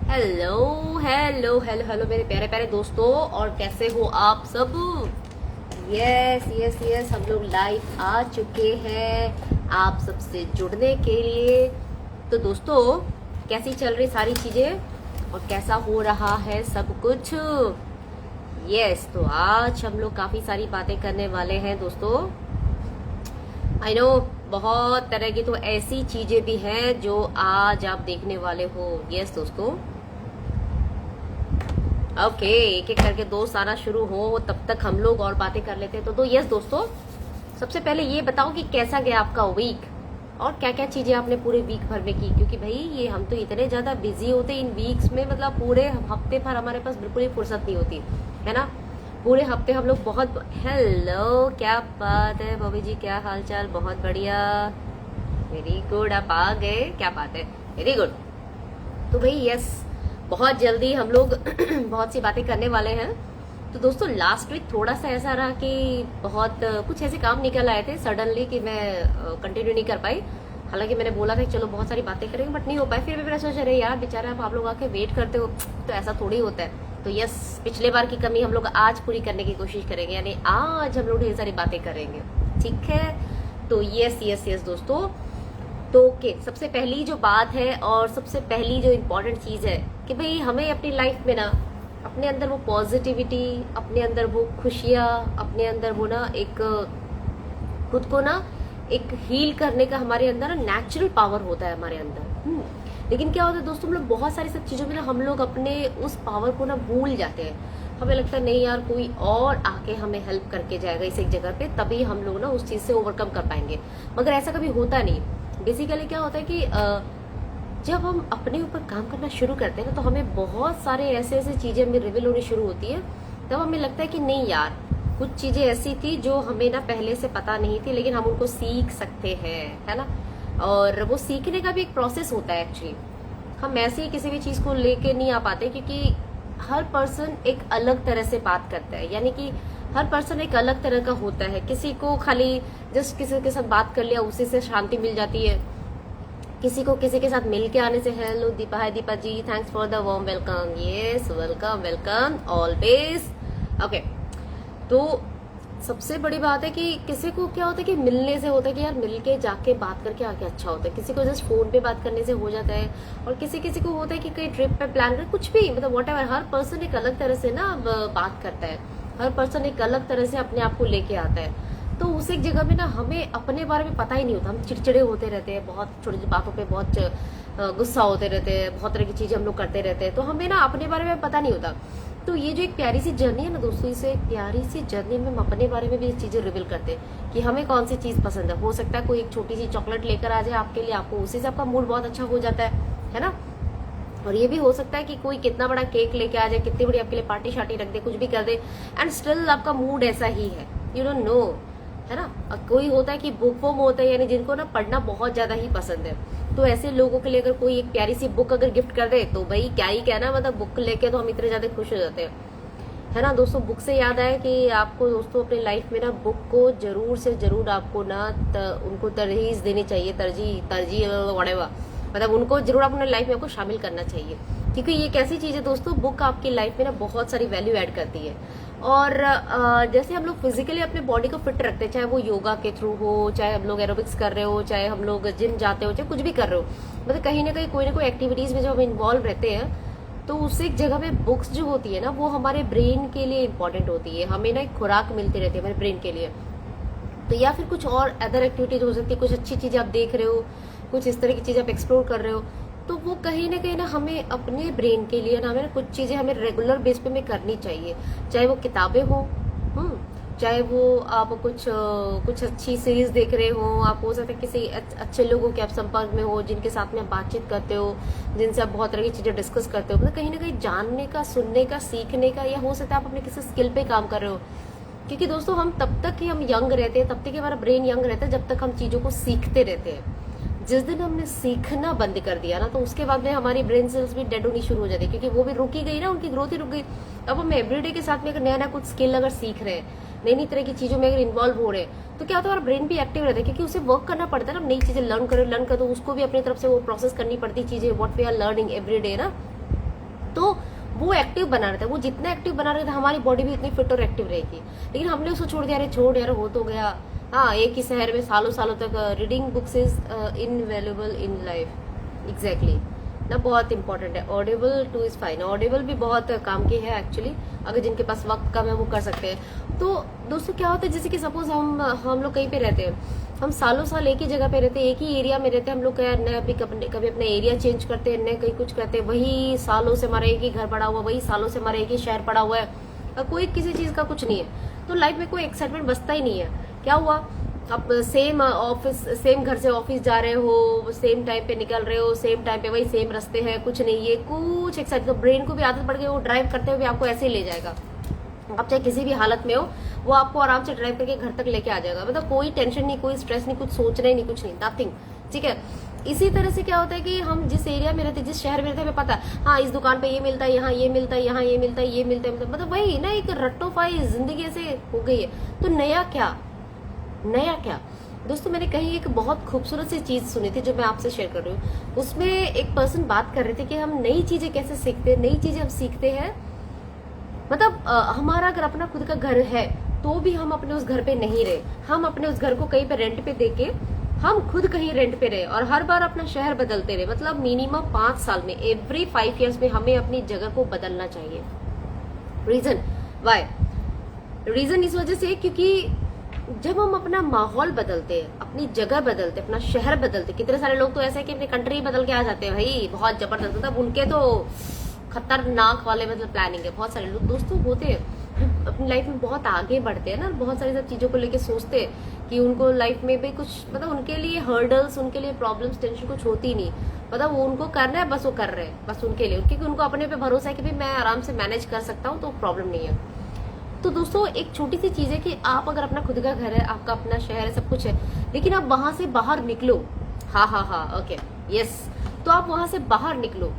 Hello hello hello hello मेरे प्यारे प्यारे दोस्तों, और कैसे हो आप सब। यस यस यस, हम लोग लाइव आ चुके हैं आप सबसे जुड़ने के लिए। तो दोस्तों, कैसी चल रही सारी चीजें और कैसा हो रहा है सब कुछ। यस, तो आज हम लोग काफी सारी बातें करने वाले हैं दोस्तों। आई नो, बहुत तरह की तो ऐसी चीजें भी हैं जो आज आप देखने वाले हो। यस दोस्तों, ओके, एक एक करके दोस्त आना शुरू हो तब तक हम लोग और बातें कर लेते हैं। तो यस दोस्तों, सबसे पहले ये बताओ कि कैसा गया आपका वीक और क्या क्या चीजें आपने पूरे वीक भर में की। क्योंकि भाई ये हम तो इतने ज्यादा बिजी होते इन वीक्स में, मतलब पूरे हफ्ते भर हमारे पास बिल्कुल ही फुर्सत नहीं होती है ना। पूरे हफ्ते हम लोग बहुत। हेलो, क्या बात है बॉबी जी, क्या हाल चाल। बहुत बढ़िया, वेरी गुड, आप आ गए, क्या बात है, वेरी गुड। तो भाई यस, बहुत जल्दी हम लोग बहुत सी बातें करने वाले हैं। तो दोस्तों, लास्ट वीक थोड़ा सा ऐसा रहा कि बहुत कुछ ऐसे काम निकल आए थे सडनली कि मैं कंटिन्यू नहीं कर पाई। हालांकि मैंने बोला था कि चलो बहुत सारी बातें करेंगे, बट नहीं हो पाए। फिर भी मैंने सोचा, अरे यार बेचारा आप लोग आके वेट करते हो, तो ऐसा थोड़ी होता है। तो यस, पिछले बार की कमी हम लोग आज पूरी करने की कोशिश करेंगे, यानी आज हम लोग ढेर सारी बातें करेंगे, ठीक है। तो यस यस यस दोस्तों, तो ओके, सबसे पहली जो बात है और सबसे पहली जो इम्पोर्टेंट चीज है कि भाई हमें अपनी लाइफ में ना अपने अंदर वो पॉजिटिविटी, अपने अंदर वो खुशियाँ, अपने अंदर वो ना एक खुद को ना एक हील करने का हमारे अंदर ना नेचुरल पावर होता है हमारे अंदर। लेकिन क्या होता है दोस्तों, हम लोग बहुत सारी सब चीजों में ना हम लोग अपने उस पावर को ना भूल जाते हैं। हमें लगता है नहीं यार, कोई और आके हमें हेल्प करके जाएगा इस एक जगह पे, तभी हम लोग ना उस चीज से ओवरकम कर पाएंगे। मगर ऐसा कभी होता नहीं। बेसिकली क्या होता है कि जब हम अपने ऊपर काम करना शुरू करते हैं ना, तो हमें बहुत सारे ऐसे ऐसे चीजें हमें रिवील होनी शुरू होती है। तब हमें लगता है कि नहीं यार, कुछ चीजें ऐसी थी जो हमें ना पहले से पता नहीं थी, लेकिन हम उनको सीख सकते हैं, है ना। और वो सीखने का भी एक प्रोसेस होता है एक्चुअली। हम ऐसे ही किसी भी चीज को लेके नहीं आ पाते, क्योंकि हर पर्सन एक अलग तरह से बात करता है, यानी कि हर पर्सन एक अलग तरह का होता है। किसी को खाली जस्ट किसी के साथ बात कर लिया उसी से शांति मिल जाती है, किसी को किसी के साथ मिल के आने से। Hello Deepa, hi Deepa ji, thanks for the warm welcome. Yes, welcome welcome always. Okay, तो सबसे बड़ी बात है कि किसी को क्या होता है कि मिलने से होता है कि यार मिल के जाके बात करके आके अच्छा होता है। किसी को जस्ट फोन पे बात करने से हो जाता है, और किसी किसी को होता है कि कहीं ट्रिप पे प्लान कर, कुछ भी, मतलब वॉट एवर। हर पर्सन एक अलग तरह से ना बात करता है, हर पर्सन एक अलग तरह से अपने आप को लेके आता है। तो उस एक जगह में ना हमें अपने बारे में पता ही नहीं होता। हम चिड़चिड़े होते रहते हैं, बहुत छोटी छोटी बातों पे बहुत गुस्सा होते रहते हैं, बहुत तरह की चीजें हम लोग करते रहते हैं। तो हमें ना अपने बारे में पता नहीं होता। तो ये जो एक प्यारी सी जर्नी है ना दोस्तों, इसे एक प्यारी सी जर्नी में हम अपने बारे में भी चीजें रिवील करते हैं कि हमें कौन सी चीज पसंद है। हो सकता है कोई एक छोटी सी चॉकलेट लेकर आ जाए आपके लिए, आपको उसी से आपका मूड बहुत अच्छा हो जाता है ना। और ये भी हो सकता है कि कोई कितना बड़ा केक लेके आ जाए, कितनी बड़ी आपके लिए पार्टी शार्टी रख दे, कुछ भी कर दे, एंड स्टिल आपका मूड ऐसा ही है। यू डोंट नो, है ना। कोई होता है कि बुक फॉर्म होता है, यानी जिनको ना पढ़ना बहुत ज्यादा ही पसंद है। तो ऐसे लोगों के लिए अगर कोई एक प्यारी सी बुक अगर गिफ्ट कर दे, तो भाई क्या ही कहना, मतलब बुक लेके तो हम इतने ज्यादा खुश हो जाते हैं, है ना दोस्तों। बुक से याद आया कि आपको दोस्तों अपनी लाइफ में ना बुक को जरूर से जरूर आपको ना उनको तरजीह देनी चाहिए, तरजीह तरजीह वड़ेवा, मतलब उनको जरूर अपने लाइफ में आपको शामिल करना चाहिए। क्योंकि ये एक ऐसी चीज है दोस्तों, बुक आपकी लाइफ में ना बहुत सारी वैल्यू ऐड करती है। और जैसे हम लोग फिजिकली अपने बॉडी को फिट रखते हैं, चाहे वो योगा के थ्रू हो, चाहे हम लोग एरोबिक्स कर रहे हो, चाहे हम लोग जिम जाते हो, चाहे कुछ भी कर रहे हो, मतलब कहीं ना कहीं कोई ना कोई एक्टिविटीज में जब हम इन्वॉल्व रहते हैं, तो उस एक जगह पे बुक्स जो होती है ना, वो हमारे ब्रेन के लिए इम्पोर्टेंट होती है। हमें ना एक खुराक मिलती रहती है हमारे ब्रेन के लिए। तो या फिर कुछ और अदर एक्टिविटीज हो सकती है, कुछ अच्छी चीजें आप देख रहे हो, कुछ इस तरह की चीजें आप एक्सप्लोर कर रहे हो, तो वो कहीं ना हमें अपने ब्रेन के लिए ना हमें कुछ चीजें हमें रेगुलर बेस पे में करनी चाहिए। चाहे वो किताबें हो, चाहे वो आप कुछ अच्छी सीरीज देख रहे हो, आप हो सकता है किसी अच्छे लोगों के आप संपर्क में हो, जिनके साथ में आप बातचीत करते हो, जिनसे आप बहुत तरह की चीजें डिस्कस करते हो, मतलब कहीं ना कहीं जानने का, सुनने का, सीखने का, या हो सकता है आप अपने किसी स्किल पे काम कर रहे हो। क्योंकि दोस्तों हम तब तक ही हम यंग रहते हैं, तब तक ही हमारा ब्रेन यंग रहता है, जब तक हम चीजों को सीखते रहते हैं। जिस दिन हमने सीखना बंद कर दिया ना, तो उसके बाद में हमारी ब्रेन सेल्स भी डेड होनी शुरू हो जाती है, क्योंकि वो भी रुकी गई ना, उनकी ग्रोथ ही रुक गई। अब हम एवरीडे के साथ में अगर नया नया कुछ स्किल अगर सीख रहे हैं, नई नई तरह की चीजों में अगर इन्वॉल्व हो रहे हैं, तो क्या होता है हमारा ब्रेन भी एक्टिव रहता है, क्योंकि उसे वर्क करना पड़ता है ना। नई चीजें लर्न करो तो उसको भी अपनी तरफ से वो प्रोसेस करनी पड़ती चीजें, what we are learning every day ना। तो वो एक्टिव बना रहता है, वो जितना एक्टिव बना रहता है हमारी बॉडी भी उतनी फिट और एक्टिव रहेगी। लेकिन हमने उसको छोड़ दिया, अरे छोड़ यार हो तो गया। हाँ, एक ही शहर में सालों सालों तक reading books is invaluable in life. Exactly ना, बहुत इंपॉर्टेंट है। Audible two is fine, Audible भी बहुत काम की है एक्चुअली, अगर जिनके पास वक्त कम है वो कर सकते हैं। तो दोस्तों क्या होता है, जैसे कि सपोज हम लोग कहीं पे रहते हैं, हम सालों साल एक ही जगह पे रहते हैं, एक ही एरिया में रहते हैं, हम लोग क्या नया कभी अपना एरिया चेंज करते हैं, नए कहीं कुछ करते हैं, वही सालों से हमारा एक ही घर पड़ा हुआ, वही सालों से हमारा एक ही शहर पड़ा हुआ है, और कोई किसी चीज का कुछ नहीं है, तो लाइफ में कोई एक्साइटमेंट बचता ही नहीं है। क्या हुआ, आप सेम ऑफिस, सेम घर से ऑफिस जा रहे हो, सेम टाइम पे निकल रहे हो, सेम टाइम पे वही सेम रास्ते हैं, कुछ नहीं है कुछ एक्साइट, तो ब्रेन को भी आदत पड़ गई, वो ड्राइव करते हुए आपको ऐसे ही ले जाएगा। आप चाहे किसी भी हालत में हो, वो आपको आराम से ड्राइव करके घर तक लेके आ जाएगा। मतलब कोई टेंशन नहीं, कोई स्ट्रेस नहीं, कुछ सोचना ही नहीं, कुछ नहीं, नथिंग। ठीक है, इसी तरह से क्या होता है कि हम जिस एरिया में रहते हैं, जिस शहर में रहते हैं, हमें पता है हाँ इस दुकान पे ये मिलता है, यहाँ ये मिलता है, यहाँ ये मिलता है, ये मिलता है, मतलब वही ना, एक रट्टोफाई जिंदगी ऐसे हो गई है। तो नया क्या, नया क्या दोस्तों, मैंने कहीं एक बहुत खूबसूरत सी चीज सुनी थी जो मैं आपसे शेयर कर रही हूँ। उसमें एक पर्सन बात कर रहे थे कि हम नई चीजें कैसे सीखते हैं, नई चीजें हम सीखते हैं, मतलब हमारा अगर अपना खुद का घर है तो भी हम अपने उस घर पे नहीं रहे, हम अपने उस घर को कहीं पे रेंट पे देके हम खुद कहीं रेंट पे रहे और हर बार अपना शहर बदलते रहे। मतलब मिनिमम 5 साल में, एवरी 5 ईयर्स में हमें अपनी जगह को बदलना चाहिए। रीजन वाई, रीजन इस वजह से क्योंकि जब हम अपना माहौल बदलते हैं, अपनी जगह बदलते, अपना शहर बदलते, कितने सारे लोग तो ऐसे कि अपनी कंट्री बदल के आ जाते हैं भाई, बहुत जबरदस्त, मतलब उनके तो खतरनाक वाले मतलब प्लानिंग है। बहुत सारे लोग दोस्तों होते हैं अपनी लाइफ में बहुत आगे बढ़ते हैं ना, बहुत सारी सब चीजों को लेके सोचते हैं कि उनको लाइफ में भी कुछ, मतलब उनके लिए हर्डल्स, उनके लिए प्रॉब्लम्स, टेंशन कुछ होती नहीं, मतलब वो उनको करना है, बस वो कर रहे हैं बस उनके लिए, क्योंकि उनको अपने पे भरोसा है कि भाई मैं आराम से मैनेज कर सकता हूँ, तो प्रॉब्लम नहीं है। तो दोस्तों एक छोटी सी चीज है कि आप अगर अपना खुद का घर है, आपका अपना शहर है, सब कुछ है, लेकिन आप वहां से बाहर निकलो। हाँ ओके यस, तो आप वहां से बाहर निकलो,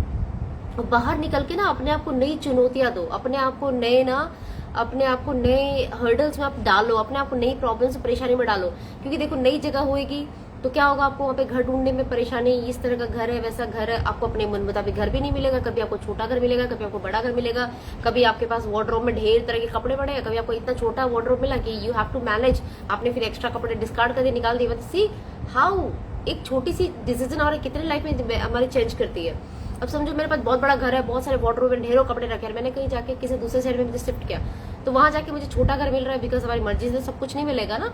बाहर निकल के ना अपने आप को नई चुनौतियां दो, अपने आप को नए हर्डल्स में आप डालो, अपने आप को नई प्रॉब्लम्स परेशानी में डालो। क्योंकि देखो नई जगह होएगी तो क्या होगा, आपको वहाँ पे घर ढूंढने में परेशानी, इस तरह का घर है, वैसा घर है, आपको अपने मन मुताबिक घर भी नहीं मिलेगा, कभी आपको छोटा घर मिलेगा, कभी आपको बड़ा घर मिलेगा, कभी आपके पास वार्डरोब में ढेर तरह के कपड़े पड़े हैं, कभी आपको इतना छोटा वार्डरोब मिला कि यू हैव टू मैनेज, आपने फिर एक्स्ट्रा कपड़े डिस्कार्ड कर दिए, निकाल दिए। मतलब सी हाउ एक छोटी सी डिसीजन और कितने लाइफ में हमारी चेंज करती है। अब समझो मेरे पास बहुत बड़ा घर है, बहुत सारे वार्डरोब में ढेरों कपड़े रखे हैं, मैंने कहीं जाके किसी दूसरे शहर में मुझे शिफ्ट किया, तो वहां जाके मुझे छोटा घर मिल रहा है, बिकॉज हमारी मर्जी से सब कुछ नहीं मिलेगा ना,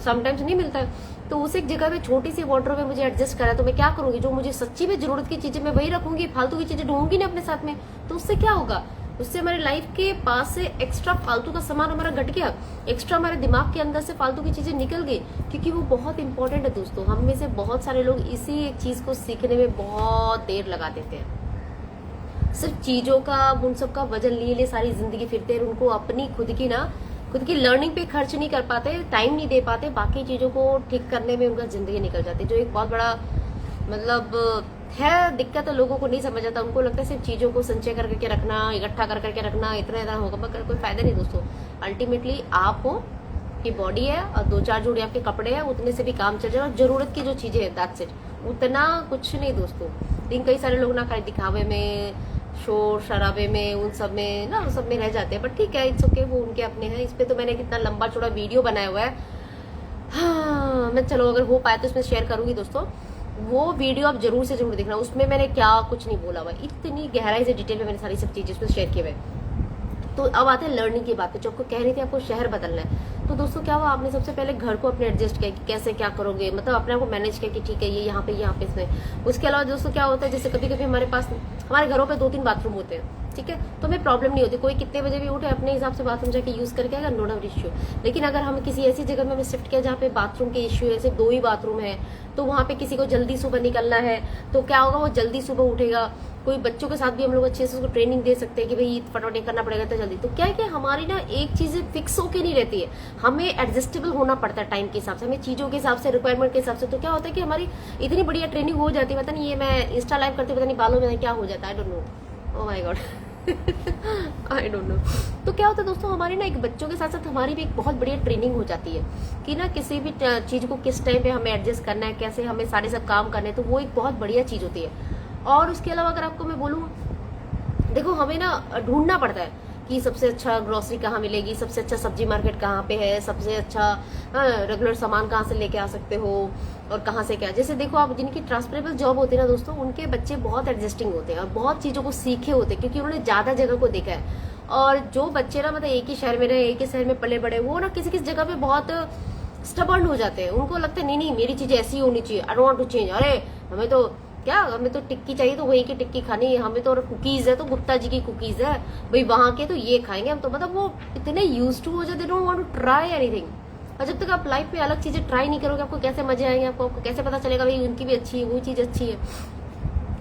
समटाइम्स नहीं मिलता है। तो उस एक जगह पे छोटी सी वार्डरोब में मुझे एडजस्ट करा, तो मैं क्या करूंगी, जो मुझे सच्ची में जरूरत की चीजें मैं वही रखूंगी, फालतू की चीजें ढूंढूंगी ना अपने साथ में। तो उससे क्या होगा, उससे हमारी लाइफ के पास से एक्स्ट्रा फालतू का सामान हमारा घट गया, एक्स्ट्रा हमारे दिमाग के अंदर से फालतू की चीजें निकल गई, क्योंकि वो बहुत इंपॉर्टेंट है दोस्तों। हम में से बहुत सारे लोग इसी एक चीज को सीखने में बहुत देर लगा देते हैं, सिर्फ चीजों का, उन सब का वजन लिए सारी जिंदगी फिरते हैं, उनको अपनी खुद की लर्निंग पे खर्च नहीं कर पाते, टाइम नहीं दे पाते, बाकी चीजों को ठीक करने में उनका जिंदगी निकल जाती है, जो एक बहुत बड़ा मतलब है दिक्कत है। लोगों को नहीं समझ आता, उनको लगता है सिर्फ चीजों को संचय करके रखना, इकट्ठा कर करके रखना, इतना होगा, मगर कोई फायदा नहीं दोस्तों। अल्टीमेटली आप हो की बॉडी है और 2-4 जोड़ी आपके कपड़े हैं, उतने से भी काम चल जाएगा, और जरूरत की जो चीजें है दैट्स इट, उतना कुछ नहीं दोस्तों। लेकिन कई सारे लोग ना खाली दिखावे में, शोर शराबे में, उन सब में ना, उन सब में रह जाते हैं, बट ठीक है, इट्स ओके, वो उनके अपने हैं। इस पे तो मैंने कितना लंबा चौड़ा वीडियो बनाया हुआ है, हाँ मैं चलो अगर हो पाए तो इसमें शेयर करूंगी दोस्तों, वो वीडियो आप जरूर से जरूर देखना, उसमें मैंने क्या कुछ नहीं बोला हुआ, इतनी गहराई से डिटेल में मैंने सारी सब चीजें उसमें शेयर किए हुए। तो अब आते हैं लर्निंग की बात पे, जो आपको कह रही थी आपको शहर बदलना है। तो दोस्तों क्या हुआ, आपने सबसे पहले घर को अपने एडजस्ट किया कि कैसे क्या करोगे, मतलब अपने आप को मैनेज किया कि ठीक है ये यहाँ पे इसमें। उसके अलावा दोस्तों क्या होता है, जैसे कभी कभी हमारे घरों पे 2-3 बाथरूम होते हैं, ठीक है, तो हमें प्रॉब्लम नहीं होती, कोई कितने बजे भी उठे अपने हिसाब से बाथरूम जाके यूज करके आएगा, नो डाउट इश्यू। लेकिन अगर हम किसी ऐसी जगह में हमें शिफ्ट किया जहाँ पे बाथरूम के इश्यू है, सिर्फ 2 ही बाथरूम है, तो वहाँ पे किसी को जल्दी सुबह निकलना है, तो क्या होगा, वो जल्दी सुबह उठेगा। कोई बच्चों के साथ भी हम लोग अच्छे से उसको ट्रेनिंग दे सकते हैं कि भाई फटाफट करना पड़ेगा तो जल्दी। तो क्या है कि हमारी ना एक चीज फिक्स होके नहीं रहती है, हमें एडजस्टेबल होना पड़ता है टाइम के हिसाब से, हमें चीजों के हिसाब से, रिक्वायरमेंट के हिसाब से। तो क्या होता है कि हमारी इतनी बढ़िया ट्रेनिंग हो जाती है, पता नहीं ये मैं इंस्टा लाइव करते पता नहीं बालों में क्या हो जाता है, I don't know, oh my God I don't know. तो क्या होता है दोस्तों, हमारी ना एक बच्चों के साथ साथ हमारी भी एक बहुत बढ़िया ट्रेनिंग हो जाती है कि ना किसी भी चीज को किस टाइम पे हमें एडजस्ट करना है, कैसे हमें सारे सब काम करने हैं, तो वो एक बहुत बढ़िया चीज होती है। और उसके अलावा अगर आपको मैं बोलूँ, देखो हमें ना ढूंढना पड़ता है कि सबसे अच्छा ग्रोसरी कहाँ मिलेगी, सबसे अच्छा सब्जी मार्केट कहाँ पे है, सबसे अच्छा रेगुलर सामान कहाँ से लेके आ सकते हो और कहाँ से क्या। जैसे देखो आप जिनकी ट्रांसफरेबल जॉब होती है ना दोस्तों, उनके बच्चे बहुत एडजस्टिंग होते हैं और बहुत चीजों को सीखे होते हैं क्योंकि उन्होंने ज्यादा जगह को देखा है। और जो बच्चे ना मतलब एक ही शहर में रहे, एक ही शहर में पले बड़े, वो ना किसी किसी जगह पे बहुत स्टबर्न हो जाते हैं। उनको लगता है नहीं नहीं मेरी चीजें ऐसी होनी चाहिए, I don't want to change. अरे हमें तो क्या, हमें तो टिक्की चाहिए तो वही की टिक्की खानी है, हमें तो कुकीज है तो गुप्ता जी की कुकीज है भाई, वहां के तो ये खाएंगे हम। तो मतलब वो इतने यूज टू हो जाते, don't want to try anything. और जब तक आप लाइफ में अलग चीजें ट्राई नहीं करोगे, आपको कैसे मजे आएंगे, आपको कैसे पता चलेगा भाई उनकी भी अच्छी है, वो चीज अच्छी है।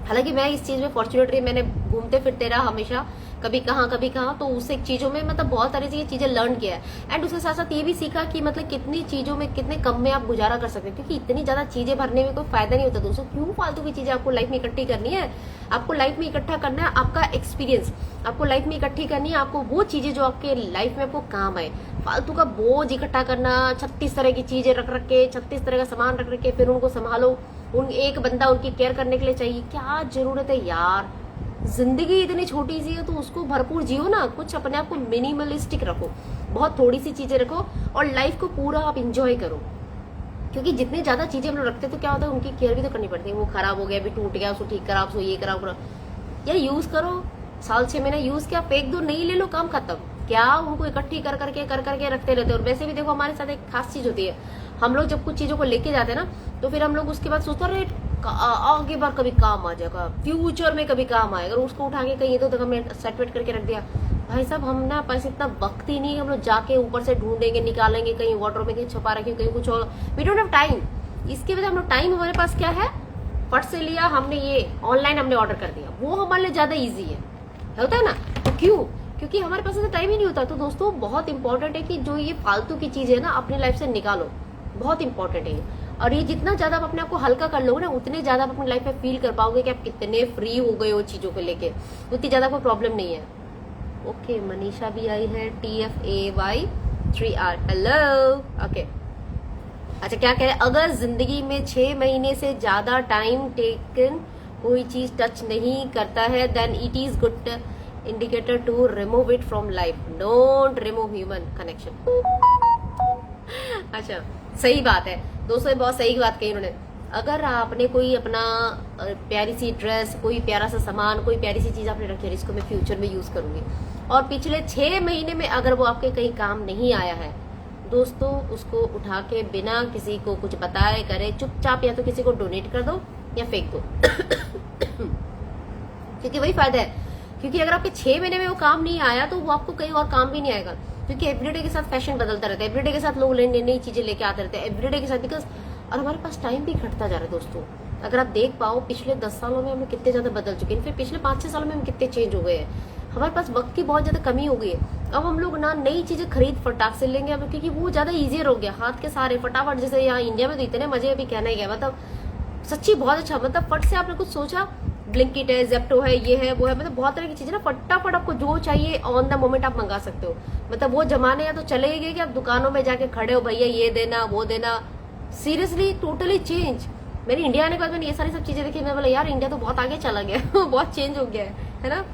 हालांकि मैं इस चीज में फॉर्चुनेट रही, मैंने घूमते फिरते रहा हमेशा, कभी कहाँ, तो उससे चीजों में मतलब बहुत सारी चीजें लर्न किया है। एंड उसके साथ साथ ये भी सीखा कि मतलब कितनी चीजों में कितने कम में आप गुजारा कर सकते हैं, क्योंकि इतनी ज्यादा चीजें भरने में कोई फायदा नहीं होता दोस्तों। क्यों फालतू की चीजें आपको लाइफ में इकट्ठी करनी है। आपको लाइफ में इकट्ठा करना है आपका एक्सपीरियंस, आपको लाइफ में इकट्ठी करनी है आपको वो चीजें जो आपके लाइफ में आपको काम आए। फालतू का बोझ इकट्ठा करना, 36 तरह की चीजें रख रख के, 36 तरह का सामान रख रख के, फिर उनको संभालो, उन एक बंदा उनकी केयर करने के लिए चाहिए, क्या जरूरत है यार। जिंदगी इतनी छोटी सी है तो उसको भरपूर जियो ना, कुछ अपने आप को मिनिमलिस्टिक रखो, बहुत थोड़ी सी चीजें रखो और लाइफ को पूरा आप इंजॉय करो। क्योंकि जितनी ज्यादा चीजें हम लोग रखते हैं तो क्या होता है, उनकी केयर भी तो करनी पड़ती है। वो खराब हो गया, अभी टूट गया, उसको ठीक करा, उसको ये करा यार, यूज करो, साल 6 महीने यूज किया, फेंक दो, नहीं ले लो, काम खत्म। क्या उनको इकट्ठी कर करके रखते रहते हैं। और वैसे भी देखो हमारे साथ एक खास चीज होती है, हम लोग जब कुछ चीजों को लेके जाते हैं ना, तो फिर हम लोग उसके बाद सोचते रहे आगे बार कभी काम आ जाएगा, फ्यूचर में कभी काम आएगा। उसको उठा के कहीं तो हमने सेट करके रख दिया। भाई साहब हम ना पास इतना वक्त ही नहीं, हम लोग जाके ऊपर से ढूंढेंगे, निकालेंगे, कहीं वाटर में कहीं छुपा रखें, कहीं कुछ और, वी डोंट हैव टाइम। इसके वजह हम लोग टाइम हमारे पास क्या है, फट से लिया हमने, ये ऑनलाइन हमने ऑर्डर कर दिया, वो हमारे लिए ज्यादा ईजी है, होता है ना। तो क्यों, क्योंकि हमारे पास ऐसा टाइम ही नहीं होता। तो दोस्तों बहुत इंपॉर्टेंट है कि जो ये फालतू की चीज है ना अपनी लाइफ से निकालो, बहुत इंपॉर्टेंट है। और ये जितना ज्यादा आप अपने आप को हल्का कर लोगे ना, उतने ज्यादा आप अपनी लाइफ में फील कर पाओगे कि आप कितने फ्री हो गए हो चीजों को लेके, उतनी ज्यादा कोई प्रॉब्लम नहीं है। ओके मनीषा भी आई है, TFAY3R, हेलो। ओके अच्छा क्या कह रहे हैं, अगर जिंदगी में 6 महीने से ज्यादा टाइम टेकन कोई चीज टच नहीं करता है, then it is good indicator to remove it from life, don't remove human connection. अच्छा सही बात है दोस्तों, बहुत सही बात कही उन्होंने। अगर आपने कोई अपना प्यारी सी ड्रेस, कोई प्यारा सा सामान, कोई प्यारी सी चीज आपने रखी है, इसको मैं फ्यूचर में यूज करूंगी, और पिछले 6 महीने में अगर वो आपके कहीं काम नहीं आया है दोस्तों, उसको उठा के बिना किसी को कुछ बताए करे चुपचाप या तो किसी को डोनेट कर दो या फेंक दो। क्योंकि वही फायदा है, क्योंकि अगर आपके 6 महीने में वो काम नहीं आया तो वो आपको कहीं और काम भी नहीं आएगा। क्योंकि एवरीडे के साथ फैशन बदलता रहता है, एवरीडे के साथ लोग नई नई चीजें लेके आते रहते हैं, एवरीडे के साथ, बिकॉज और हमारे पास टाइम भी घटता जा रहा है दोस्तों। अगर आप देख पाओ पिछले 10 सालों में हम लोग कितने ज्यादा बदल चुके हैं, फिर पिछले 5-6 सालों में हम कितने चेंज हो गए हैं। हमारे पास वक्त की बहुत ज्यादा कमी हो गई है। अब हम लोग ना नई चीजें खरीद फटाक से लेंगे अब, क्योंकि वो ज्यादा इजियर हो गया, हाथ के सारे फटाफट। जैसे यहाँ इंडिया में तो इतने मजे अभी कहना ही गया, मतलब सच्ची बहुत अच्छा, मतलब फट से आपने कुछ सोचा, ब्लिंकिट है, जेप्टो है, ये है वो है, मतलब बहुत तरह की चीजें ना फटाफट आपको जो चाहिए ऑन द मोमेंट आप मंगा सकते हो। मतलब वो जमाने या तो चले ही गए कि आप दुकानों में जाके खड़े हो, भैया ये देना वो देना। Seriously totally change. मेरी इंडिया आने के बाद मैंने ये सारी सब चीजें देखी, मैं बोला यार इंडिया तो बहुत आगे चला गया बहुत चेंज हो गया है ना।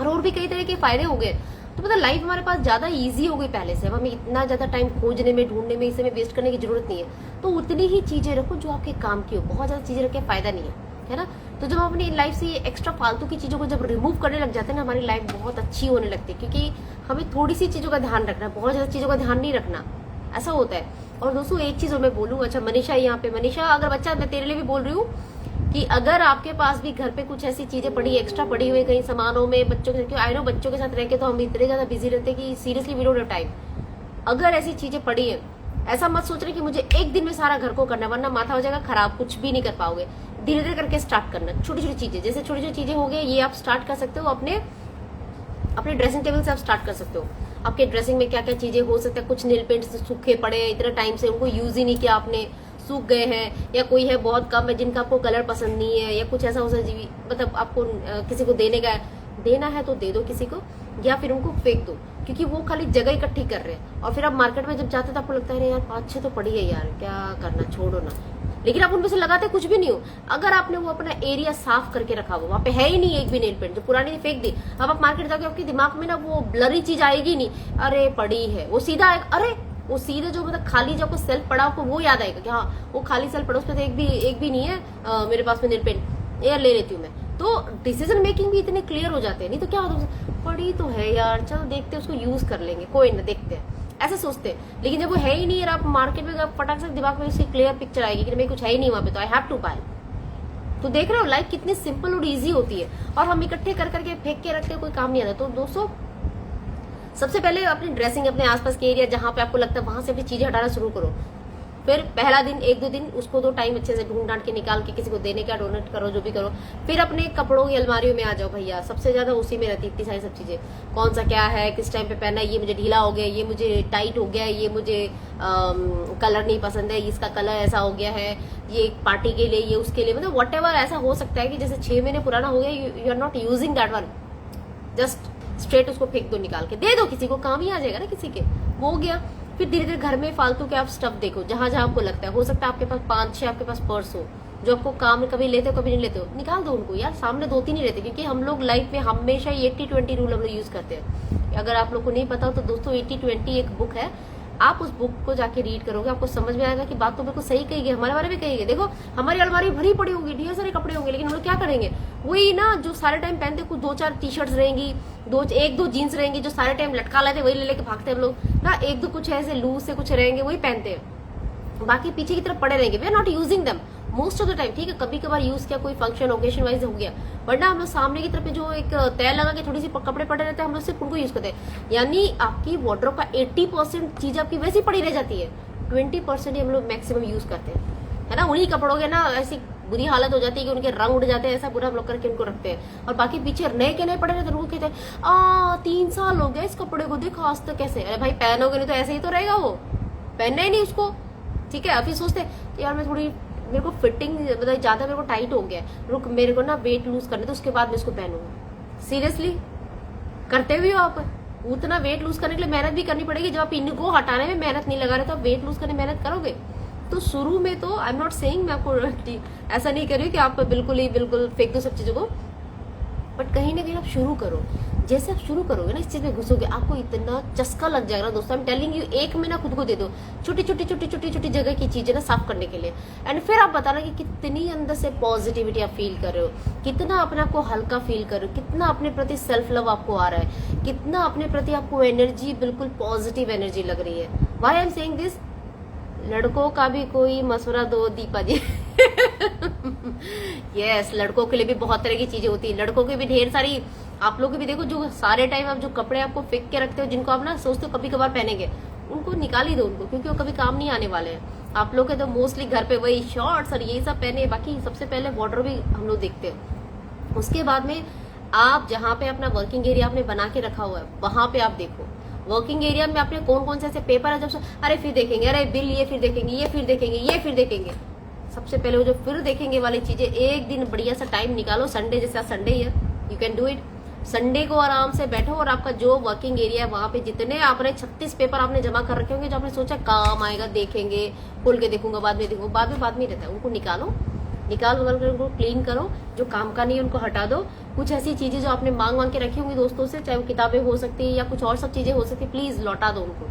और भी कई तरह के फायदे हो गए। तो मतलब लाइफ हमारे पास ज्यादा इजी हो गई पहले से। अब हमें इतना ज्यादा टाइम खोजने में, ढूंढने में, इसे में वेस्ट करने की जरूरत नहीं है। तो उतनी ही चीजें रखो जो आपके काम की हो, बहुत ज्यादा चीजें रख के फायदा नहीं है ना। तो जब हम अपनी लाइफ से ये एक्स्ट्रा फालतू की चीजों को जब रिमूव करने लग जाते हैं ना, हमारी लाइफ बहुत अच्छी होने लगती है। क्योंकि हमें थोड़ी सी चीजों का ध्यान रखना है, बहुत ज्यादा चीजों का ध्यान नहीं रखना, ऐसा होता है। और दोस्तों एक चीज और मैं बोलूँ, अच्छा मनीषा यहाँ पे, मनीषा अगर बच्चा, मैं तेरे लिए भी बोल रही हूँ कि अगर आपके पास भी घर पे कुछ ऐसी चीजें पड़ी, एक्स्ट्रा पड़ी हुई कहीं सामानों में, बच्चों के साथ, आई नो बच्चों के साथ रह के तो हम इतने ज्यादा बिजी रहते हैं कि seriously we don't have time. अगर ऐसी चीजें पड़ी है, ऐसा मत सोच रहे कि मुझे एक दिन में सारा घर को करना, वरना माथा हो जाएगा खराब, कुछ भी नहीं कर पाओगे। धीरे धीरे करके स्टार्ट करना, छोटी छोटी चीजें, जैसे छोटी छोटी चीजें हो गई, ये आप स्टार्ट कर सकते हो। अपने ड्रेसिंग टेबल से आप स्टार्ट कर सकते हो। आपके ड्रेसिंग में क्या क्या चीजें हो सकता है, कुछ नील पेंट सूखे पड़े हैं इतने टाइम से, उनको यूज ही नहीं किया आपने, सूख गए हैं, या कोई है बहुत कम है जिनका आपको कलर पसंद नहीं है, या कुछ ऐसा हो सकता है मतलब आपको किसी को देना है तो दे दो किसी को, या फिर उनको फेंक दो, क्योंकि वो खाली जगह इकट्ठी कर रहे हैं। और फिर आप मार्केट में जब जाते तो आपको लगता है यार 5-6 तो पड़ी है यार, क्या करना, छोड़ो ना। लेकिन आप उनमें से लगाते कुछ भी नहीं हो। अगर आपने वो अपना एरिया साफ करके रखा हो, वहां पे है ही नहीं एक भी नेल पेंट, जो पुरानी फेंक दी, अब आप मार्केट जाके आपके दिमाग में ना वो ब्लरी चीज आएगी नहीं, अरे पड़ी है, वो सीधा आएगा, अरे वो सीधे जो मतलब खाली जब सेल्फ पड़ा आपको वो याद आएगा कि हाँ वो खाली सेल्फ पड़ा, उसमें तो एक भी नहीं है मेरे पास में नेल पेंट, यार ले लेती हूँ मैं। तो डिसीजन मेकिंग भी इतने क्लियर हो जाते हैं। नहीं तो क्या होता है, पड़ी तो है यार, चलो देखते हैं उसको यूज कर लेंगे, कोई ना देखते हैं, ऐसे सोचते हैं। लेकिन जब वो है ही नहीं यार, आप मार्केट में फटाक से दिमाग में उसकी क्लियर पिक्चर आएगी कि भाई कुछ है ही नहीं वहां पे, तो आई हैव टू बाय। तो देख रहे हो लाइफ कितनी सिंपल और इजी होती है, और हम इकट्ठे कर करके फेंक के रखते हैं, कोई काम नहीं आता। तो दोस्तों सबसे पहले अपनी ड्रेसिंग, अपने आसपास के एरिया जहां पे आपको लगता है वहां से अपनी चीजें हटाना शुरू करो। फिर पहला दिन 1-2 दिन उसको दो टाइम अच्छे से ढूंढ ढांड के निकाल के किसी को देने का, डोनेट करो, जो भी करो। फिर अपने कपड़ों की अलमारियों में आ जाओ भैया, सबसे ज्यादा उसी में रहती इतनी सारी सब चीजें, कौन सा क्या है, किस टाइम पे पहनना है, ये मुझे ढीला हो गया, ये मुझे टाइट हो गया, ये मुझे कलर नहीं पसंद है, इसका कलर ऐसा हो गया है, ये पार्टी के लिए, ये उसके लिए, मतलब वट एवर। ऐसा हो सकता है कि जैसे 6 महीने पुराना हो गया, you are not using that one, just straight उसको फेंक दो, निकाल के दे दो किसी को, काम ही आ जाएगा ना किसी के, वो हो गया। फिर धीरे धीरे घर में फालतू के आप स्टफ देखो, जहां जहां आपको लगता है, हो सकता है आपके पास 5-6 आपके पास पर्स हो जो आपको काम में कभी लेते हो कभी नहीं लेते हो, निकाल दो उनको यार, सामने 2-3 ही रहते, क्योंकि हम लोग लाइफ में हमेशा 80-20 रूल हम लोग यूज करते हैं। अगर आप लोग को नहीं पता हो तो दोस्तों 80-20 एक बुक है, आप उस बुक को जाके रीड करोगे, आपको समझ में आएगा कि बात तो बिल्कुल सही कही गई, हमारे बारे में कही गई। देखो हमारी अलमारी भरी पड़ी होगी, ढेर सारे कपड़े होंगे, लेकिन हम लोग क्या करेंगे, वही ना जो सारे टाइम पहनते, कुछ 2-4 टी शर्ट्स रहेंगी, 1-2 जीन्स रहेंगी, जो सारे टाइम लटका लेते, वही ले लेके भागते हम लोग ना, 1-2 कुछ ऐसे लूज से कुछ रहेंगे, वही पहनते हैं, बाकी पीछे की तरफ पड़े रहेंगे, we are not using them most of the time. ठीक है, कभी कभार यूज किया, कोई फंक्शन ओकेशन वाइज हो गया, वरना हम लोग सामने की तरफ जो एक तय लगा के थोड़ी सी कपड़े पड़े रहते हैं, हम लोग सिर्फ उनको यूज करते हैं। यानी आपकी वार्डरोब का 80% चीज आपकी वैसी पड़ी रह जाती है, 20% ही हम लोग मैक्सिमम यूज करते हैं, है ना। उन्हीं कपड़ों के ना ऐसी बुरी हालत हो जाती है कि उनके रंग उड़ जाते हैं, ऐसा बुरा हम लोग करके उनको रखते हैं, और बाकी पीछे नए के नए पड़े रहते हैं, कहते हैं 3 साल हो गया इस कपड़े को, देखो आज तक कैसे। अरे भाई पहनोगे नहीं तो ऐसे ही तो रहेगा, वो पहनना ही नहीं उसको, ठीक है। फिर सोचते यार मैं थोड़ी, मेरे को फिटिंग मतलब ज्यादा मेरे को टाइट हो गया, रुक मेरे को ना वेट लूज करने, तो उसके बाद मैं इसको पहनूंगा। सीरियसली करते भी हो आप? उतना वेट लूज करने के लिए मेहनत भी करनी पड़ेगी, जब आप इनको हटाने में मेहनत नहीं लगा रहे तो आप वेट लूज करने में मेहनत करोगे। तो शुरू में तो आई एम नॉट सेइंग, मैं आपको ऐसा नहीं कर रही हूँ कि आप बिल्कुल फेंक दो सब चीजों को, बट कहीं ना कहीं आप शुरू करो। जैसे आप शुरू करोगे ना इस चीज में घुसोगे, आपको इतना चस्का लग जाएगा दोस्तों, आई एम टेलिंग यू। 1 महीना खुद को दे दो छोटी छोटी जगह की चीजें ना साफ करने के लिए, एंड फिर आप बताना कि कितनी अंदर से पॉजिटिविटी आप फील कर रहे हो, कितना अपने आप को हल्का फील कर रहे हो, कितना अपने प्रति सेल्फ लव आपको आ रहा है, कितना अपने प्रति आपको एनर्जी, बिल्कुल पॉजिटिव एनर्जी लग रही है। Why I am saying this, लड़कों का भी कोई मशवरा दो दीपा जी। यस, लड़कों के लिए भी बहुत तरह की चीजें होती है, लड़कों की भी ढेर सारी। आप लोग भी देखो, जो सारे टाइम आप जो कपड़े आपको फेंक के रखते हो, जिनको आप ना सोचते हो कभी कभार पहनेंगे, उनको निकाल ही दो उनको, क्योंकि वो कभी काम नहीं आने वाले हैं। आप लोग के तो मोस्टली घर पे वही शॉर्ट्स और यही सब पहने, बाकी सबसे पहले वार्डरोब भी हम लोग देखते हैं। उसके बाद में आप जहाँ पे अपना वर्किंग एरिया आपने बना के रखा हुआ है, वहां पे आप देखो वर्किंग एरिया में आपने कौन कौन से ऐसे पेपर है, जब अरे फिर देखेंगे, अरे बिल ये फिर देखेंगे, ये फिर देखेंगे, ये फिर देखेंगे। सबसे पहले वो जो फिर देखेंगे वाली चीजें, एक दिन बढ़िया सा टाइम निकालो, संडे जैसे संडे है, you can do it. Sunday को आराम से बैठो और आपका जो वर्किंग एरिया है वहां पे जितने आपने 36 पेपर आपने जमा कर रखे होंगे, जो आपने सोचा काम आएगा, देखेंगे, खोल के देखूंगा, बाद में देखूंगा, बाद में रहता है, उनको निकाल कर उनको क्लीन करो, जो काम का नहीं है उनको हटा दो। कुछ ऐसी चीजें जो आपने मांग के रखी होंगी दोस्तों से, चाहे वो किताबें हो सकती है या कुछ और सब चीजें हो सकती है, प्लीज लौटा दो उनको।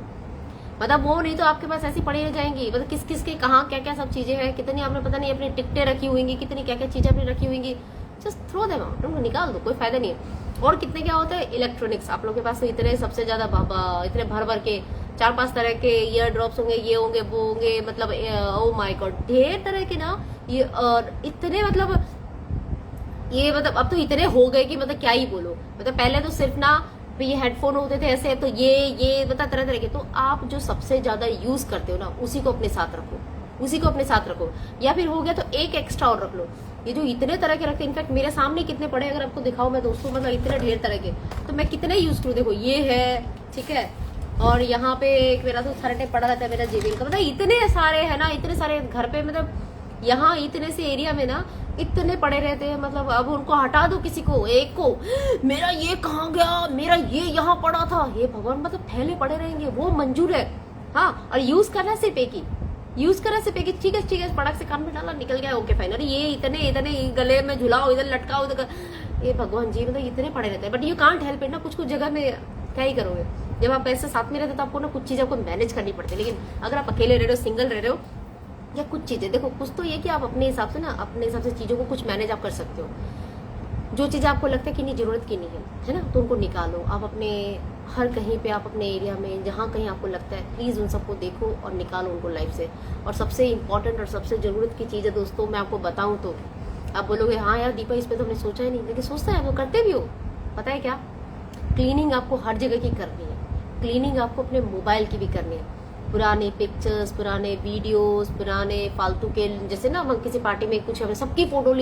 मतलब वो नहीं तो आपके पास ऐसी पड़ी रह जाएंगी, मतलब किस किस के कहाँ क्या क्या सब चीजें हैं, कितनी आपने पता नहीं अपनी टिकटें रखी हुई, कितनी क्या क्या चीजें आपने रखी हुई, जस्ट थ्रो देम आउट, उनको निकाल दो, कोई फायदा नहीं है। और कितने क्या होता है इलेक्ट्रॉनिक्स, आप लोग के पास तो इतने सबसे ज्यादा बाबा, इतने भर के 4-5 तरह के ईयर ड्रॉप्स होंगे, ये होंगे वो होंगे, मतलब ओ माय गॉड ढेर तरह के ना ये, और इतने मतलब ये मतलब अब तो इतने हो गए कि मतलब क्या ही बोलो। मतलब पहले तो सिर्फ ना ये हेडफोन होते थे ऐसे, तो ये मतलब तरह तरह के। तो आप जो सबसे ज्यादा यूज करते हो ना, उसी को अपने साथ रखो, या फिर हो गया तो एक एक्स्ट्रा और रख लो। ये जो इतने तरह के रखते, इनफैक्ट मेरे सामने कितने पड़े, अगर आपको दिखाओ मैं दोस्तों, मतलब इतने ढेर तरह के, तो मैं कितने यूज करूँ। देखो ये है, ठीक है, और यहाँ पे एक मेरा तो सारे टाइम पड़ा रहता है मेरा जेबीएल का, मतलब इतने सारे है ना, इतने सारे घर पे, मतलब यहाँ इतने से एरिया में ना इतने पड़े रहते हैं। मतलब अब उनको हटा दो किसी को, एक को, मेरा ये कहाँ गया, मेरा ये यहाँ पड़ा था, हे भगवान, मतलब थैले पड़े रहेंगे, वो मंजूर है। हाँ, और यूज करना सिर्फ एक ही, यूज करा से पैकेज, ठीक है पटाख से कान में डाला, निकल गया, ओके फाइन। अरे ये इतने इतने गले में झुलाओ, इधर लटकाओ, इधर, ये भगवान जी, मतलब इतने पड़े रहते हैं। But you can't help it ना, कुछ कुछ जगह में क्या ही करोगे। जब आप ऐसे साथ में रहते तो आपको ना कुछ चीजें आपको मैनेज करनी पड़ती है। लेकिन अगर आप अकेले रह रहे हो, सिंगल रह रहे हो, या कुछ चीजें देखो, कुछ तो ये कि आप अपने हिसाब से ना, अपने हिसाब से चीजों को कुछ मैनेज आप कर सकते हो। जो चीजें आपको लगता है कि नहीं जरूरत की नहीं है ना, तो उनको निकालो। आप अपने हर कहीं पे, आप अपने एरिया में जहाँ कहीं आपको लगता है, प्लीज उन सबको देखो और निकालो उनको लाइफ से। और सबसे इंपॉर्टेंट और सबसे जरूरत की चीज है दोस्तों, मैं आपको बताऊं तो, आप बोलोगे हाँ यार दीपा इस पे तो हमने सोचा ही नहीं, लेकिन सोचता है, आप करते भी हो। पता है क्या, क्लीनिंग आपको हर जगह की करनी है। क्लीनिंग आपको अपने मोबाइल की भी करनी है। पुराने पिक्चर्स, पुराने वीडियोस, पुराने फालतू के, जैसे ना हम किसी पार्टी में कुछ, हमने सबकी फोटो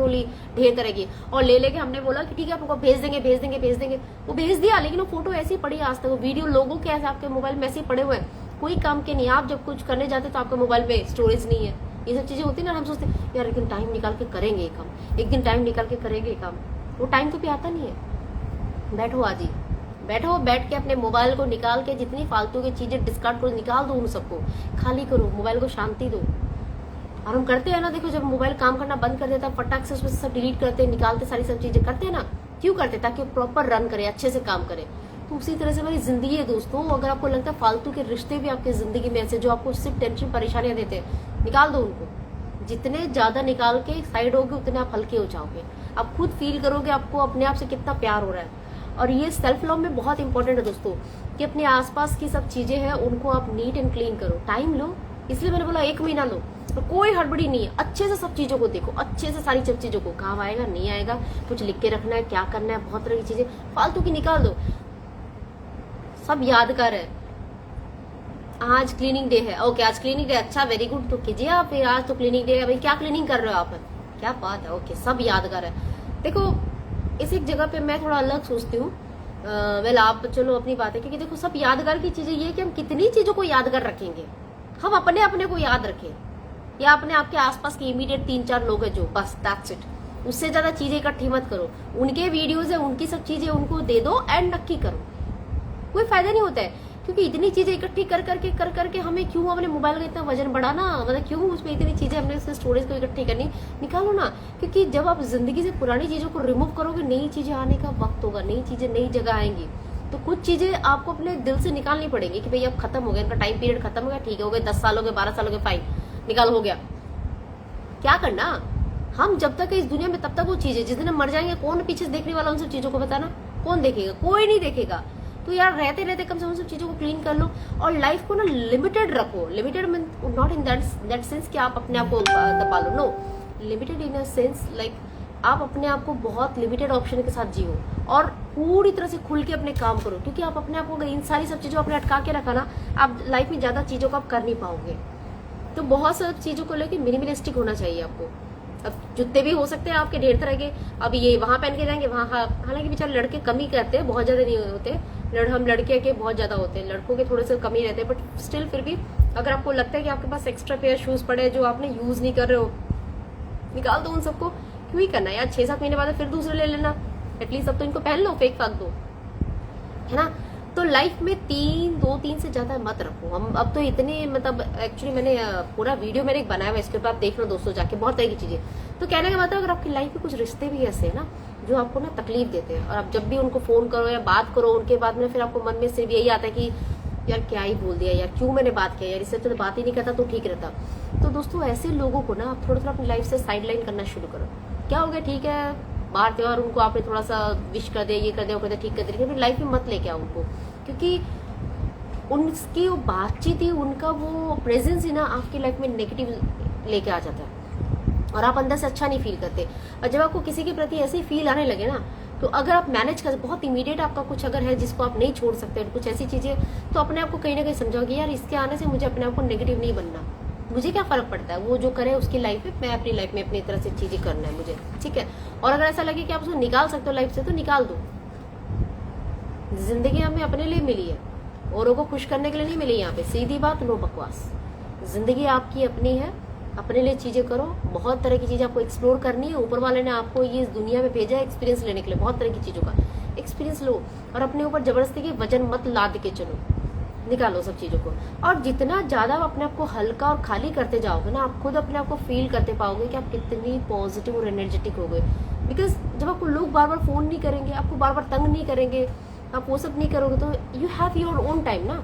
ली ढेर तरह की, और ले लेके हमने बोला कि ठीक है आपको भेज देंगे। वो भेज दिया, लेकिन वो फोटो ऐसी पड़ी आज तक, वो वीडियो लोगों के ऐसे आपके मोबाइल में ऐसे पड़े हुए हैं, कोई काम के नहीं। आप जब कुछ करने जाते तो आपके मोबाइल में स्टोरेज नहीं है। ये सब चीजें होती है ना, हम सोचते हैं यार एक दिन टाइम निकाल के करेंगे ये काम, एक दिन टाइम निकाल के करेंगे ये काम। वो टाइम तो भी आता नहीं है। बैठो आज ही, बैठ के अपने मोबाइल को निकाल के जितनी फालतू की चीजें डिस्कार्ड करो, निकाल दो उन सबको, खाली करो, मोबाइल को शांति दो। और हम करते हैं ना, देखो जब मोबाइल काम करना बंद कर देता है, फटाक से उसमें सब डिलीट करते हैं, निकालते, सारी सब चीजें करते हैं ना। क्यों करते? ताकि वो प्रॉपर रन करे, अच्छे से काम करे। तो उसी तरह से हमारी जिंदगी है दोस्तों। अगर आपको लगता है फालतू के रिश्ते भी आपकी जिंदगी में ऐसे जो आपको सिर्फ टेंशन परेशानियां देते हैं, निकाल दो उनको। जितने ज्यादा निकाल के साइड होगे उतने आप हल्के हो जाओगे। आप खुद फील करोगे आपको अपने आप से कितना प्यार हो रहा है। और ये सेल्फ लव में बहुत इंपॉर्टेंट है दोस्तों, कि अपने आसपास की सब चीजें हैं उनको आप नीट एंड क्लीन करो, टाइम लो। इसलिए मैंने बोला 1 महीना लो, तो कोई हड़बड़ी नहीं है। अच्छे से सब चीजों को देखो, अच्छे से सारी सब चीजों को, काम आएगा नहीं आएगा, कुछ लिख के रखना है, क्या करना है, बहुत तरह की चीजें फालतू की निकाल दो। सब यादगार है। आज क्लीनिंग डे है, ओके आज क्लीनिंग डे, अच्छा वेरी गुड, तो कीजिए आप। फिर आज तो क्लीनिंग डे है भाई, क्या क्लीनिंग कर रहे हो आप, क्या बात है, ओके सब यादगार है। देखो इस एक जगह पे मैं थोड़ा अलग सोचती हूँ। वेल आप चलो अपनी बात है, क्योंकि देखो सब यादगार की चीजें ये कि हम कितनी चीजों को यादगार रखेंगे। हम अपने अपने को याद रखें, या अपने आपके आसपास के इमीडिएट 3-4 लोग हैं जो, बस दैट्स इट। उससे ज्यादा चीजें इकट्ठी मत करो। उनके वीडियोज है, उनकी सब चीजें उनको दे दो एंड नक्की करो, कोई फायदा नहीं होता है। क्योंकि इतनी चीजें इकट्ठी कर करके हमें क्यों अपने मोबाइल का इतना वजन बढ़ाना, मतलब क्यों उसमें इतनी चीजें हमने उसके स्टोरेज को इकट्ठी करनी, निकालो ना। क्योंकि जब आप जिंदगी से पुरानी चीजों को रिमूव करोगे, नई चीजें आने का वक्त होगा, नई चीजें नई जगह आएंगी। तो कुछ चीजें आपको अपने दिल से निकालनी पड़ेगी कि भाई अब खत्म हो गया, इनका टाइम पीरियड खत्म हो गया, ठीक है, हो गए 10 साल हो गए, 12 साल हो गए, फाइन, निकाल, हो गया। क्या करना, हम जब तक इस दुनिया में तब तक वो चीजें, जिस दिन हम मर जाएंगे कौन पीछे देखने वाला उन सब चीजों को, बताना कौन देखेगा, कोई नहीं देखेगा। तो यार रहते रहते कम से कम सब चीजों को क्लीन कर लो और लाइफ को ना लिमिटेड रखो। Limited not in that sense कि आप अपने आप को दबा लो, no, limited in a sense like आप अपने आप को बहुत लिमिटेड ऑप्शन के साथ जियो और पूरी तरह से खुल के अपने काम करो। क्योंकि आप अपने आप को इन सारी सब चीजों अपने अटका के रखा ना, आप लाइफ में ज्यादा चीजों को आप कर नहीं पाओगे। तो बहुत सारी चीजों को लेकर मिनिमलिस्टिक होना चाहिए आपको। अब जूते भी हो सकते हैं आपके ढेर तरह के, अब ये वहां पहन के जाएंगे वहां, हालांकि बेचारे लड़के कम ही करते हैं, बहुत ज्यादा नहीं होते, हम लड़के के बहुत ज्यादा होते हैं, लड़कों के थोड़े से कम ही रहते हैं। बट स्टिल फिर भी अगर आपको लगता है कि आपके पास एक्स्ट्रा पेयर शूज पड़े जो आपने यूज नहीं कर रहे हो, निकाल दो उन सबको। क्यों ही करना यार, 6-7 महीने बाद फिर दूसरे ले लेना, एटलीस्ट अब तो इनको पहन लो, फेंक फाक दो, है ना। तो लाइफ में 2-3 से ज्यादा मत रखो। हम अब तो इतने, मतलब एक्चुअली मैंने पूरा वीडियो मैंने एक बनाया हुआ, इसके ऊपर आप देख लो दोस्तों जाके, बहुत तरह की चीजें। तो कहने का मतलब अगर आपकी लाइफ में कुछ रिश्ते भी ऐसे है ना जो आपको ना तकलीफ देते हैं, और आप जब भी उनको फोन करो या बात करो उनके बाद में, फिर आपको मन में सिर्फ यही आता है कि यार क्या ही बोल दिया यार, क्यों मैंने बात किया यार, इससे तो बात ही नहीं करता तो ठीक रहता। तो दोस्तों ऐसे लोगों को ना आप थोड़ा थोड़ा अपनी लाइफ से साइडलाइन करना शुरू करो। क्या हो गया, ठीक है बाहर त्योहार उनको आपने थोड़ा सा विश कर दिया, ये कर दिया, वो कर दिया, ठीक कर दिया, लेकिन लाइफ में मत लेके आओ उनको। क्योंकि उनकी वो बातचीत ही, उनका वो प्रेजेंस ही ना आपकी लाइफ में नेगेटिव लेके आ जाता है और आप अंदर से अच्छा नहीं फील करते। और जब आपको किसी के प्रति ऐसे ही फील आने लगे ना, तो अगर आप मैनेज कर, बहुत इमीडिएट आपका कुछ अगर है जिसको आप नहीं छोड़ सकते, कुछ ऐसी चीजें, तो अपने आप को कहीं ना कहीं समझाओगे यार इसके आने से मुझे अपने आप को नेगेटिव नहीं बनना, मुझे क्या फर्क पड़ता है, वो जो करे उसकी लाइफ में, मैं अपनी लाइफ में अपनी तरह से चीजें करना है मुझे, ठीक है। और अगर ऐसा लगे कि आप उसको निकाल सकते हो लाइफ से, तो निकाल दो। जिंदगी हमें अपने लिए मिली है, औरों को खुश करने के लिए नहीं मिली यहाँ पे, सीधी बात, नो बकवास। जिंदगी आपकी अपनी है, अपने लिए चीजें करो, बहुत तरह की चीजें आपको एक्सप्लोर करनी है। ऊपर वाले ने आपको ये इस दुनिया में भेजा है एक्सपीरियंस लेने के लिए, बहुत तरह की चीजों का एक्सपीरियंस लो और अपने ऊपर जबरदस्ती के वजन मत लाद के चलो। निकालो सब चीजों को। और जितना ज्यादा आप अपने आप को हल्का और खाली करते जाओगे ना, आप खुद अपने आप को फील करते पाओगे कि आप कितनी पॉजिटिव और एनर्जेटिक हो गए। बिकॉज जब आपको लोग बार बार फोन नहीं करेंगे, आपको बार बार तंग नहीं करेंगे, आप वो सब नहीं करोगे, तो you have your own time ना।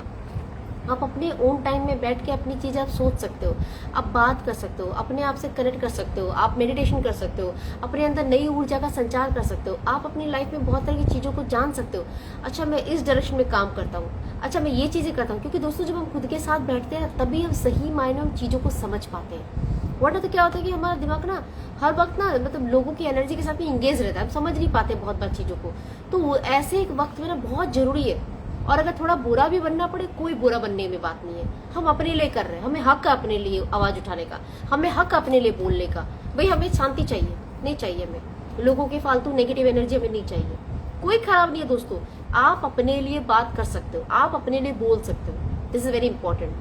आप अपने ओन टाइम में बैठ के अपनी चीज़ें आप सोच सकते हो, आप बात कर सकते हो, अपने आप से कनेक्ट कर सकते हो, आप मेडिटेशन कर सकते हो, अपने अंदर नई ऊर्जा का संचार कर सकते हो, आप अपनी लाइफ में बहुत तरह की चीज़ों को जान सकते हो। अच्छा, मैं इस डायरेक्शन में काम करता हूँ, अच्छा मैं ये चीज़ें करता हूँ। क्योंकि दोस्तों जब हम खुद के साथ बैठते हैं तभी हम सही मायने में चीज़ों को समझ पाते हैं। वरना तो क्या होता है कि हमारा दिमाग ना हर वक्त ना मतलब लोगों की एनर्जी के साथ में इंगेज रहता है, हम समझ नहीं पाते बहुत बार चीज़ों को। तो ऐसे एक वक्त में ना बहुत जरूरी है। और अगर थोड़ा बुरा भी बनना पड़े, कोई बुरा बनने में बात नहीं है, हम अपने लिए कर रहे हैं, हमें हक है अपने लिए आवाज उठाने का, हमें हक अपने लिए बोलने का। भाई हमें शांति चाहिए, नहीं चाहिए हमें लोगों की फालतू नेगेटिव एनर्जी, हमें नहीं चाहिए। कोई खराब नहीं है दोस्तों, आप अपने लिए बात कर सकते हो, आप अपने लिए बोल सकते हो, दिस इज वेरी इंपॉर्टेंट।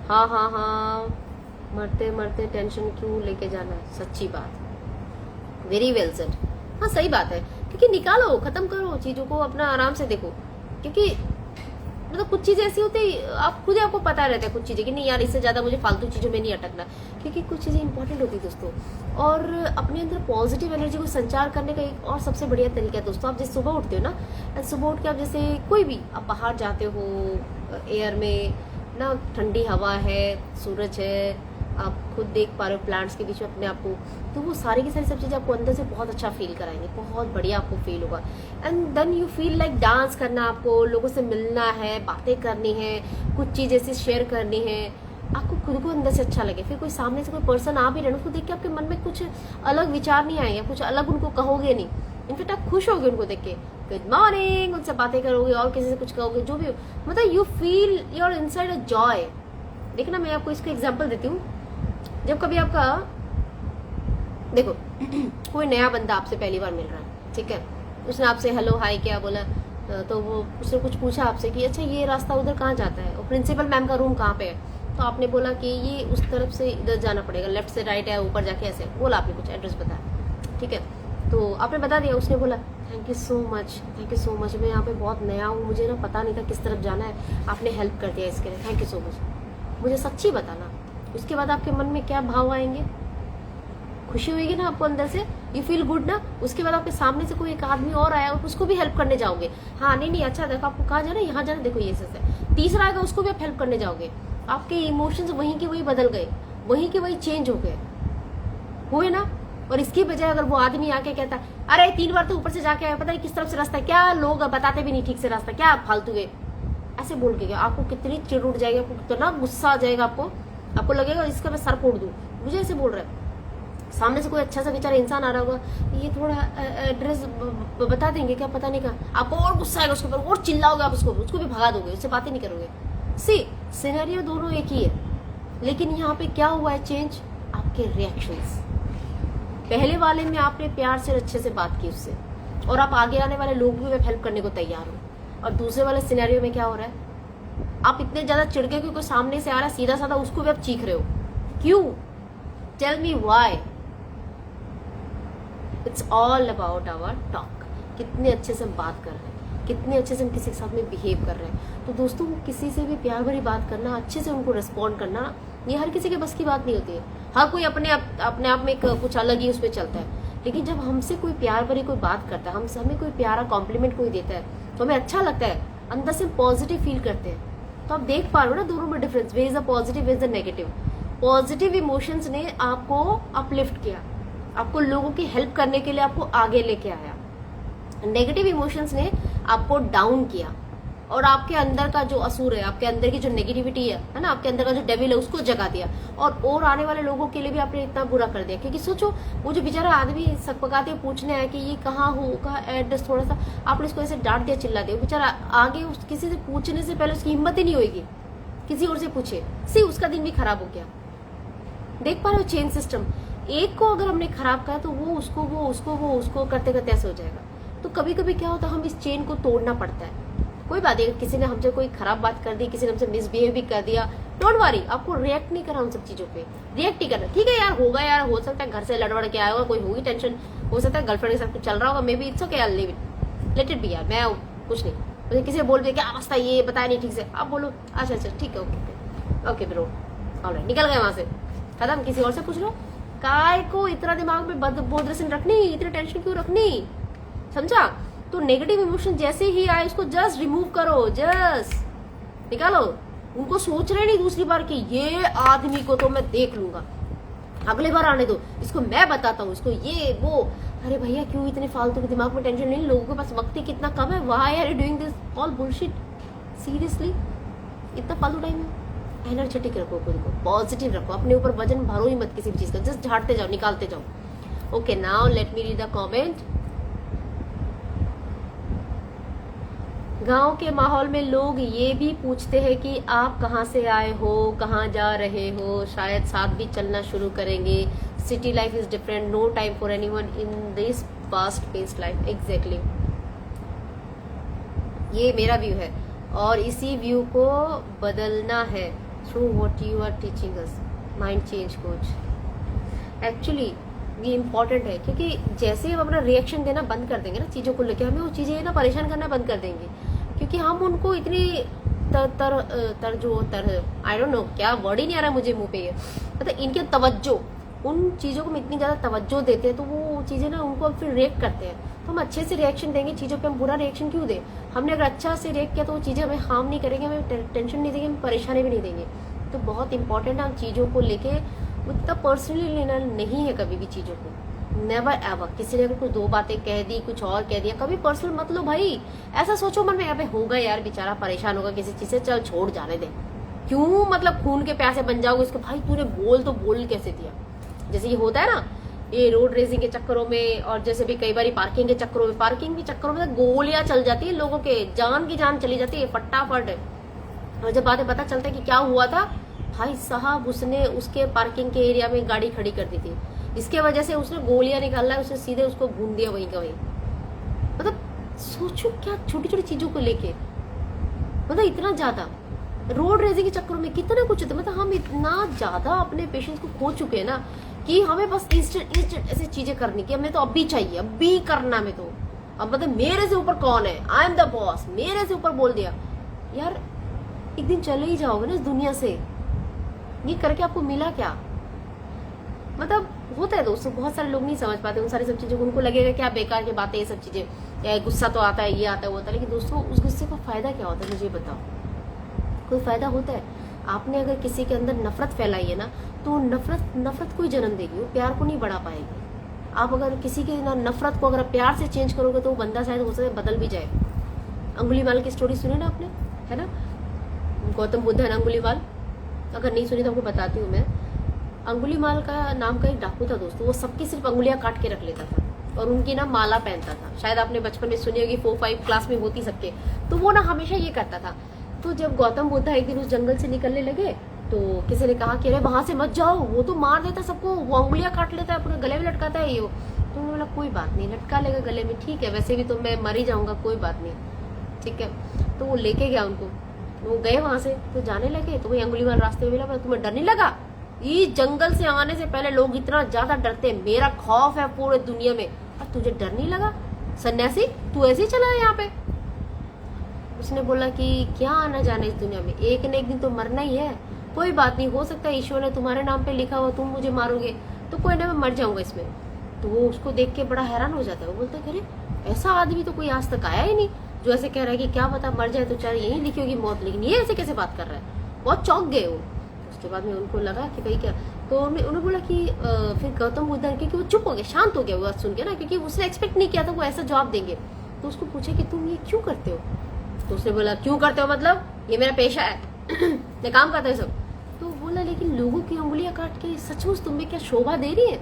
हाँ हाँ हाँ, मरते मरते टेंशन क्यों लेके जाना है, सच्ची बात, वेरी वेल सेड। हाँ सही बात है, क्योंकि निकालो, खत्म करो चीजों को, अपना आराम से देखो। क्योंकि मतलब कुछ चीजें ऐसी होती है, आप खुद ही आपको पता रहता है कुछ चीजें कि नहीं यार इससे ज्यादा मुझे फालतू चीजों में नहीं अटकना, क्योंकि कुछ चीजें इंपॉर्टेंट होती है दोस्तों। और अपने अंदर पॉजिटिव एनर्जी को संचार करने का एक और सबसे बढ़िया तरीका है दोस्तों, आप जैसे सुबह उठते हो ना, सुबह उठ के आप जैसे कोई भी आप बाहर जाते हो, एयर में ना ठंडी हवा है, सूरज है, आप खुद देख पा रहे हो प्लांट्स के बीच में अपने आप को, तो वो सारी की सारी सब चीज़ें आपको अंदर से बहुत अच्छा फील कराएंगे, बहुत बढ़िया आपको फील होगा। And then you feel like dance करना, आपको लोगों से मिलना है, बातें करनी है, कुछ चीज़ ऐसी शेयर करनी है, आपको खुद को अंदर से अच्छा लगे। फिर कोई सामने से कोई पर्सन आ भी रहे, उसको देख के आपके मन में कुछ अलग विचार नहीं आएंगे, कुछ अलग उनको कहोगे नहीं, इनफेक्ट आप खुश होगे उनको देख के, गुड मॉर्निंग, उनसे बातें करोगे और किसी से कुछ कहोगे, जो भी मतलब you feel your inside a joy. देखना मैं आपको इसका एग्जाम्पल देती हूँ। जब कभी आपका देखो कोई नया बंदा आपसे पहली बार मिल रहा है, ठीक है, उसने आपसे हेलो हाय क्या बोला, तो वो उसने कुछ पूछा आपसे कि अच्छा ये रास्ता उधर कहाँ जाता है, और प्रिंसिपल मैम का रूम कहाँ पे है, तो आपने बोला कि ये उस तरफ से इधर जाना पड़ेगा, लेफ्ट से राइट है, ऊपर जाके ऐसे बोला, आपने कुछ एड्रेस बताया, ठीक है, तो आपने बता दिया। उसने बोला thank you so much, thank you so much, मैं यहाँ पे बहुत नया हूँ, मुझे ना पता नहीं था किस तरफ जाना है, आपने हेल्प कर दिया, इसके लिए थैंक यू सो मच। मुझे सच्ची बताना, उसके बाद आपके मन में क्या भाव आएंगे? खुशी होगी ना आपको अंदर से, यू फील गुड ना। उसके बाद आपके सामने से कोई एक आदमी और आया और उसको भी हेल्प करने जाओगे, हाँ नहीं अच्छा देखो आपको कहाँ जाना है, यहाँ जाना, देखो ये से। तीसरा आएगा, उसको भी आप हेल्प करने जाओगे, आपके इमोशंस वहीं के वहीं बदल गए, वहीं के वहीं चेंज हो गए, हुए ना। और इसकी बजाय अगर वो आदमी आके कहता अरे 3 बार तो ऊपर से जाके आया, पता नहीं किस तरफ से रास्ता है, क्या लोग बताते भी नहीं ठीक से रास्ता, क्या फालतू है, ऐसे बोल के आपको कितनी चिड़ उठ जाएगी, आपको कितना गुस्सा आ जाएगा, आपको लगेगा इसका मैं सर फोड़ दूं, मुझे ऐसे बोल रहा है। सामने से कोई अच्छा सा बेचारा इंसान आ रहा होगा, ये थोड़ा एड्रेस बता देंगे क्या, पता नहीं कहाँ, आपको और गुस्सा आएगा उसके ऊपर, और चिल्लाओगे आप उसको भी भगा दोगे, उससे बातें नहीं करोगे। सी सिनेरियो दोनों एक ही है, लेकिन यहाँ पे क्या हुआ है चेंज, आपके रिएक्शंस। पहले वाले में आपने प्यार से अच्छे से बात की उससे, और आप आगे आने वाले लोग भी हेल्प करने को तैयार हो। और दूसरे वाले सिनेरियो में क्या हो रहा है, आप इतने ज्यादा चिढ़ गए क्योंकि सामने से आ रहा है सीधा साधा, उसको भी आप चीख रहे हो, क्यों? Tell me why. It's all about our talk, कितने अच्छे से हम बात कर रहे हैं, कितने अच्छे से हम किसी के साथ में बिहेव कर रहे हैं। तो दोस्तों किसी से भी प्यार भरी बात करना, अच्छे से उनको रिस्पॉन्ड करना, ये हर किसी के बस की बात नहीं होती है। हर कोई अपने आप में कुछ अलग ही उसमें चलता है, लेकिन जब हमसे कोई प्यार भरी कोई बात करता है, हमें कोई प्यारा कॉम्प्लीमेंट कोई देता है, तो हमें अच्छा लगता है, अंदर से पॉजिटिव फील करते हैं। तो आप देख पा रहे हो ना दोनों में difference, way is a positive, way is a negative. Positive emotions ने आपको अपलिफ्ट किया, आपको लोगों की हेल्प करने के लिए आपको आगे लेके आया। नेगेटिव इमोशंस ने आपको डाउन किया, और आपके अंदर का जो असुर है, आपके अंदर की जो नेगेटिविटी है ना, आपके अंदर का जो डेविल है, उसको जगा दिया, और आने वाले लोगों के लिए भी आपने इतना बुरा कर दिया। क्योंकि सोचो वो जो बेचारा आदमी सकपकाते पूछने आया कि ये कहाँ होगा एड्रेस, थोड़ा सा आपने इसको ऐसे डांट दिया, चिल्ला दिया, बेचारा आगे किसी से पूछने से पहले उसकी हिम्मत ही नहीं होगी किसी और से पूछे, सी उसका दिन भी खराब हो गया। देख पा रहे हो चेन सिस्टम, एक को अगर हमने खराब कहा तो वो उसको करते करते ऐसे हो जाएगा। तो कभी कभी क्या होता है, हम इस चेन को तोड़ना पड़ता है। कोई बात नहीं, किसी ने हमसे कोई खराब बात कर दी, किसी ने हमसे मिसबिहेव भी कर दिया, डोंट वरी, आपको रिएक्ट नहीं करना उन सब चीजों पे, रिएक्ट ही करना। ठीक है यार, होगा यार, हो सकता है घर से लड़बड़ के आया होगा, कोई होगी टेंशन, हो सकता है गर्लफ्रेंड के साथ कुछ चल रहा होगा, may be it's okay, I leave it, let it be यार, मैं कुछ नहीं, मुझे किसी बोल भी क्या अवस्था ये बताया नहीं ठीक से, आप बोलो अच्छा अच्छा ठीक है ओके ओके ब्रो ऑलराइट, निकल गए वहां से, खत्म, किसी और से पूछ लो। काय को इतना दिमाग में बोधरसन रखनी, इतनी टेंशन क्यों रखनी, समझा। तो नेगेटिव इमोशन जैसे ही आए उसको जस्ट रिमूव करो, जस्ट निकालो। उनको सोच रहे नहीं दूसरी बार कि ये आदमी को तो मैं देख लूंगा, अगले बार आने दो, इसको मैं बताता हूँ, इसको ये वो। अरे भैया क्यों इतने फालतू के दिमाग में टेंशन नहीं, लोगों के पास वक्त ही कितना कम है, why are you doing this all bullshit, seriously इतना फालतू टाइम है। एनर्जेटिक रखो खुद को, पॉजिटिव रखो, अपने ऊपर वजन भरो ही मत किसी भी चीज का, जस्ट झाड़ते जाओ, निकालते जाओ। Okay now let me read the comment. गांव के माहौल में लोग ये भी पूछते हैं कि आप कहाँ से आए हो, कहाँ जा रहे हो, शायद साथ भी चलना शुरू करेंगे। City life is different, no time for anyone in this fast paced life. Exactly, ये मेरा व्यू है और इसी व्यू को बदलना है through what you are teaching us, mind change coach. Actually ये इम्पोर्टेंट है क्योंकि जैसे हम अपना रिएक्शन देना बंद कर देंगे ना चीज़ों को लेकर, हमें वो चीज़ें ना परेशान करना बंद कर देंगे, क्योंकि हम उनको इतनी आई डोंट नो क्या वर्ड ही नहीं आ रहा मुझे मुंह पे, ये मतलब इनके तवज्जो, उन चीज़ों को हम इतनी ज़्यादा तवज्जो देते हैं तो वो चीज़ें ना उनको फिर रिएक्ट करते हैं। तो हम अच्छे से रिएक्शन देंगे चीज़ों पे, हम बुरा रिएक्शन क्यों दें। हमने अगर अच्छा से रिएक्ट किया तो वो चीज़ें हमें हार्म नहीं करेंगे, हमें टेंशन नहीं देंगे, हमें परेशानी भी नहीं देंगे। तो बहुत इंपॉर्टेंट है हम चीज़ों को लेके उतना पर्सनली लेना नहीं है कभी भी चीज़ों को, नेवर एवर। किसी ने अगर कुछ दो बातें कह दी, कुछ और कह दिया, कभी पर्सनल मत लो भाई। ऐसा सोचो मन में, यहाँ पे होगा यार बेचारा परेशान होगा किसी चीज से, चल छोड़ जाने दे, क्यों मतलब खून के प्यासे बन जाओगे उसको, भाई तूने बोल तो बोल कैसे दिया। जैसे ये होता है ना ये रोड रेसिंग के चक्करों में, और जैसे भी कई बार पार्किंग के चक्करों में, पार्किंग के चक्करों में गोलियां चल जाती है लोगों के, जान की जान चली जाती है फटाफट। और जब बातें पता चलता है कि क्या हुआ था, भाई साहब उसने उसके पार्किंग के एरिया में गाड़ी खड़ी कर दी थी, इसके वजह से उसने गोलियां निकाला है, उसने सीधे उसको भून दिया वहीं का वहीं। मतलब सोचो क्या छोटी छोटी चीजों को लेके, मतलब इतना ज्यादा रोड रेसिंग के चक्करों में कितना कुछ होता है। मतलब हम इतना ज्यादा अपने पेशेंस को खो चुके हैं ना कि हमें बस इंस्टेंट ऐसी चीजें करनी कि हमें तो अभी चाहिए, अभी करना में तो, अब मतलब मेरे से ऊपर कौन है, आई एम द बॉस, मेरे से ऊपर बोल दिया। यार एक दिन चले ही जाओगे ना इस दुनिया से, ये करके आपको मिला क्या। मतलब होता है दोस्तों, बहुत सारे लोग नहीं समझ पाते उन सारी सब चीजों को, उनको लगेगा क्या बेकार की बातें ये सब चीजें, या गुस्सा तो आता है, ये आता है वो आता है, लेकिन दोस्तों उस गुस्से का फायदा क्या होता है मुझे बताओ, कोई फायदा होता है। आपने अगर किसी के अंदर नफरत फैलाई है ना तो नफरत को ही जन्म देगी, वो प्यार को नहीं बढ़ा पाएगी। आप अगर किसी के ना नफरत को अगर प्यार से चेंज करोगे तो वो बंदा शायद हो सकता है बदल भी जाए। अंगुलीमाल की स्टोरी सुनी ना आपने, है ना, गौतम बुद्ध है ना अंगुलीमाल, अगर नहीं सुनी तो आपको बताती हूँ मैं। अंगुलीमाल का नाम का एक डाकू था दोस्तों, वो सबकी सिर्फ अंगुलियां काट के रख लेता था और उनकी ना माला पहनता था, शायद आपने बचपन में सुनी होगी, 4-5 क्लास में होती सबके। तो वो ना हमेशा ये करता था। तो जब गौतम बुद्ध एक दिन उस जंगल से निकलने लगे तो किसी ने कहा कि अरे वहां से मत जाओ, वो तो मार देता सबको, वो अंगुलियां काट लेता है, पूरे गले में लटकाता है ये। तो उन्होंने बोला कोई बात नहीं, लटका लेगा गले में, ठीक है, वैसे भी तो मैं मर ही जाऊंगा, कोई बात नहीं, ठीक है। तो वो लेके गया उनको, वो गए वहां से, तो जाने लगे तो वही अंगुलीमाल रास्ते में मिला। तुम्हें डर नहीं लगा, इस जंगल से आने से पहले लोग इतना ज्यादा डरते हैं, मेरा खौफ है पूरे दुनिया में, और तुझे डर नहीं लगा सन्यासी, तू ऐसे ही चला है यहाँ पे। उसने बोला कि क्या आना जाना इस दुनिया में, एक न एक दिन तो मरना ही है, कोई बात नहीं, हो सकता है ईश्वर ने तुम्हारे नाम पे लिखा हुआ तुम मुझे मारोगे, तो कोई ना मैं मर जाऊंगा इसमें। तो वो उसको देख के बड़ा हैरान हो जाता है, वो बोलता है अरे ऐसा आदमी तो कोई आज तक आया ही नहीं जो ऐसे कह रहा है कि क्या पता मर जाए तो चाहे यही लिखी होगी मौत, लेकिन ये ऐसे कैसे बात कर रहा है। बहुत चौंक गए वो। उसके बाद में उनको लगा कि भाई क्या, तो उन्होंने बोला कि फिर गौतम बुद्ध, क्योंकि वो चुप हो गया, शांत हो गया वो बात सुन के ना, क्योंकि उसने एक्सपेक्ट नहीं किया था वो ऐसा जवाब देंगे। तो उसको पूछे कि तुम ये क्यों करते हो, तो उसने बोला क्यों करते हो मतलब, ये मेरा पेशा है मैं काम करता हूँ सब। तो बोला लेकिन लोगों की उंगलियां काट के सचमुच तुम्हें क्या शोभा दे रही है,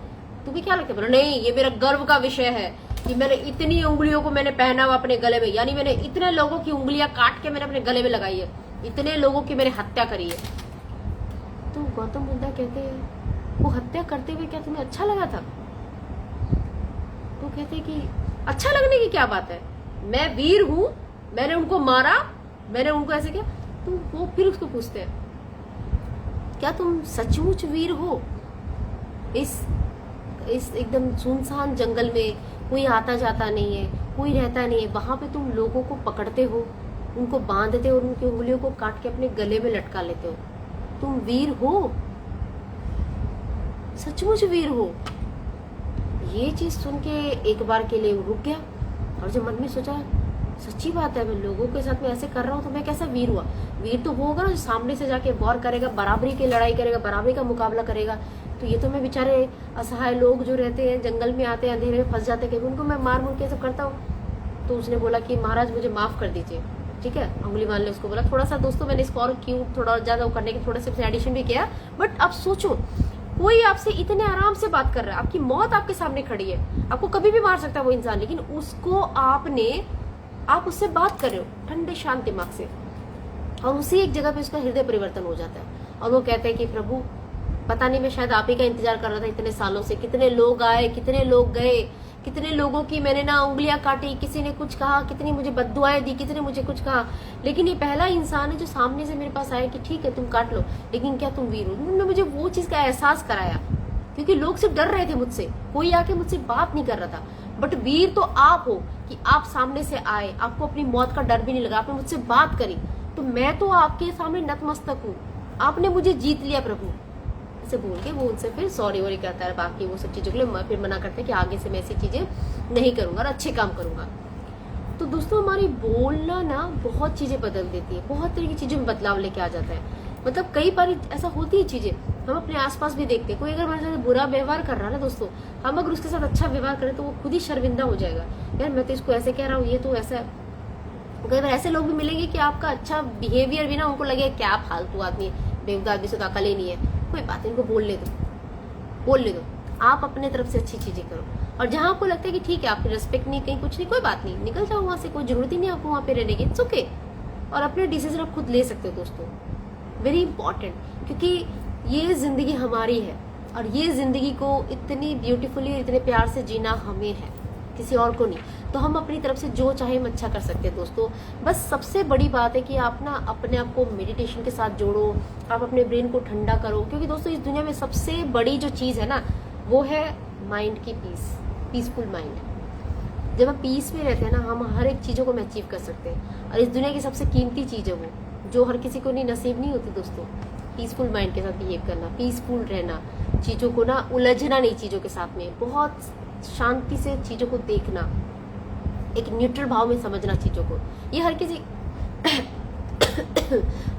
तुम्हें क्या लगता है। बोला नहीं, ये मेरा गर्व का विषय है कि मैंने इतनी उंगलियों को मैंने पहना हुआ अपने गले में, यानी मैंने इतने लोगों की उंगलियां काट के मैंने अपने गले में लगाई है, इतने लोगों की मैंने हत्या करी है। तो गौतम बुद्ध कहते हैं वो हत्या करते हुए क्या तुम्हें अच्छा लगा था। तो कहते कि अच्छा लगने की क्या बात है, मैं वीर हूं, मैंने उनको मारा, मैंने उनको ऐसे किया। तो वो फिर उसको पूछते हैं क्या तुम सचमुच वीर हो, इस एकदम सुनसान जंगल में कोई आता जाता नहीं है, कोई रहता नहीं है, वहां पे तुम लोगों को पकड़ते हो, उनको बांधते और उनकी उंगलियों को काट के अपने गले में लटका लेते हो। तुम वीर हो, सचमुच वीर हो। ये चीज सुन के एक बार के लिए रुक गया और जब मन में सोचा सच्ची बात है, मैं लोगों के साथ में ऐसे कर रहा हूँ तो मैं कैसा वीर हुआ। वीर तो वो होगा ना जो सामने से जाके वॉर करेगा, बराबरी की लड़ाई करेगा, बराबरी का मुकाबला करेगा। तो ये तो मैं बेचारे असहाय लोग जो रहते हैं, जंगल में आते हैं, अंधेरे में फंस जाते हैं, उनको मैं मार मुर के सब करता हूँ। तो उसने बोला कि महाराज मुझे माफ कर दीजिए, ठीक है। अंगुलीमाल ने उसको बोला। थोड़ा सा दोस्तों मैंने इसको और क्यूट थोड़ा ज्यादा करने के थोड़े से एडिशन भी किया। बट अब सोचो, कोई आपसे इतने आराम से बात कर रहा है, आपकी मौत आपके सामने खड़ी है, आपको कभी भी मार सकता है वो इंसान, लेकिन उसको आप उससे बात कर रहे हो ठंडे शांत दिमाग से, और उसी एक जगह पे उसका हृदय परिवर्तन हो जाता है और वो कहते हैं कि प्रभु पता नहीं, मैं शायद आप ही का इंतजार कर रहा था इतने सालों से। कितने लोग आए, कितने लोग गए, कितने लोगों की मैंने ना उंगलियां काटी, किसी ने कुछ कहा, कितनी मुझे बद्दुआएं दी, कितने मुझे कुछ कहा, लेकिन ये पहला इंसान है जो सामने से मेरे पास आया कि ठीक है तुम काट लो, लेकिन क्या तुम वीर हो। उन्होंने मुझे वो चीज का एहसास कराया, क्योंकि लोग सिर्फ डर रहे थे मुझसे, कोई आके मुझसे बात नहीं कर रहा था। बट वीर तो आप हो कि आप सामने से आए, आपको अपनी मौत का डर भी नहीं लगा, आपने मुझसे बात करी, तो मैं तो आपके सामने नतमस्तक हूँ, आपने मुझे जीत लिया प्रभु। ऐसे बोल के वो उनसे फिर सॉरी वॉरी कहता है, बाकी वो सब चीजों के लिए फिर मना करते हैं कि आगे से मैं ऐसी चीजें नहीं करूंगा और अच्छे काम करूंगा। तो दोस्तों हमारी बोलना ना बहुत चीजें बदल देती है, बहुत तरह की चीजों में बदलाव लेके आ जाता है। मतलब कई बार ऐसा होती है चीजें, हम अपने आसपास भी देखते हैं, कोई अगर हमारे साथ बुरा व्यवहार कर रहा है ना दोस्तों, हम अगर उसके साथ अच्छा व्यवहार करें तो वो खुद ही शर्मिंदा हो जाएगा, यार मैं तो इसको ऐसे कह रहा हूँ, ये तो ऐसा। कई बार ऐसे लोग भी मिलेंगे कि आपका अच्छा बिहेवियर भी ना उनको लगे क्या फालतू आदमी है, बेवकूफ आदमी से तो अकल ही नहीं है, कोई बात नहीं, इनको बोलने दो। आप अपने तरफ से अच्छी चीजें करो, और जहां आपको लगता है कि ठीक है आपकी रिस्पेक्ट नहीं, कहीं कुछ नहीं, कोई बात नहीं, निकल जाओ वहां से, कोई जरूरत ही नहीं आपको वहां पे रहने की, इट्स ओके। और अपने डिसीजन आप खुद ले सकते हो दोस्तों, वेरी इंपॉर्टेंट, क्योंकि ये जिंदगी हमारी है और ये जिंदगी को इतनी ब्यूटीफुली और इतने प्यार से जीना हमें है, किसी और को नहीं। तो हम अपनी तरफ से जो चाहे हम अच्छा कर सकते हैं दोस्तों। बस सबसे बड़ी बात है कि आप ना अपने आप को मेडिटेशन के साथ जोड़ो, आप अपने ब्रेन को ठंडा करो, क्योंकि दोस्तों इस दुनिया में सबसे बड़ी जो चीज है ना वो है माइंड की पीसफुल माइंड। जब हम पीस में रहते हैं ना, हम हर एक चीजों को हम अचीव कर सकते हैं, और इस दुनिया की सबसे कीमती चीज है वो, जो हर किसी को नहीं नसीब नहीं होती दोस्तों, पीसफुल माइंड के साथ बिहेव करना, पीसफुल रहना, चीजों को ना उलझना नहीं चीजों के साथ में, बहुत शांति से चीजों को देखना, एक न्यूट्रल भाव में समझना चीजों को। ये हर किसी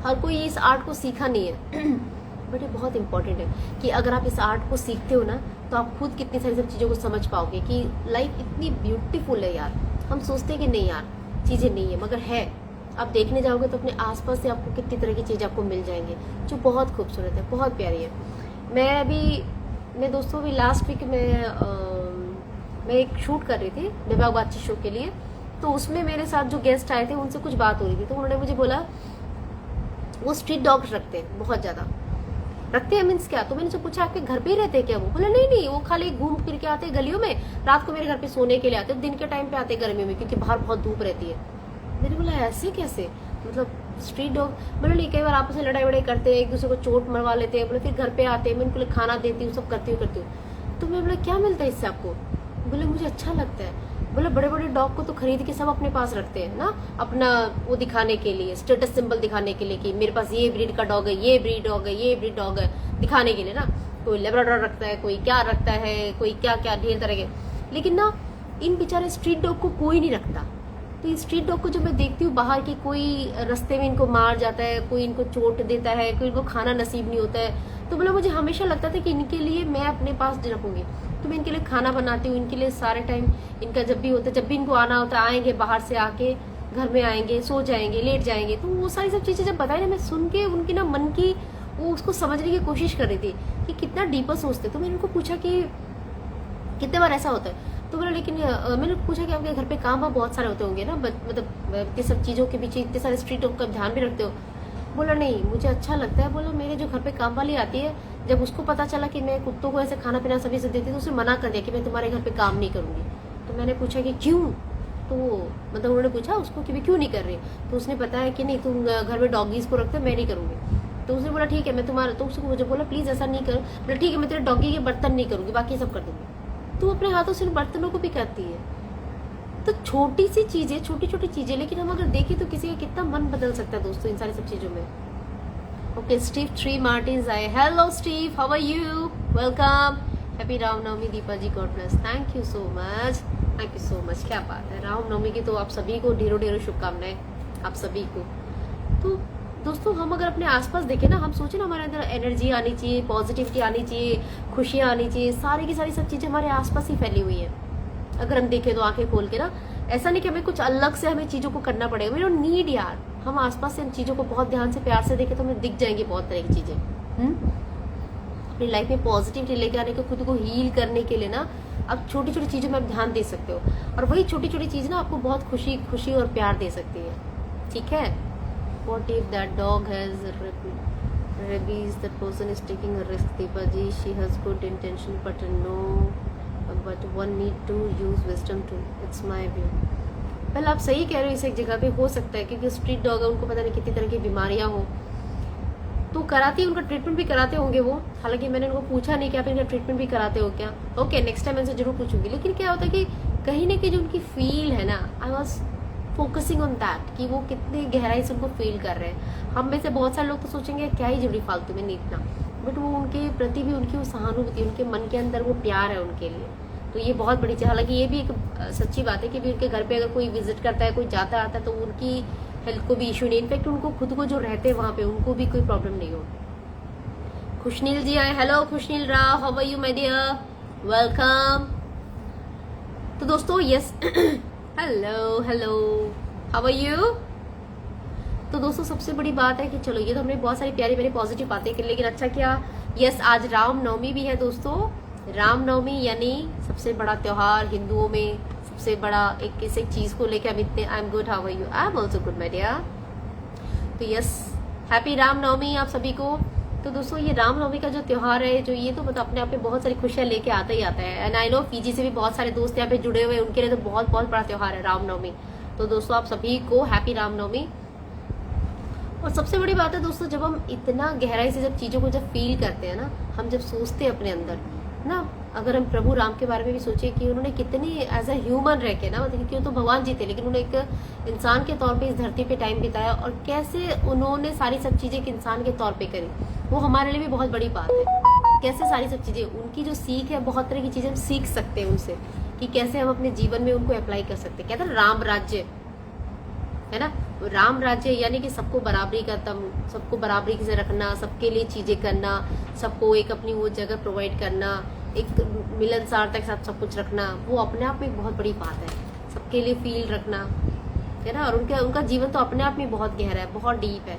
हर कोई इस आर्ट को सीखा नहीं है बट ये बहुत इंपॉर्टेंट है कि अगर आप इस आर्ट को सीखते हो ना तो आप खुद कितनी सारी सब चीजों को समझ पाओगे कि लाइफ इतनी ब्यूटीफुल है यार। हम सोचते हैं कि नहीं यार चीजें नहीं है, मगर है। आप देखने जाओगे तो अपने आसपास से आपको कितनी तरह की चीज आपको मिल जाएंगे जो बहुत खूबसूरत है, बहुत प्यारी है। मैं दोस्तों भी लास्ट वीक मैं एक शूट कर रही थी बेबाक बातचीत शो के लिए, तो उसमें मेरे साथ जो गेस्ट आए थे उनसे कुछ बात हो रही थी, तो उन्होंने मुझे बोला वो स्ट्रीट डॉग्स रखते हैं, बहुत ज्यादा रखते हैं, मीन्स क्या। तो मैंने जो पूछा आपके घर पे ही रहते हैं क्या? वो बोला नहीं, वो खाली घूम फिर के आते गलियों में, रात को मेरे घर पे सोने के लिए आते, दिन के टाइम पे आते गर्मियों में क्योंकि बाहर बहुत धूप रहती है। मैंने बोला ऐसे कैसे, मतलब स्ट्रीट डॉग? बोला नहीं, कई बार आपस में लड़ाई वड़ाई करते हैं, एक दूसरे को चोट मरवा लेते हैं, बोले फिर घर पे आते हैं, मैं उनको खाना देती हूँ, सब करती हूँ। तो मैं बोला क्या मिलता है इससे आपको? बोले मुझे अच्छा लगता है। बोले बड़े बड़े डॉग को तो खरीद के सब अपने पास रखते हैं ना, अपना वो दिखाने के लिए, स्टेटस सिंबल दिखाने के लिए कि मेरे पास ये ब्रीड का डॉग है, ये ब्रीड डॉग है, ये ब्रीड डॉग है, दिखाने के लिए ना। कोई लेब्राडोर रखता है, कोई क्या रखता है, कोई क्या क्या ढेर तरह के। लेकिन ना इन बेचारे स्ट्रीट डॉग को कोई नहीं रखता। तो इस स्ट्रीट डॉग को जब मैं देखती हूँ बाहर की, कोई रास्ते में इनको मार जाता है, कोई इनको चोट देता है, कोई इनको खाना नसीब नहीं होता है, तो बोला मुझे हमेशा लगता था कि इनके लिए मैं अपने पास रखूंगी। तो मैं इनके लिए खाना बनाती हूँ, इनके लिए सारे टाइम इनका जब भी होता है, जब भी इनको आना होता है, आएंगे बाहर से, आके घर में आएंगे, सो जाएंगे, लेट जाएंगे। तो वो सारी सब चीजें जब बताई ना, मैं सुन के उनकी ना मन की वो उसको समझने की कोशिश कर रही थी कि कितना डीपर सोचते। तो मैंने उनको पूछा कि कितने बार ऐसा होता है? तो बोला लेकिन मैंने पूछा कि आपके घर पे काम बहुत सारे होते होंगे ना, मतलब इतनी सब चीजों के पीछे इतने सारे स्ट्रीट डॉग का ध्यान भी रखते हो? बोला नहीं, मुझे अच्छा लगता है। बोला मेरे जो घर पे काम वाली आती है, जब उसको पता चला कि मैं कुत्तों को ऐसे खाना पीना सभी से देती, तो उसने मना कर दिया कि मैं तुम्हारे घर पे काम नहीं करूंगी। तो मैंने पूछा कि क्यों? तो मतलब उन्होंने पूछा उसको कि क्यों नहीं कर रही, तो उसने बताया कि नहीं, तुम घर में डॉगीज को रखते हो, मैं नहीं करूंगी। तो उसने बोला ठीक है मैं तुम्हारा, तो उसको मुझे बोला प्लीज ऐसा नहीं करो। बोला ठीक है मैं तेरे डॉगी के बर्तन नहीं करूंगी, बाकी सब कर दूंगी। तो अपने हाथों से बर्तनों को भी करती है। तो छोटी सी चीजें, छोटी छोटी चीजें, लेकिन हम अगर देखें तो किसी का कितना मन बदल सकता है दोस्तों इन सारी सब चीजों में। ओके, स्टीव 3 मार्टिन्स आए। Hello Steve, how are you, welcome, happy Ramnavami Deepa ji, God bless, thank you so much, thank you so much. क्या बात है, रामनवमी की तो आप सभी को ढेरों ढेरों शुभकामनाएं, आप सभी को। तो दोस्तों हम अगर अपने आसपास देखें ना, हम सोचे ना हमारे अंदर एनर्जी आनी चाहिए, पॉजिटिविटी आनी चाहिए, खुशियाँ आनी चाहिए, सारी की सारी सब चीजें हमारे आसपास ही फैली हुई है। अगर हम देखें तो आंखें खोल के ना, ऐसा नहीं कि हमें कुछ अलग से हमें चीजों को करना पड़ेगा, वी डोंट नीड यार। हम आसपास से इन चीजों को बहुत ध्यान से, प्यार से देखें तो हमें दिख जाएंगी बहुत तरह की चीजें। अपनी लाइफ में पॉजिटिविटी लेके आने के, खुद को हील करने के लिए ना आप छोटी छोटी चीजों में आप ध्यान दे सकते हो, और वही छोटी छोटी चीज ना आपको बहुत खुशी खुशी और प्यार दे सकती है। ठीक है। What if that dog has rabies? That person is taking a risk. Deepa ji, she has good intention, but but one need to use wisdom too. It's my view. पहले आप सही कह रहे हो, इस एक जगह पे हो सकता है क्योंकि स्ट्रीट डॉग है, उनको पता नहीं कितनी तरह की बीमारियां हो, तो कराती है, उनका ट्रीटमेंट भी कराते होंगे वो। हालांकि मैंने उनको पूछा नहीं कि आप इनका ट्रीटमेंट भी कराते हो क्या। ओके, नेक्स्ट टाइम मैं उनसे जरूर पूछूंगी। लेकिन क्या होता है कि कहीं ना कहीं जो उनकी फील है ना, I was focusing on that, कि वो कितनी गहराई से उनको फील कर रहे हैं। हम में से बहुत सारे लोग तो सोचेंगे क्या ही जरूरी फालतू में नीतना, बट वो उनके प्रति भी उनकी वो सहानुभूति, उनके मन के अंदर वो प्यार है उनके लिए। तो ये बहुत बड़ी चीज। हालांकि ये भी एक सच्ची बात है कि भी उनके घर पे अगर कोई विजिट करता है, कोई जाता आता है, तो उनकी हेल्थ को भी इशू नहीं, इनफेक्ट उनको खुद को जो रहते हैं वहां पे उनको भी कोई प्रॉब्लम नहीं हो। खुशनील जी आए। Hello Khushneel Rao, how are you my dear, welcome. तो दोस्तों yes hello hello, how are you. तो दोस्तों सबसे बड़ी बात है कि चलो ये तो हमने बहुत सारी प्यारी प्यारी पॉजिटिव बातें की, लेकिन अच्छा क्या, यस आज रामनवमी भी है दोस्तों। रामनवमी यानी सबसे बड़ा त्योहार हिंदुओं में, सबसे बड़ा एक किसी चीज को लेकर हम इतने, I am good, how are you, I am also good my dear. तो यस हैप्पी रामनवमी आप सभी को। तो दोस्तों ये रामनवमी का जो त्योहार है, जो ये तो मतलब अपने आप में बहुत सारी खुशियां लेके आता ही आता है। एंड आई नो पीजी से भी बहुत सारे दोस्त यहाँ पे जुड़े हुए हैं, उनके लिए तो बहुत बहुत बड़ा त्योहार है रामनवमी। तो दोस्तों आप सभी को हैप्पी रामनवमी। और सबसे बड़ी बात है दोस्तों, जब हम इतना गहराई से जब चीजों को जब फील करते हैं ना, हम जब सोचते हैं अपने अंदर ना, अगर हम प्रभु राम के बारे में भी सोचे कि उन्होंने कितनी एज ए ह्यूमन रह के ना, मतलब क्यों तो भगवान जी थे, लेकिन उन्होंने एक इंसान के तौर पे इस धरती पे टाइम बिताया, और कैसे उन्होंने सारी सब चीजें एक इंसान के तौर पे करी, वो हमारे लिए भी बहुत बड़ी बात है। कैसे सारी सब चीजें, उनकी जो सीख है, बहुत तरह की चीजें हम सीख सकते हैं उनसे, कि कैसे हम अपने जीवन में उनको अप्लाई कर सकते हैं। कहते हैं राम राज्य है ना, राम राज्य यानी कि सबको बराबरी का सबको बराबरी से रखना, सबके लिए चीजें करना, सबको एक अपनी वो जगह प्रोवाइड करना, एक मिलनसारता के साथ सब कुछ रखना, वो अपने आप में एक बहुत बड़ी बात है। सबके लिए फील रखना है ना, और उनका जीवन तो अपने आप में बहुत गहरा है, बहुत डीप है।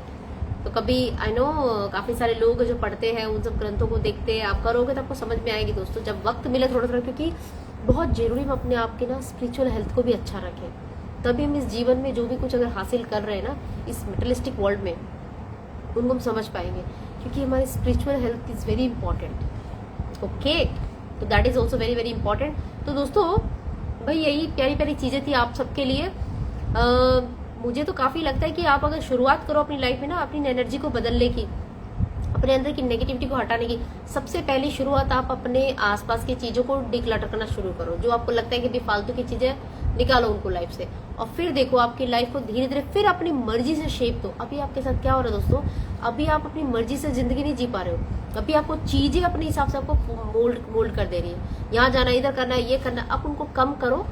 तो कभी आई नो काफी सारे लोग जो पढ़ते हैं, उन सब ग्रंथों को देखते हैं, आप करोगे तो आपको समझ में आएगी दोस्तों, जब वक्त मिले थोड़ा थोड़ा, क्योंकि बहुत जरूरी हम अपने आप की ना स्पिरिचुअल हेल्थ को भी अच्छा रखें, तभी हम इस जीवन में जो भी कुछ अगर हासिल कर रहे हैं ना, इस मेटलिस्टिक वर्ल्ड में, उनको हम समझ पाएंगे, क्योंकि हमारी spiritual health is very important. Okay, तो that is also very very important. तो दोस्तों भाई यही प्यारी प्यारी चीजें थी आप सबके लिए। मुझे तो काफी लगता है कि आप अगर शुरुआत करो अपनी लाइफ में ना, अपनी एनर्जी को बदलने की, अपने अंदर की नेगेटिविटी को हटाने की, सबसे पहली शुरुआत आप अपने आसपास की चीजों को डिक्लटर करना शुरू करो। जो आपको लगता है कि बेफालतू की चीजें, निकालो उनको लाइफ से, और फिर देखो आपकी लाइफ को धीरे धीरे फिर अपनी मर्जी से शेप दो। अभी आपके साथ क्या हो रहा है दोस्तों, अभी आप अपनी मर्जी से जिंदगी नहीं जी पा रहे हो, अभी आपको चीजें अपने हिसाब से आपको मोल्ड कर दे रही है, यहाँ जाना, इधर करना, ये करना। अब उनको कम करो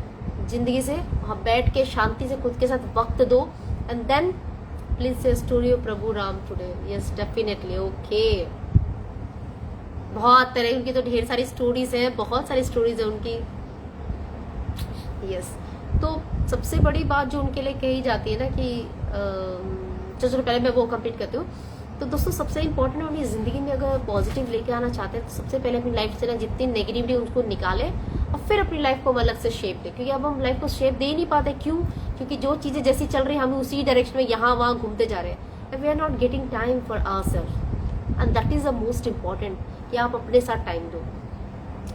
जिंदगी से, वहां बैठ के शांति से खुद के साथ वक्त दो, एंड देन प्लीज से story of Prabhu Ram today. Yes definitely, okay. बहुत तरह उनकी तो ढेर सारी स्टोरीज हैं, बहुत सारी स्टोरीज है उनकी। यस तो सबसे बड़ी बात जो उनके लिए कही जाती है ना कि चलो पहले मैं वो कंप्लीट करती हूँ। तो दोस्तों सबसे इम्पोर्टेंट है, उनकी जिंदगी में अगर पॉजिटिव लेके आना चाहते हैं तो सबसे पहले अपनी लाइफ से ना जितनी नेगेटिविटी उनको निकाले, और फिर अपनी लाइफ को अलग से शेप दे। क्योंकि अब हम लाइफ को शेप दे ही नहीं पाते, क्यों? क्योंकि जो चीजें जैसी चल रही है, हम उसी डायरेक्शन में यहाँ वहाँ घूमते जा रहे हैं। We are not getting time for ourself, and that is the most important, कि आप अपने साथ टाइम दो।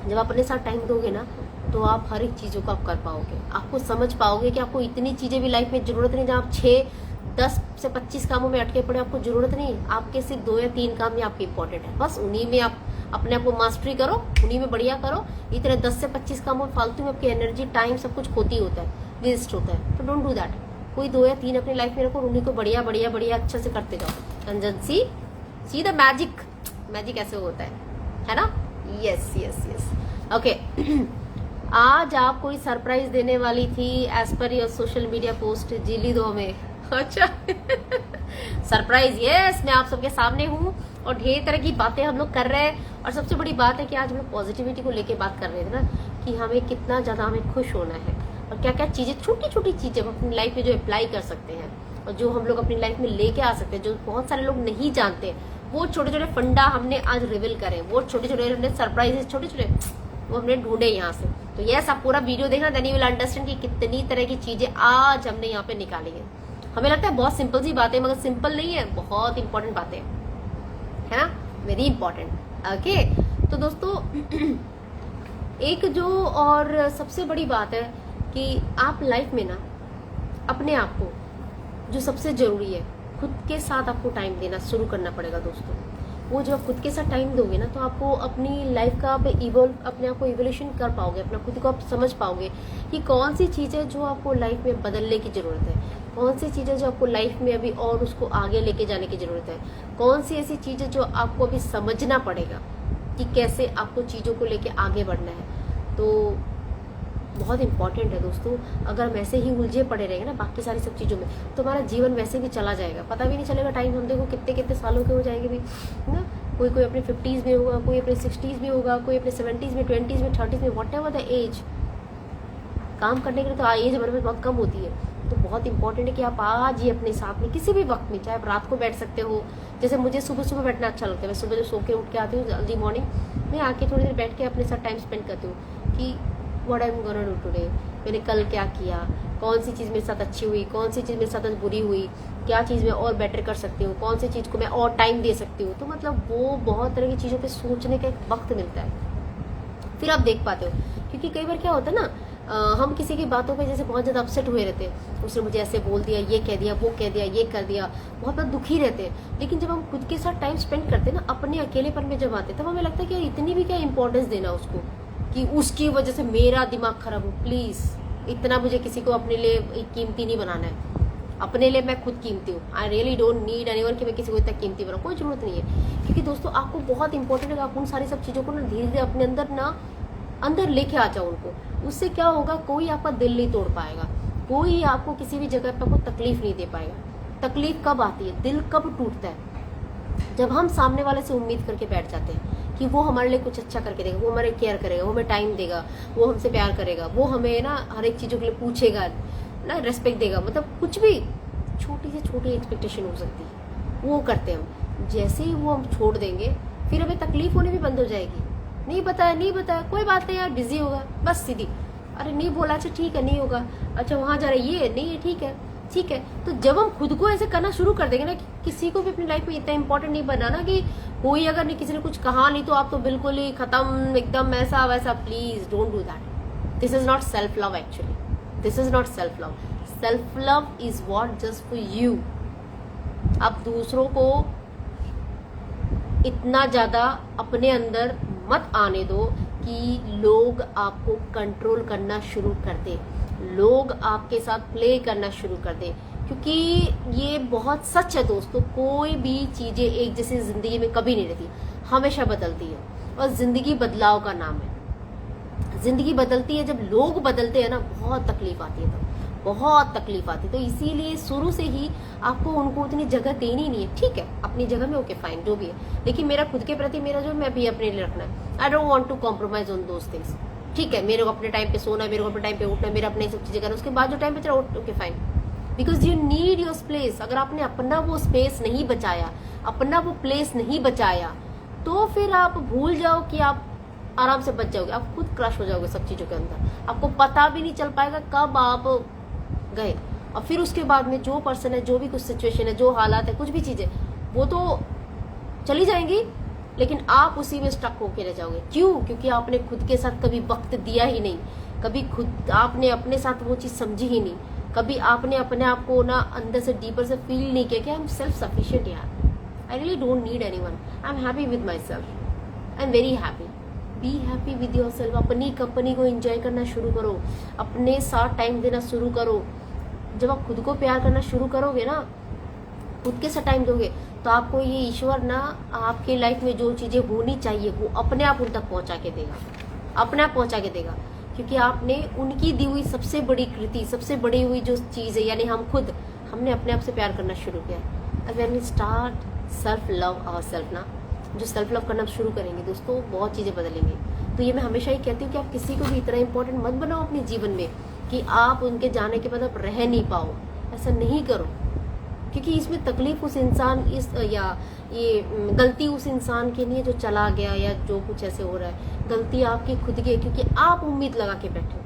जब आप अपने साथ टाइम दोगे ना, तो आप हर एक चीजों को आप कर पाओगे, आपको समझ पाओगे कि आपको इतनी चीजें भी लाइफ में जरूरत नहीं, जहाँ आप 6, 10 से 25 कामों में अटके पड़े, आपको जरूरत नहीं। आपके सिर्फ 2 या 3 काम ही आपके इंपॉर्टेंट है, बस उन्हीं में आप अपने आप को मास्टरी करो, उन्हीं में बढ़िया करो। इतने 10 से 25 कामों में फालतू में आपकी एनर्जी, टाइम सब कुछ खोती होता है। वेस्ट होता है। तो डोंट डू दैट। कोई 2 या 3 अपनी लाइफ में रखो, उन्हीं को बढ़िया बढ़िया बढ़िया अच्छे से करते जाओ। एंड सी द मैजिक ऐसे होता है ना। Yes yes yes okay. आज आप कोई सरप्राइज देने वाली थी as per your social media post, जीली दो हमें। अच्छा सरप्राइज, यस मैं आप सबके सामने हूँ और ढेर तरह की बातें हम लोग कर रहे हैं। और सबसे बड़ी बात है कि आज हम लोग पॉजिटिविटी को लेके बात कर रहे थे ना, कि हमें कितना ज्यादा हमें खुश होना है और क्या क्या चीजें, छोटी छोटी चीजें हम अपनी लाइफ में जो अप्लाई कर सकते हैं और जो हम लोग अपनी लाइफ में लेके आ सकते हैं, जो बहुत सारे लोग नहीं जानते। वो छोटे छोटे फंडा हमने आज रिवील करे, वो छोटे छोटे हमने सरप्राइजेस छोटे छोटे वो हमने ढूंढे यहाँ से। तो यस आप पूरा वीडियो देखना, देन यू विल अंडरस्टैंड कि कितनी तरह की चीजें आज हमने यहाँ पे निकाली है। हमें लगता है बहुत सिंपल सी बातें, मगर सिंपल नहीं है, बहुत इंपॉर्टेंट बातें है ना, वेरी इंपॉर्टेंट। ओके तो दोस्तों एक जो और सबसे बड़ी बात है कि आप लाइफ में ना अपने आप को, जो सबसे जरूरी है, खुद के साथ आपको टाइम देना शुरू करना पड़ेगा दोस्तों। वो जो आप खुद के साथ टाइम दोगे ना, तो आपको अपनी लाइफ का आप अपने आप को इवोल्यूशन कर पाओगे, अपना खुद को आप समझ पाओगे कि कौन सी चीज़ें जो आपको लाइफ में बदलने की ज़रूरत है, कौन सी चीज़ें जो आपको लाइफ में अभी और उसको आगे लेके जाने की ज़रूरत है, कौन सी ऐसी चीज़ें जो आपको अभी समझना पड़ेगा कि कैसे आपको चीज़ों को लेके आगे बढ़ना है। तो बहुत इंपॉर्टेंट है दोस्तों। अगर हम ऐसे ही उलझे पड़े रहेंगे ना बाकी सारी सब चीज़ों में, तो हमारा जीवन वैसे भी चला जाएगा, पता भी नहीं चलेगा टाइम। हम देखो कितने कितने सालों के हो जाएंगे भी ना, कोई अपने 50s में होगा, कोई अपने 60s में होगा, कोई अपने 70s में, 20s में, 30s में, वॉट एवर द एज। काम करने के लिए तो एज हमारे पास बहुत कम होती है। तो बहुत इंपॉर्टेंट है कि आप आज ही अपने साथ में किसी भी वक्त में, चाहे आप रात को बैठ सकते हो, जैसे मुझे सुबह सुबह बैठना अच्छा लगता है। मैं सुबह जो सो के उठ के आती हूँ जल्दी मॉर्निंग में, आके थोड़ी देर बैठ के अपने साथ टाइम स्पेंड करती हूँ कि what I am gonna do today, मैंने कल क्या किया, कौन सी चीज़ मेरे साथ अच्छी हुई, कौन सी चीज़ मेरे साथ बुरी हुई, क्या चीज़ मैं और बेटर कर सकती हूँ, कौन सी चीज़ को मैं और टाइम दे सकती हूँ। तो मतलब वो बहुत तरह की चीज़ों पे सोचने का एक वक्त मिलता है, फिर आप देख पाते हो। क्योंकि कई बार क्या होता है ना, हम किसी की बातों पे जैसे बहुत ज़्यादा अपसेट हुए रहते हैं, उसने मुझे ऐसे बोल दिया, ये कह दिया, वो कह दिया, ये कर दिया, बहुत ज़्यादा दुखी रहते हैं। लेकिन जब हम खुद के साथ टाइम स्पेंड करते हैं ना, अपने अकेलेपन में जब आते हैं, तब हमें लगता है कि इतनी भी क्या इंपॉर्टेंस देना उसको, कि उसकी वजह से मेरा दिमाग खराब हो। प्लीज़ इतना मुझे किसी को अपने लिए कीमती नहीं बनाना है। अपने लिए मैं खुद कीमती हूँ। I really don't need anyone कि मैं किसी को इतना कीमती बनाऊँ, कोई जरूरत नहीं है। क्योंकि दोस्तों आपको बहुत इंपॉर्टेंट है कि आप उन सारी सब चीज़ों को ना धीरे धीरे अपने अंदर लेके आ जाओ उनको। उससे क्या होगा, कोई आपका दिल नहीं तोड़ पाएगा, कोई आपको किसी भी जगह पर आपको तकलीफ नहीं दे पाएगा। तकलीफ कब आती है, दिल कब टूटता है, जब हम सामने वाले से उम्मीद करके बैठ जाते हैं कि वो हमारे लिए कुछ अच्छा करके देगा, वो हमारे केयर करेगा, वो हमें टाइम देगा, वो हमसे प्यार करेगा, वो हमें ना हर एक चीज़ों के लिए पूछेगा ना, रेस्पेक्ट देगा। मतलब कुछ भी छोटी से छोटी एक्सपेक्टेशन हो सकती है, वो करते हैं हम। जैसे ही वो हम छोड़ देंगे, फिर हमें तकलीफ होनी भी बंद हो जाएगी। नहीं बताया, कोई बात नहीं यार, बिजी होगा, बस सीधी। अरे नहीं बोला, अच्छा ठीक है, नहीं होगा, अच्छा वहाँ जा रहे, ये नहीं है, ठीक है। तो जब हम खुद को ऐसे करना शुरू कर देंगे ना, किसी को भी अपनी लाइफ में इतना इंपॉर्टेंट नहीं बनाना कि कोई अगर नहीं, किसी ने कुछ कहा नहीं तो आप तो बिल्कुल ही खत्म, एकदम ऐसा वैसा। Please don't do that. This is not self love, actually this is not self love. Self love is what just for you. आप दूसरों को इतना ज्यादा अपने अंदर मत आने दो कि लोग आपको कंट्रोल करना शुरू कर दे, लोग आपके साथ प्ले करना शुरू कर दे। क्योंकि ये बहुत सच है दोस्तों, कोई भी चीजें एक जैसी जिंदगी में कभी नहीं रहती, हमेशा बदलती है। और जिंदगी बदलाव का नाम है। जिंदगी बदलती है, जब लोग बदलते हैं ना, बहुत तकलीफ आती है, तब बहुत तकलीफ आती है। तो इसीलिए शुरू से ही आपको उनको उतनी जगह देनी नहीं है। ठीक है, अपनी जगह में ओके फाइन, जो भी है, लेकिन मेरा खुद के प्रति मेरा जो मैं भी अपने लिए रखना है। I don't want to compromise on those things. ठीक है, मेरे को अपने टाइम पे सोना है, मेरे को अपने टाइम पे उठना है, मेरा अपने सब चीजें करना, उसके बाद जो टाइम पे चला okay fine, because you need your space. अगर आपने अपना वो स्पेस नहीं बचाया, अपना वो प्लेस नहीं बचाया, तो फिर आप भूल जाओ कि आप आराम से बच जाओगे, आप खुद क्रश हो जाओगे सब चीजों के अंदर। आपको पता भी नहीं चल पाएगा कब आप गए। और फिर उसके बाद में जो पर्सन है, जो भी कुछ सिचुएशन है, जो हालात है, कुछ भी चीजें, वो तो चली जाएंगी, लेकिन आप उसी में स्टक होके रह जाओगे। क्यों? क्योंकि आपने खुद के साथ कभी वक्त दिया ही नहीं, कभी खुद आपने अपने साथ वो चीज समझी ही नहीं, कभी आपने अपने आप को ना अंदर से डीपर से फील नहीं किया कि आई एम सेल्फ सफिशिएंट यार, I really don't need anyone, I am happy with my self, I am very happy. Be happy with your self. अपनी कंपनी को एंजॉय करना शुरू करो, अपने साथ टाइम देना शुरू करो। जब आप खुद को प्यार करना शुरू करोगे ना, खुद के साथ टाइम दोगे, तो आपको ये ईश्वर ना आपके लाइफ में जो चीजें होनी चाहिए वो अपने आप उन तक पहुंचा के देगा, अपने आप पहुंचा के देगा। क्योंकि आपने उनकी दी हुई सबसे बड़ी कृति, सबसे बड़ी हुई जो चीज है, यानी हम खुद, हमने अपने आप से प्यार करना शुरू किया। When we start self love ourself ना, जो सेल्फ लव करना शुरू करेंगे दोस्तों, बहुत चीजें बदलेंगी। तो ये मैं हमेशा ही कहती हूँ कि आप किसी को भी इतना इंपॉर्टेंट मत बनाओ अपने जीवन में कि आप उनके जाने के बाद आप रह नहीं पाओ। ऐसा नहीं करो, क्योंकि इसमें तकलीफ उस इंसान या ये गलती उस इंसान की नहीं है जो चला गया या जो कुछ ऐसे हो रहा है। गलती आपकी खुद की है, क्योंकि आप उम्मीद लगा के बैठे हो,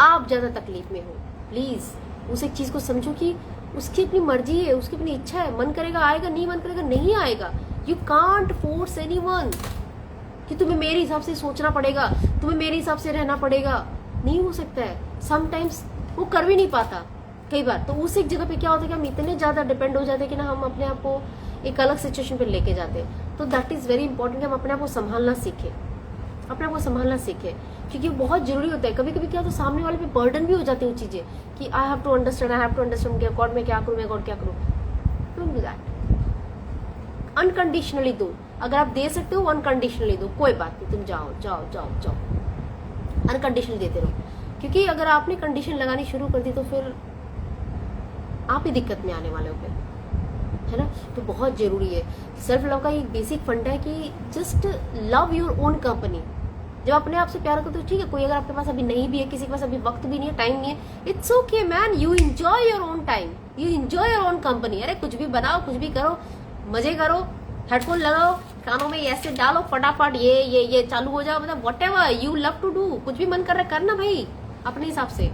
आप ज्यादा तकलीफ में हो। प्लीज उस एक चीज को समझो कि उसकी अपनी मर्जी है, उसकी अपनी इच्छा है। मन करेगा आएगा, नहीं मन करेगा नहीं आएगा। यू कांट फोर्स एनीवन कि तुम्हें मेरे हिसाब से सोचना पड़ेगा, तुम्हें मेरे हिसाब से रहना पड़ेगा। नहीं हो सकता है। समटाइम्स वो कर भी नहीं पाता कई बार। तो उस एक जगह पे क्या होता है कि हम इतने ज्यादा डिपेंड हो जाते हैं कि ना हम अपने आप को एक अलग सिचुएशन पे लेके जाते हैं। तो दैट इज वेरी इंपॉर्टेंट, हम अपने आप को संभालना सीखें, अपने आप को संभालना सीखें, क्योंकि वो बहुत जरूरी होता है। कभी कभी क्या होता है, सामने वाले पे बर्डन भी हो जाती है वो चीजें कि I have to understand, I have to understand, God मैं क्या करूं, मैं गॉड क्या करूं। Don't do that. अनकंडीशनली दो, अगर आप दे सकते हो अनकंडीशनली दो, कोई बात नहीं, तुम जाओ जाओ जाओ जाओ, अनकंडीशनली देते रहो। क्योंकि अगर आपने कंडीशन लगानी शुरू कर दी तो फिर आप ही दिक्कत में आने वाले हो फिर, है ना। तो बहुत जरूरी है। सेल्फ लव का एक बेसिक फंडा है कि just love your own company. जब अपने आप से प्यार करते हो, ठीक है, कोई अगर आपके पास अभी नहीं भी है, किसी के पास अभी वक्त भी नहीं है, टाइम नहीं है, it's okay man, you enjoy your own time, you enjoy your own company. अरे कुछ भी बनाओ, कुछ भी करो, मजे करो, हेडफोन लगाओ, कानों में ऐसे डालो, फटाफट ये चालू हो जाओ, मतलब whatever you love to do. कुछ भी मन कर रहा है करना भाई अपने हिसाब से,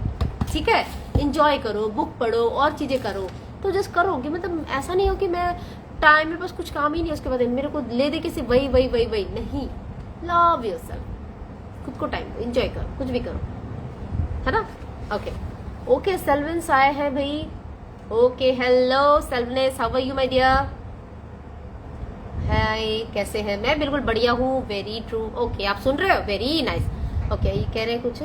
ठीक है। एंजॉय करो, बुक पढ़ो और चीजें करो, तो जस्ट करो। कि मतलब ऐसा नहीं हो कि मैं टाइम, मेरे पास कुछ काम ही नहीं है, उसके बाद मेरे को ले दे के सिर्फ वही वही वही वही नहीं। लव योरसेल्फ, खुद को टाइम दो, एंजॉय करो, कुछ भी करो, है ना। ओके ओके, सेल्विन्स आए हैं भाई। ओके हेलो सेल्विनेस, how are you my dear. Hi, कैसे हैं? मैं बिल्कुल बढ़िया हूँ, वेरी ट्रू। ओके, आप सुन रहे हो, वेरी नाइस। ओके, ये कह रहे हैं कुछ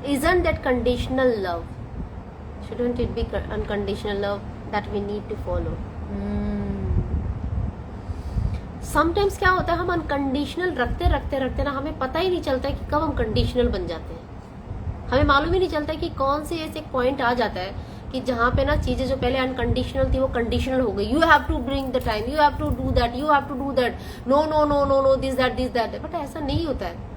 isn't that conditional love, shouldn't it be unconditional love that we need to follow? Sometimes क्या होता है, हम अनकंडीशनल रखते रखते रखते ना, हमें पता ही नहीं चलता है कि कब हम कंडीशनल बन जाते हैं। हमें मालूम ही नहीं चलता है कि कौन से ऐसे पॉइंट आ जाता है कि जहाँ पे ना चीजें जो पहले अनकंडीशनल थी वो कंडीशनल हो गई। You have to bring the time, you have to do that, you have to do that, no no no no no, this that. But ऐसा नहीं होता है,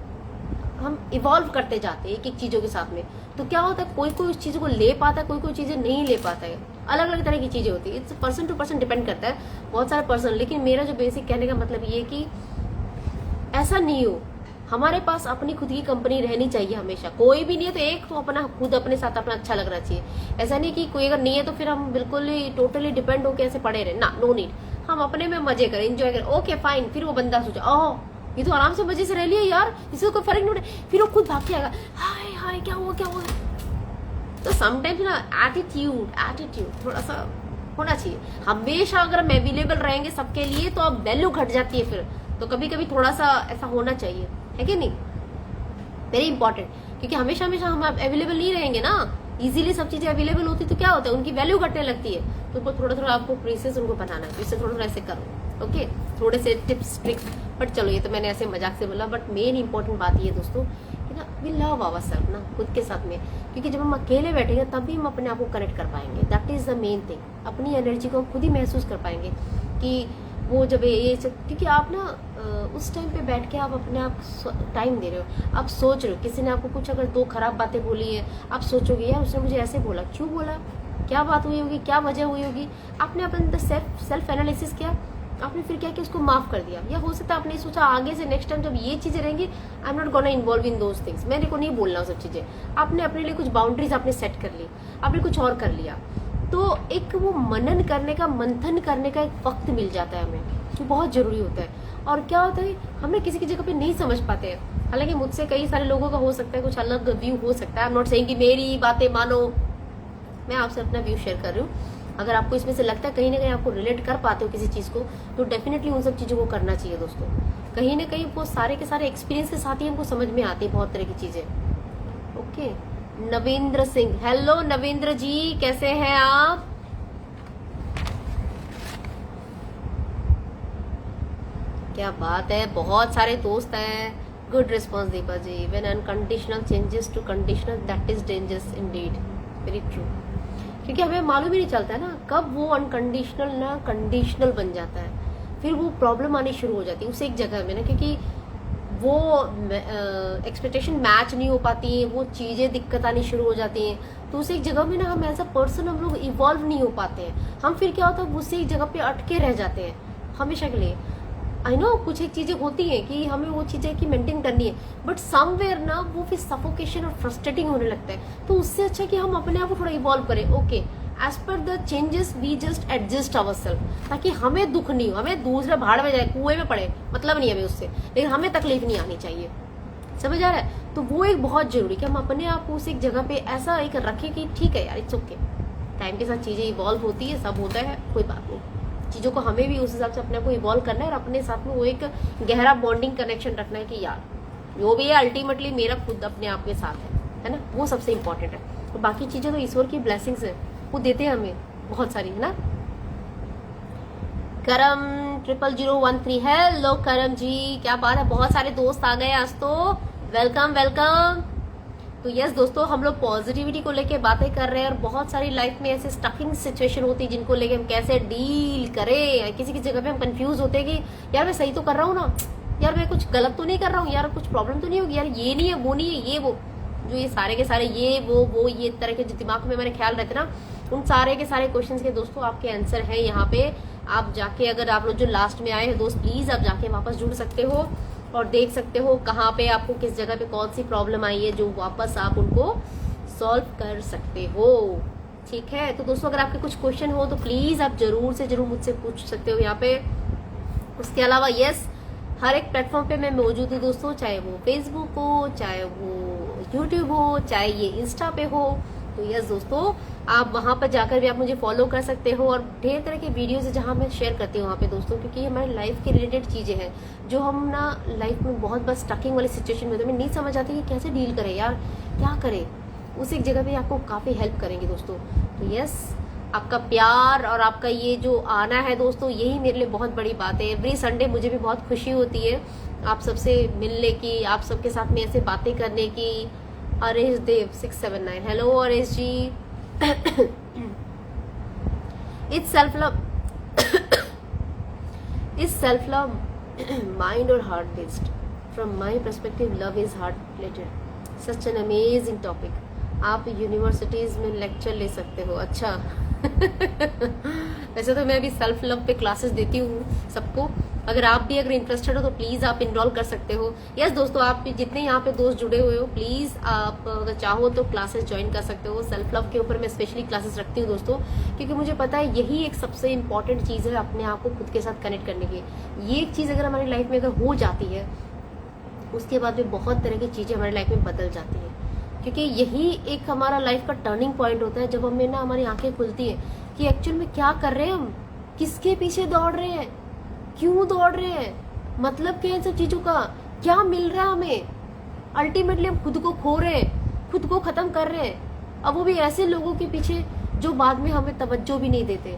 हम इवॉल्व करते जाते हैं एक एक चीजों के साथ में। तो क्या होता है, कोई कोई उस चीजों को ले पाता है, कोई कोई चीजें नहीं ले पाता है। अलग अलग तरह की चीजें होती है, it's person to person depend करता है, बहुत सारे पर्सन। लेकिन मेरा जो बेसिक कहने का मतलब ये कि ऐसा नहीं हो, हमारे पास अपनी खुद की कंपनी रहनी चाहिए हमेशा। कोई भी नहीं है तो एक तो अपना खुद अपने साथ अपना अच्छा लगना चाहिए। ऐसा नहीं कि कोई अगर नहीं है तो फिर हम बिल्कुल ही टोटली डिपेंड होकर ऐसे पड़े रहे ना, नो नीड। हम अपने में मजे करें, एंजॉय करें, ओके फाइन। फिर वो बंदा सोचा ओह ये तो आराम से मजे से रह लिया यार, इससे कोई फर्क नहीं पड़े, फिर वो खुद भाग के आएगा, हाय हाय क्या हुआ क्या हुआ। तो समटाइम्स ना एटीट्यूड थोड़ा सा होना चाहिए। हमेशा अगर हम अवेलेबल रहेंगे सबके लिए तो अब वैल्यू घट जाती है फिर। तो कभी कभी थोड़ा सा ऐसा होना चाहिए, है कि नहीं, वेरी इंपॉर्टेंट। क्योंकि हमेशा हमेशा हम अवेलेबल नहीं रहेंगे ना, इजीली सब चीजें अवेलेबल होती तो क्या होता है, उनकी वैल्यू घटने लगती है। तो थोड़ा थोड़ा आपको प्रीसियस उनको बनाना है, इससे थोड़ा थोड़ा ऐसे करो, ओके। थोड़े से टिप्स ट्रिक्स, बट चलो ये तो मैंने ऐसे मजाक से बोला। बट मेन इंपॉर्टेंट बात ये दोस्तों कि ना वी लव आवरसेल्फ ना, खुद के साथ में। क्योंकि जब हम अकेले बैठेंगे तभी हम अपने आप को कनेक्ट कर पाएंगे, that is the main thing. अपनी एनर्जी को हम खुद ही महसूस कर पाएंगे कि वो जब ये क्योंकि आप ना उस टाइम पे बैठ के आप अपने आप टाइम दे रहे हो, आप सोच रहे हो। किसी ने आपको कुछ अगर दो खराब बातें बोली है, आप सोचोगे यार उसने मुझे ऐसे बोला, क्यों बोला, क्या बात हुई होगी, क्या वजह हुई होगी। आपने अपने अंदर सेल्फ एनालिसिस किया, आपने फिर क्या किया, उसको माफ कर दिया। या हो सकता है आपने सोचा आगे से नेक्स्ट टाइम जब ये चीजें रहेंगी, I am not gonna involve in those things, मेरे को नहीं बोलना वो सब चीजें। आपने अपने लिए कुछ बाउंड्रीज आपने सेट कर ली, आपने कुछ और कर लिया। तो एक वो मनन करने का, मंथन करने का एक वक्त मिल जाता है हमें, जो बहुत जरूरी होता है। और क्या होता है, हमें किसी की जगह पे नहीं समझ पाते हैं। हालांकि मुझसे कई सारे लोगों का हो सकता है कुछ अलग व्यू हो सकता है। आई एम नॉट सेइंग कि मेरी बातें मानो, मैं आपसे अपना व्यू शेयर कर रही हूँ। अगर आपको इसमें से लगता है कहीं ना कहीं आपको रिलेट कर पाते हो किसी चीज को, तो डेफिनेटली उन सब चीजों को करना चाहिए दोस्तों। कहीं ना कहीं वो सारे के सारे एक्सपीरियंस के साथ ही हमको समझ में आती है बहुत तरह की चीजें। ओके, नवेंद्र सिंह, हेलो नवेंद्र जी, कैसे हैं आप? क्या बात है, बहुत सारे दोस्त हैं। Good response Deepa ji. When unconditional changes to conditional that is dangerous indeed, very true. क्योंकि हमें मालूम ही नहीं चलता है ना कब वो अनकंडीशनल ना कंडीशनल बन जाता है, फिर वो प्रॉब्लम आनी शुरू हो जाती है उस एक जगह में ना, क्योंकि वो एक्सपेक्टेशन मैच नहीं हो पाती है, वो चीजें दिक्कत आनी शुरू हो जाती हैं, तो उस एक जगह में ना हम एज अ पर्सन हम लोग इवॉल्व नहीं हो पाते हैं। हम फिर क्या होता है उसी एक जगह पे अटके रह जाते हैं हमेशा के लिए। आई नो कुछ एक चीजें होती हैं कि हमें वो चीजें की मेंटेन करनी है, बट समवेयर ना वो फिर सफोकेशन और फ्रस्ट्रेटिंग होने लगता है। तो उससे अच्छा कि हम अपने आप को थोड़ा इवॉल्व करें। Okay, as per the changes we just adjust our self, ताकि हमें दुख नहीं हो, हमें दूसरे भाड़ में जाए कुएं में पड़े मतलब नहीं हमें उससे, लेकिन हमें तकलीफ नहीं आनी चाहिए। समझ आ रहा है? तो वो एक बहुत जरूरी कि हम अपने आप को उस एक जगह पे ऐसा एक रखें कि ठीक है यार, इट्स ओके, टाइम के साथ चीजें इवॉल्व होती है, सब होता है, कोई बात नहीं। चीजों को हमें भी उस हिसाब से अपने आप को इवॉल्व करना है और अपने साथ में वो एक गहरा बॉन्डिंग कनेक्शन रखना है कि यार जो भी है अल्टीमेटली मेरा खुद अपने आप के साथ है ना, वो सबसे इंपॉर्टेंट है। तो बाकी चीजें तो ईश्वर की ब्लेसिंग्स है, वो देते हैं हमें बहुत सारी, है ना। करम 00013, हेलो करम जी, क्या बात है, बहुत सारे दोस्त आ गए आज तो, वेलकम वेलकम। तो यस दोस्तों, हम लोग पॉजिटिविटी को लेके बातें कर रहे हैं और बहुत सारी लाइफ में ऐसे स्टकिंग सिचुएशन होती है जिनको लेके हम कैसे डील करें। किसी की जगह पे हम कंफ्यूज होते हैं कि यार मैं सही तो कर रहा हूँ ना, यार मैं कुछ गलत तो नहीं कर रहा हूँ, यार कुछ प्रॉब्लम तो नहीं होगी, यार ये नहीं है वो नहीं है ये वो, जो ये सारे के सारे ये वो ये तरह के जो दिमाग में हमारे ख्याल रहते ना, उन सारे के सारे क्वेश्चन के दोस्तों आपके आंसर है यहाँ पे। आप जाके, अगर आप लोग जो लास्ट में आए हैं दोस्त, प्लीज आप जाके वापस जुड़ सकते हो और देख सकते हो कहाँ पे आपको किस जगह पे कौन सी प्रॉब्लम आई है, जो वापस आप उनको सॉल्व कर सकते हो। ठीक है, तो दोस्तों अगर आपके कुछ क्वेश्चन हो तो प्लीज आप जरूर से जरूर मुझसे पूछ सकते हो यहाँ पे। उसके अलावा यस, हर एक प्लेटफॉर्म पे मैं मौजूद हूँ दोस्तों, चाहे वो फेसबुक हो, चाहे वो यूट्यूब हो, चाहे ये इंस्टा पे हो। तो यस दोस्तों, आप वहां पर जाकर भी आप मुझे फॉलो कर सकते हो और ढेर तरह के वीडियोज है जहां मैं शेयर करती हूँ वहाँ पे दोस्तों, क्योंकि हमारे लाइफ के रिलेटेड चीजें हैं जो हम ना लाइफ में बहुत बस स्टकिंग वाली सिचुएशन में हमें नहीं समझ आती कि कैसे डील करें यार, क्या करें, उस एक जगह पे आपको काफी हेल्प करेंगे दोस्तों। तो यस, आपका प्यार और आपका ये जो आना है दोस्तों, यही मेरे लिए बहुत बड़ी बात है। एवरी संडे मुझे भी बहुत खुशी होती है आप सबसे मिलने की, आप सबके साथ में ऐसे बातें करने की। Aresh Dev 679, hello Aresh ji. It's self love, is self love mind और heart based? From my perspective love is heart related. Such an amazing topic. आप यूनिवर्सिटीज में लेक्चर ले सकते हो। अच्छा वैसे तो मैं अभी सेल्फ लव पे क्लासेस देती हूँ सबको, अगर आप भी अगर इंटरेस्टेड हो तो प्लीज आप इनरोल कर सकते हो। यस दोस्तों, आप जितने यहाँ पे दोस्त जुड़े हुए हो, प्लीज आप अगर चाहो तो क्लासेस ज्वाइन कर सकते हो। सेल्फ लव के ऊपर मैं स्पेशली क्लासेस रखती हूँ दोस्तों, क्योंकि मुझे पता है यही एक सबसे इंपॉर्टेंट चीज है अपने आप को खुद के साथ कनेक्ट करने की। ये एक चीज अगर हमारी लाइफ में अगर हो जाती है, उसके बाद भी बहुत तरह की चीजें हमारी लाइफ में बदल जाती है, क्योंकि यही एक हमारा लाइफ का टर्निंग पॉइंट होता है जब हमें ना हमारी आंखें खुलती है कि एक्चुअल में क्या कर रहे हैं हम, किसके पीछे दौड़ रहे हैं, क्यों दौड़ रहे हैं, मतलब क्या है इन सब चीजों का, क्या मिल रहा है हमें। अल्टीमेटली हम खुद को खो रहे हैं, खुद को खत्म कर रहे हैं, अब वो भी ऐसे लोगों के पीछे जो बाद में हमें तवज्जो भी नहीं देते,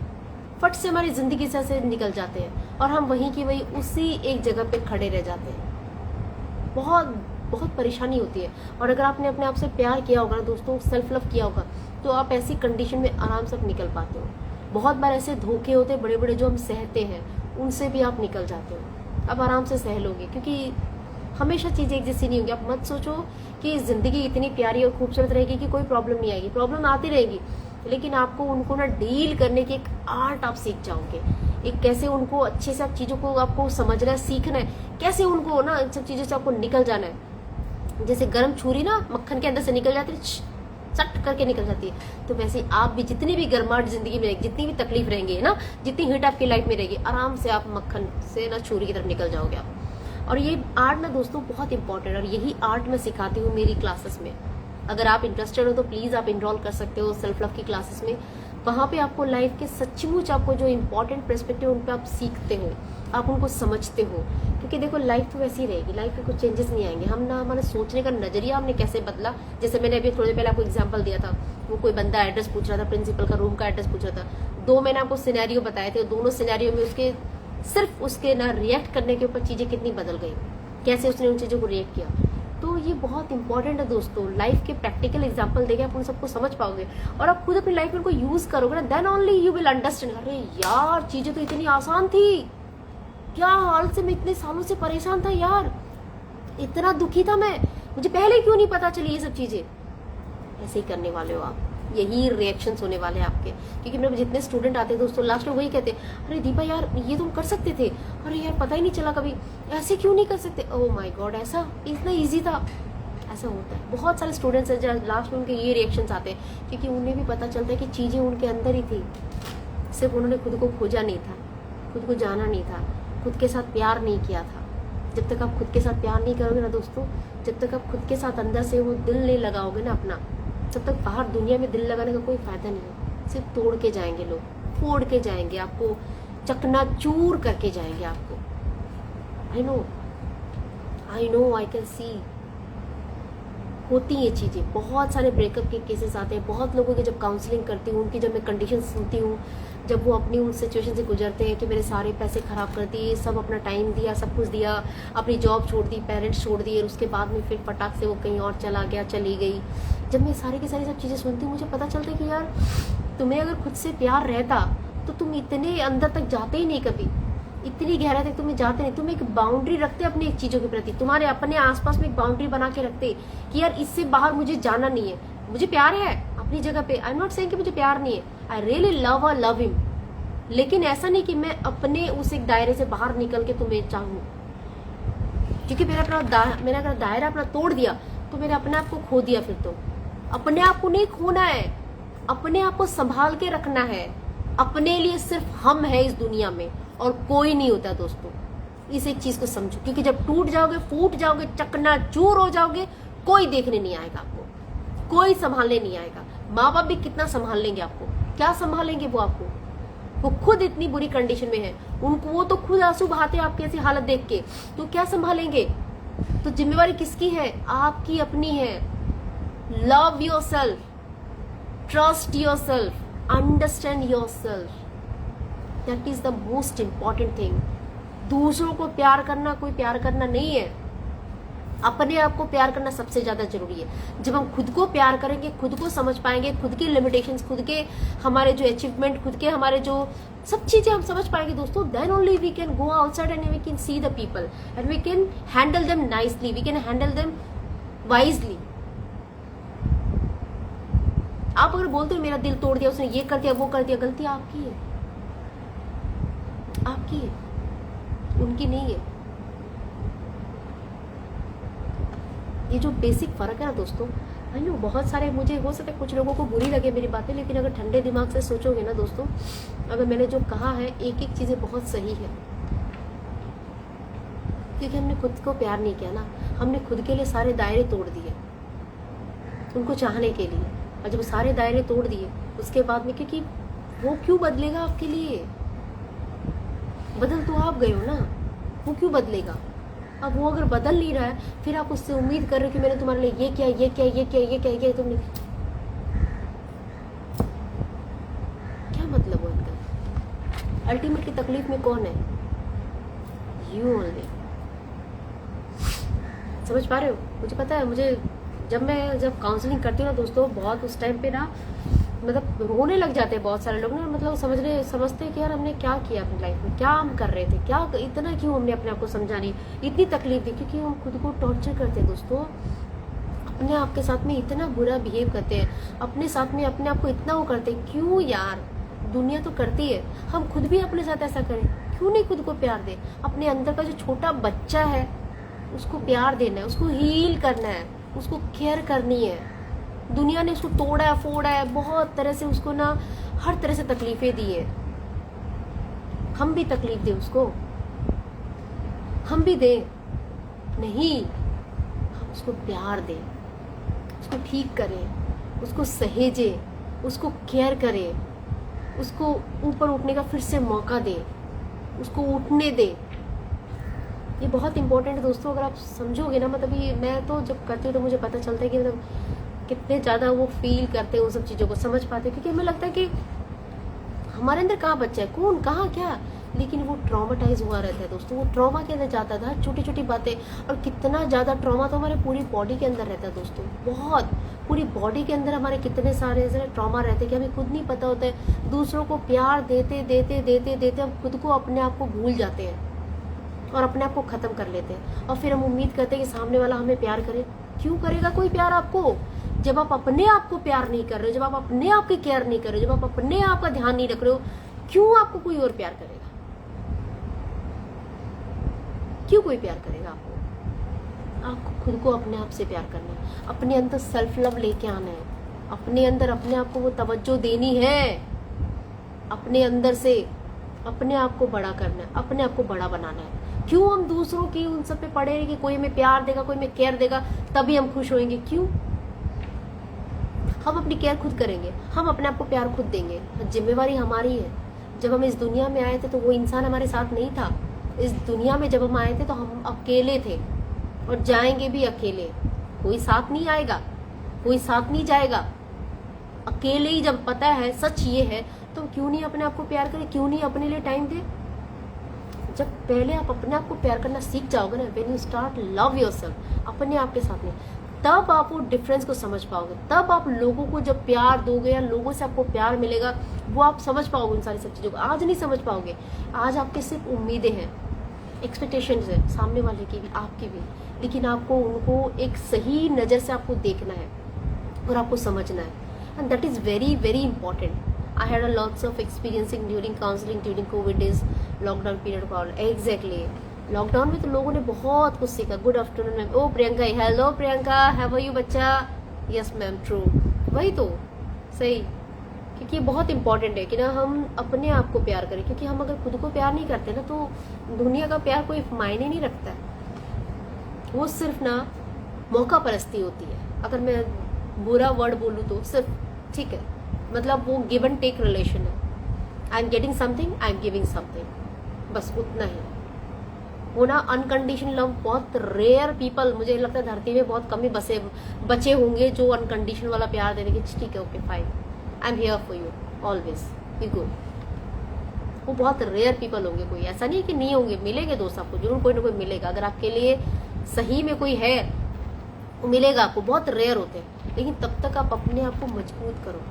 फट से हमारी जिंदगी से निकल जाते हैं और हम वहीं की वहीं उसी एक जगह पे खड़े रह जाते हैं। बहुत बहुत परेशानी होती है। और अगर आपने अपने आप से प्यार किया होगा ना दोस्तों, सेल्फ लव किया होगा, तो आप ऐसी कंडीशन में आराम से निकल पाते हो। बहुत बार ऐसे धोखे होते हैं बड़े बड़े जो हम सहते हैं, उनसे भी आप निकल जाते हो। अब आराम से सह लोगे, क्योंकि हमेशा चीजें एक जैसी नहीं होगी। आप मत सोचो कि जिंदगी इतनी प्यारी और खूबसूरत रहेगी कि कोई प्रॉब्लम नहीं आएगी, प्रॉब्लम आती रहेगी, लेकिन आपको उनको ना डील करने की एक आर्ट आप सीख जाओगे। एक कैसे उनको अच्छे से आप चीजों को आपको समझना है, सीखना है, कैसे उनको ना इन सब चीजों से आपको निकल जाना है। जैसे गर्म छुरी ना मक्खन के अंदर से निकल जाती है, सट करके निकल जाती है, तो वैसे आप भी जितनी भी गर्माहट जिंदगी में रहेगी, जितनी भी तकलीफ रहेंगी ना, जितनी हीट आपकी लाइफ में रहेगी, आराम से आप मक्खन से ना छुरी की तरफ निकल जाओगे आप। और ये आर्ट ना दोस्तों बहुत इंपॉर्टेंट है, और यही आर्ट मैं सिखाती हूँ मेरी क्लासेस में। अगर आप इंटरेस्टेड हो तो प्लीज आप इनरोल कर सकते हो सेल्फ लव की क्लासेस में। वहाँ पे आपको लाइफ के सच्चमुच आपको जो इम्पोर्टेंट पर्सपेक्टिव उन पे आप सीखते हो, आप उनको समझते हो। क्योंकि देखो लाइफ तो वैसी रहेगी, लाइफ में कुछ चेंजेस नहीं आएंगे। हम ना हमारे सोचने का नजरिया हमने कैसे बदला, जैसे मैंने अभी थोड़ी देर पहले आपको एग्जांपल दिया था, वो कोई बंदा एड्रेस पूछ रहा था, प्रिंसिपल का रूम का एड्रेस पूछ रहा था। 2 मैंने आपको सिनेरियो बताए थे, दोनों सिनेरियो में उसके सिर्फ उसके ना रिएक्ट करने के ऊपर चीजें कितनी बदल गई, कैसे उसने उन चीजों को रिएक्ट किया। तो ये बहुत इंपॉर्टेंट है दोस्तों, लाइफ के प्रैक्टिकल एग्जांपल देके आप उन सबको समझ पाओगे और आप खुद अपनी लाइफ में उनको यूज करोगे ना, then only you will understand. अरे यार चीजें तो इतनी आसान थी, क्या हाल से मैं इतने सालों से परेशान था यार, इतना दुखी था मैं, मुझे पहले क्यों नहीं पता चली ये सब चीजें। ऐसे ही करने वाले हो आप, यही रिएक्शंस होने वाले हैं आपके। क्योंकि मेरे जितने स्टूडेंट आते हैं दोस्तों, लास्ट में वही कहते हैं, अरे दीपा यार ये तुम कर सकते थे, अरे यार पता ही नहीं चला कभी, ऐसे क्यों नहीं कर सकते। ओह माय गॉड, ऐसा इतना ईजी था। ऐसा होता है, बहुत सारे स्टूडेंट्स हैं जहाँ लास्ट में उनके ये रिएक्शंस आते हैं, क्योंकि उन्हें भी पता चलता है कि चीजें उनके अंदर ही थी, सिर्फ उन्होंने खुद को खोजा नहीं था, खुद को जाना नहीं था, खुद के साथ प्यार नहीं किया था। जब तक आप खुद के साथ प्यार नहीं करोगे ना दोस्तों, जब तक आप खुद के साथ अंदर से वो दिल नहीं लगाओगे ना अपना, तब तक बाहर दुनिया में दिल लगाने का कोई फायदा नहीं है। सिर्फ तोड़ के जाएंगे लोग, फोड़ के जाएंगे आपको, चकनाचूर करके जाएंगे आपको। I know I can see, होती ये चीजें। बहुत सारे ब्रेकअप के केसेस आते हैं, बहुत लोगों की जब काउंसलिंग करती हूँ, उनकी जब मैं कंडीशन सुनती हूँ, जब वो अपनी उन सिचुएशन से गुजरते हैं कि मेरे सारे पैसे खराब कर दिए, सब अपना टाइम दिया, सब कुछ दिया, अपनी जॉब छोड़ दी, पेरेंट्स छोड़ दिए, और उसके बाद में फिर फटाक से वो कहीं और चला गया, चली गई। जब मैं सारी की सारी सब चीज़ें सुनती हूँ, मुझे पता चलता है कि यार तुम्हें अगर खुद से प्यार रहता तो तुम इतने अंदर तक जाते ही नहीं, कभी इतनी गहराई तक तुम्हें जाते नहीं। तुम एक बाउंड्री रखते अपनी एक चीज़ों के प्रति, तुम्हारे अपने आसपास में एक बाउंड्री बना के रखते कि यार इससे बाहर मुझे जाना नहीं है, मुझे प्यार है अपनी जगह पे। आई एम नॉट सेइंग कि मुझे प्यार नहीं है, आई रियली लव हिम, लेकिन ऐसा नहीं कि मैं अपने उस एक दायरे से बाहर निकल के तुम्हें चाहूँ। क्योंकि मैंने अगर दायरा अपना तोड़ दिया तो मैंने अपने आप को खो दिया। फिर तो अपने आप को नहीं खोना है, अपने आप को संभाल के रखना है। अपने लिए सिर्फ हम है इस दुनिया में और कोई नहीं होता दोस्तों। इस एक चीज को समझो, क्योंकि जब टूट जाओगे, फूट जाओगे, चकनाचूर हो जाओगे, कोई देखने नहीं आएगा आपको, कोई संभालने नहीं आएगा। माँ बाप भी कितना संभाल लेंगे आपको, क्या संभालेंगे वो आपको, वो खुद इतनी बुरी कंडीशन में है, उनको वो तो खुद आंसू बहाते हैं आपकी ऐसी हालत देख के, तो क्या संभालेंगे। तो जिम्मेवारी किसकी है? आपकी अपनी है। Love your self, trust your self, understand your self, that is the most important thing. दूसरों को प्यार करना कोई प्यार करना नहीं है, अपने आप को प्यार करना सबसे ज्यादा जरूरी है। जब हम खुद को प्यार करेंगे, खुद को समझ पाएंगे, खुद की लिमिटेशंस, खुद के हमारे जो अचीवमेंट, खुद के हमारे जो सब चीजें हम समझ पाएंगे दोस्तों, then only we can go outside and we can see the people and we can handle them nicely, we can handle them wisely. आप अगर बोलते हो मेरा दिल तोड़ दिया, उसने ये कर दिया, वो कर दिया, गलती आपकी है, आपकी है, उनकी नहीं है। ये जो बेसिक फर्क है ना दोस्तों, आई नो बहुत सारे, मुझे हो सकता है कुछ लोगों को बुरी लगे मेरी बातें, लेकिन अगर ठंडे दिमाग से सोचोगे ना दोस्तों, अगर मैंने जो कहा है एक एक चीजें बहुत सही है। क्योंकि हमने खुद को प्यार नहीं किया ना, हमने खुद के लिए सारे दायरे तोड़ दिए उनको चाहने के लिए, और जब सारे दायरे तोड़ दिए उसके बाद में, क्योंकि वो क्यों बदलेगा आपके लिए, बदल तो आप गए हो ना, वो क्यों बदलेगा। अब वो अगर बदल नहीं रहा है, फिर आप उससे उम्मीद कर रहे हो कि मैंने तुम्हारे लिए ये किया, ये किया, ये किया, ये किया, ये किया, तुमने क्या मतलब हो इनका। अल्टीमेटली तकलीफ में कौन है? You only. समझ पा रहे हो? मुझे पता है, मुझे जब काउंसलिंग करती हूँ ना दोस्तों, बहुत उस टाइम पे ना मतलब रोने लग जाते हैं बहुत सारे लोग ना, मतलब समझते हैं कि यार हमने क्या किया अपनी लाइफ में, क्या हम कर रहे थे, क्या इतना क्यों हमने अपने आप को समझानी, इतनी तकलीफ दी, क्योंकि हम खुद को टॉर्चर करते हैं दोस्तों। अपने आप के साथ में इतना बुरा बिहेव करते हैं, अपने साथ में अपने आप को इतना वो करते हैं। क्यों यार, दुनिया तो करती है, हम खुद भी अपने साथ ऐसा करें, क्यों नहीं खुद को प्यार दे। अपने अंदर का जो छोटा बच्चा है उसको प्यार देना है, उसको हील करना है, उसको केयर करनी है। दुनिया ने उसको तोड़ा है, फोड़ा है, बहुत तरह से उसको ना हर तरह से तकलीफें दी है। हम भी तकलीफ दें उसको, हम भी दें नहीं, हम उसको प्यार दें, उसको ठीक करें, उसको सहेजें, उसको केयर करें, उसको ऊपर उठने का फिर से मौका दे, उसको उठने दे। ये बहुत इंपॉर्टेंट है दोस्तों। अगर आप समझोगे ना, मतलब ये मैं तो जब करती हूँ तो मुझे पता चलता है कि मतलब कितने ज़्यादा वो फील करते हैं, उन सब चीज़ों को समझ पाते हैं। क्योंकि हमें लगता है कि हमारे अंदर कहाँ बच्चा है, कौन कहाँ क्या, लेकिन वो ट्रॉमाटाइज हुआ रहता है दोस्तों। वो ट्रॉमा के अंदर जाता था, छोटी छोटी बातें, और कितना ज़्यादा ट्रॉमा तो हमारे पूरी बॉडी के अंदर रहता है दोस्तों। बहुत पूरी बॉडी के अंदर हमारे कितने सारे ऐसे ट्रॉमा रहते हैं कि हमें खुद नहीं पता होता है। दूसरों को प्यार देते देते देते देते हम खुद को, अपने आप को भूल जाते हैं और अपने आप को ख़त्म कर लेते हैं। और फिर हम उम्मीद करते हैं कि सामने वाला हमें प्यार करे। क्यों करेगा कोई प्यार आपको, जब आप अपने आप को प्यार नहीं कर रहे हो, जब आप अपने आप की केयर नहीं कर रहे हो, जब आप अपने आप का ध्यान नहीं रख रहे हो, क्यों आपको कोई और प्यार करेगा? क्यों कोई प्यार करेगा आपको? आपको खुद को अपने आप से प्यार करना है, अपने अंदर सेल्फ लव लेके आना है, अपने अंदर अपने आप को वो तवज्जो देनी है, अपने अंदर से अपने आप को बड़ा करना है, अपने आप को बड़ा बनाना है। क्यों हम दूसरों की उन सब पे पड़े रहे कि कोई हमें प्यार देगा, कोई हमें केयर देगा, तभी हम खुश होंगे? क्यों? हम अपनी केयर खुद करेंगे, हम अपने आप को प्यार खुद देंगे। जिम्मेवारी हमारी है। जब हम इस दुनिया में आए थे तो वो इंसान हमारे साथ नहीं था। इस दुनिया में जब हम आए थे तो हम अकेले थे और जाएंगे भी अकेले। कोई साथ नहीं आएगा, कोई साथ नहीं जाएगा, अकेले ही। जब पता है, सच ये है, तो क्यों नहीं अपने आप को प्यार करें, क्यों नहीं अपने लिए टाइम दे? जब पहले आप अपने आप को प्यार करना सीख जाओगे ना, when you start love yourself, अपने आप के साथ में, तब आप वो डिफरेंस को समझ पाओगे। तब आप लोगों को जब प्यार दोगे या लोगों से आपको प्यार मिलेगा, वो आप समझ पाओगे उन सारी सब चीज़ों को। आज नहीं समझ पाओगे। आज आपके सिर्फ उम्मीदें हैं, एक्सपेक्टेशंस है, सामने वाले की भी, आपकी भी, लेकिन आपको उनको एक सही नज़र से आपको देखना है और आपको समझना है। And that is very very important. I had a lots of experiencing during counseling during COVID days, lockdown period called exactly. लॉकडाउन में तो लोगों ने बहुत कुछ सीखा। Good afternoon ma'am. Oh Priyanka, hello Priyanka, how are you बच्चा? Yes ma'am, true. वही तो सही, क्योंकि ये बहुत इंपॉर्टेंट है कि ना हम अपने आप को प्यार करें। क्योंकि हम अगर खुद को प्यार नहीं करते ना, तो दुनिया का प्यार कोई मायने नहीं रखता है। वो सिर्फ ना मौका परस्ती होती है। अगर मैं बुरा वर्ड बोलूँ तो सिर्फ, ठीक है, मतलब वो गिव एंड टेक रिलेशन है। I am getting something, I am giving something, बस उतना ही। वो ना अनकंडीशनल लव बहुत रेयर पीपल, मुझे लगता है धरती में बहुत कम ही बचे होंगे जो अनकंडीशनल वाला प्यार देने की, ठीक है, okay fine, I am here for you always, be good. वो बहुत रेयर पीपल होंगे। कोई ऐसा नहीं है कि नहीं होंगे, मिलेंगे दोस्त आपको जरूर, कोई ना कोई मिलेगा। अगर आपके लिए सही में कोई है, वो मिलेगा आपको। बहुत रेयर होते हैं, लेकिन तब तक आप अपने आप को मजबूत करो,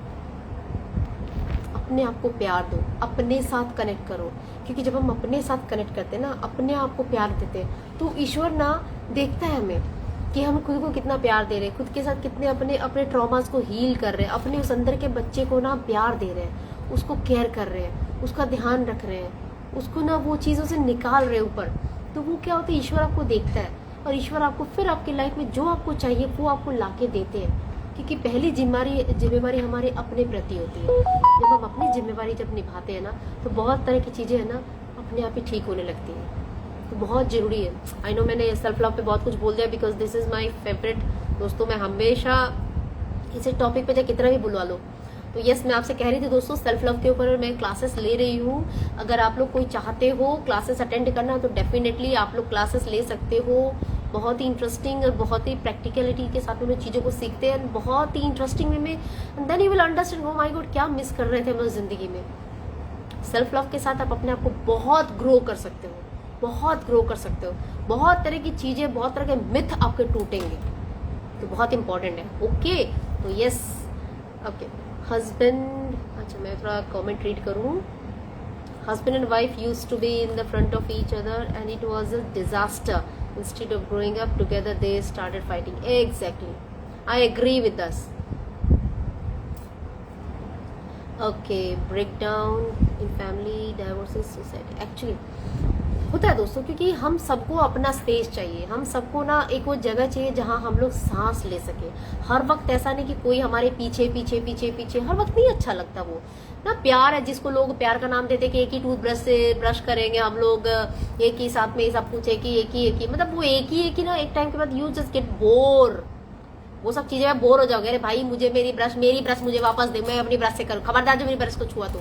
अपने आप को प्यार दो, अपने साथ कनेक्ट करो। क्योंकि जब हम अपने साथ कनेक्ट करते हैं ना, अपने आप को प्यार देते हैं, तो ईश्वर ना देखता है हमें कि हम खुद को कितना प्यार दे रहे हैं, खुद के साथ कितने अपने अपने ट्रॉमास को हील कर रहे हैं, अपने उस अंदर के बच्चे को ना प्यार दे रहे हैं, उसको केयर कर रहे हैं, उसका ध्यान रख रहे हैं, उसको ना वो चीज़ों से निकाल रहे हैं ऊपर। तो वो क्या होता है, ईश्वर आपको देखता है और ईश्वर आपको फिर आपकी लाइफ में जो आपको चाहिए वो आपको ला के देते हैं। क्योंकि पहली जिम्मेवारी हमारे अपने प्रति होती है। जब हम अपनी जिम्मेवारी जब निभाते हैं ना, तो बहुत तरह की चीज़ें है ना अपने आप ही ठीक होने लगती हैं। तो बहुत ज़रूरी है। आई नो मैंने सेल्फ लव पे बहुत कुछ बोल दिया, because this is my favourite. दोस्तों मैं हमेशा इसे टॉपिक पे चाहे कितना भी बुलवा लो। तो यस, मैं आपसे कह रही थी दोस्तों, सेल्फ लव के ऊपर मैं क्लासेस ले रही हूँ। अगर आप लोग कोई चाहते हो क्लासेस अटेंड करना, तो डेफिनेटली आप लोग क्लासेस ले सकते हो। बहुत ही इंटरेस्टिंग और बहुत ही प्रैक्टिकलिटी के साथ में चीज़ों को सीखते हैं, बहुत ही इंटरेस्टिंग वे में। Then you will understand, oh my God, क्या मिस कर रहे थे हम जिंदगी में। सेल्फ लव के साथ आप अपने आप को बहुत ग्रो कर सकते हो, बहुत ग्रो कर सकते हो। बहुत तरह की चीज़ें, बहुत तरह के मिथ आपके टूटेंगे, तो बहुत इंपॉर्टेंट है। ओके, तो यस, ओके। हस्बैंड, अच्छा मैं थोड़ा कमेंट रीड करूँ। Husband and wife used to be in the front of each other and it was a disaster. Instead of growing up together, they started fighting. Exactly, I agree with this. Okay, breakdown in family, divorces, suicide. Actually होता है दोस्तों, क्योंकि हम सबको अपना space चाहिए। हम सबको ना एक वो जगह चाहिए जहाँ हम लोग सांस ले सके। हर वक्त ऐसा नहीं कि कोई हमारे पीछे पीछे पीछे पीछे, हर वक्त नहीं अच्छा लगता। वो ना प्यार है, जिसको लोग प्यार का नाम देते कि एक ही टूथब्रश से ब्रश करेंगे हम लोग, एक ही साथ में सब कुछ, एक ही, मतलब वो एक ही ना, एक टाइम के बाद यू जस्ट गेट बोर। वो सब चीजें बोर हो जाओगे। अरे भाई, मुझे मेरी ब्रश मुझे वापस दे, मैं अपनी ब्रश से करूँ, खबरदार जो मेरी ब्रश को छुआ तो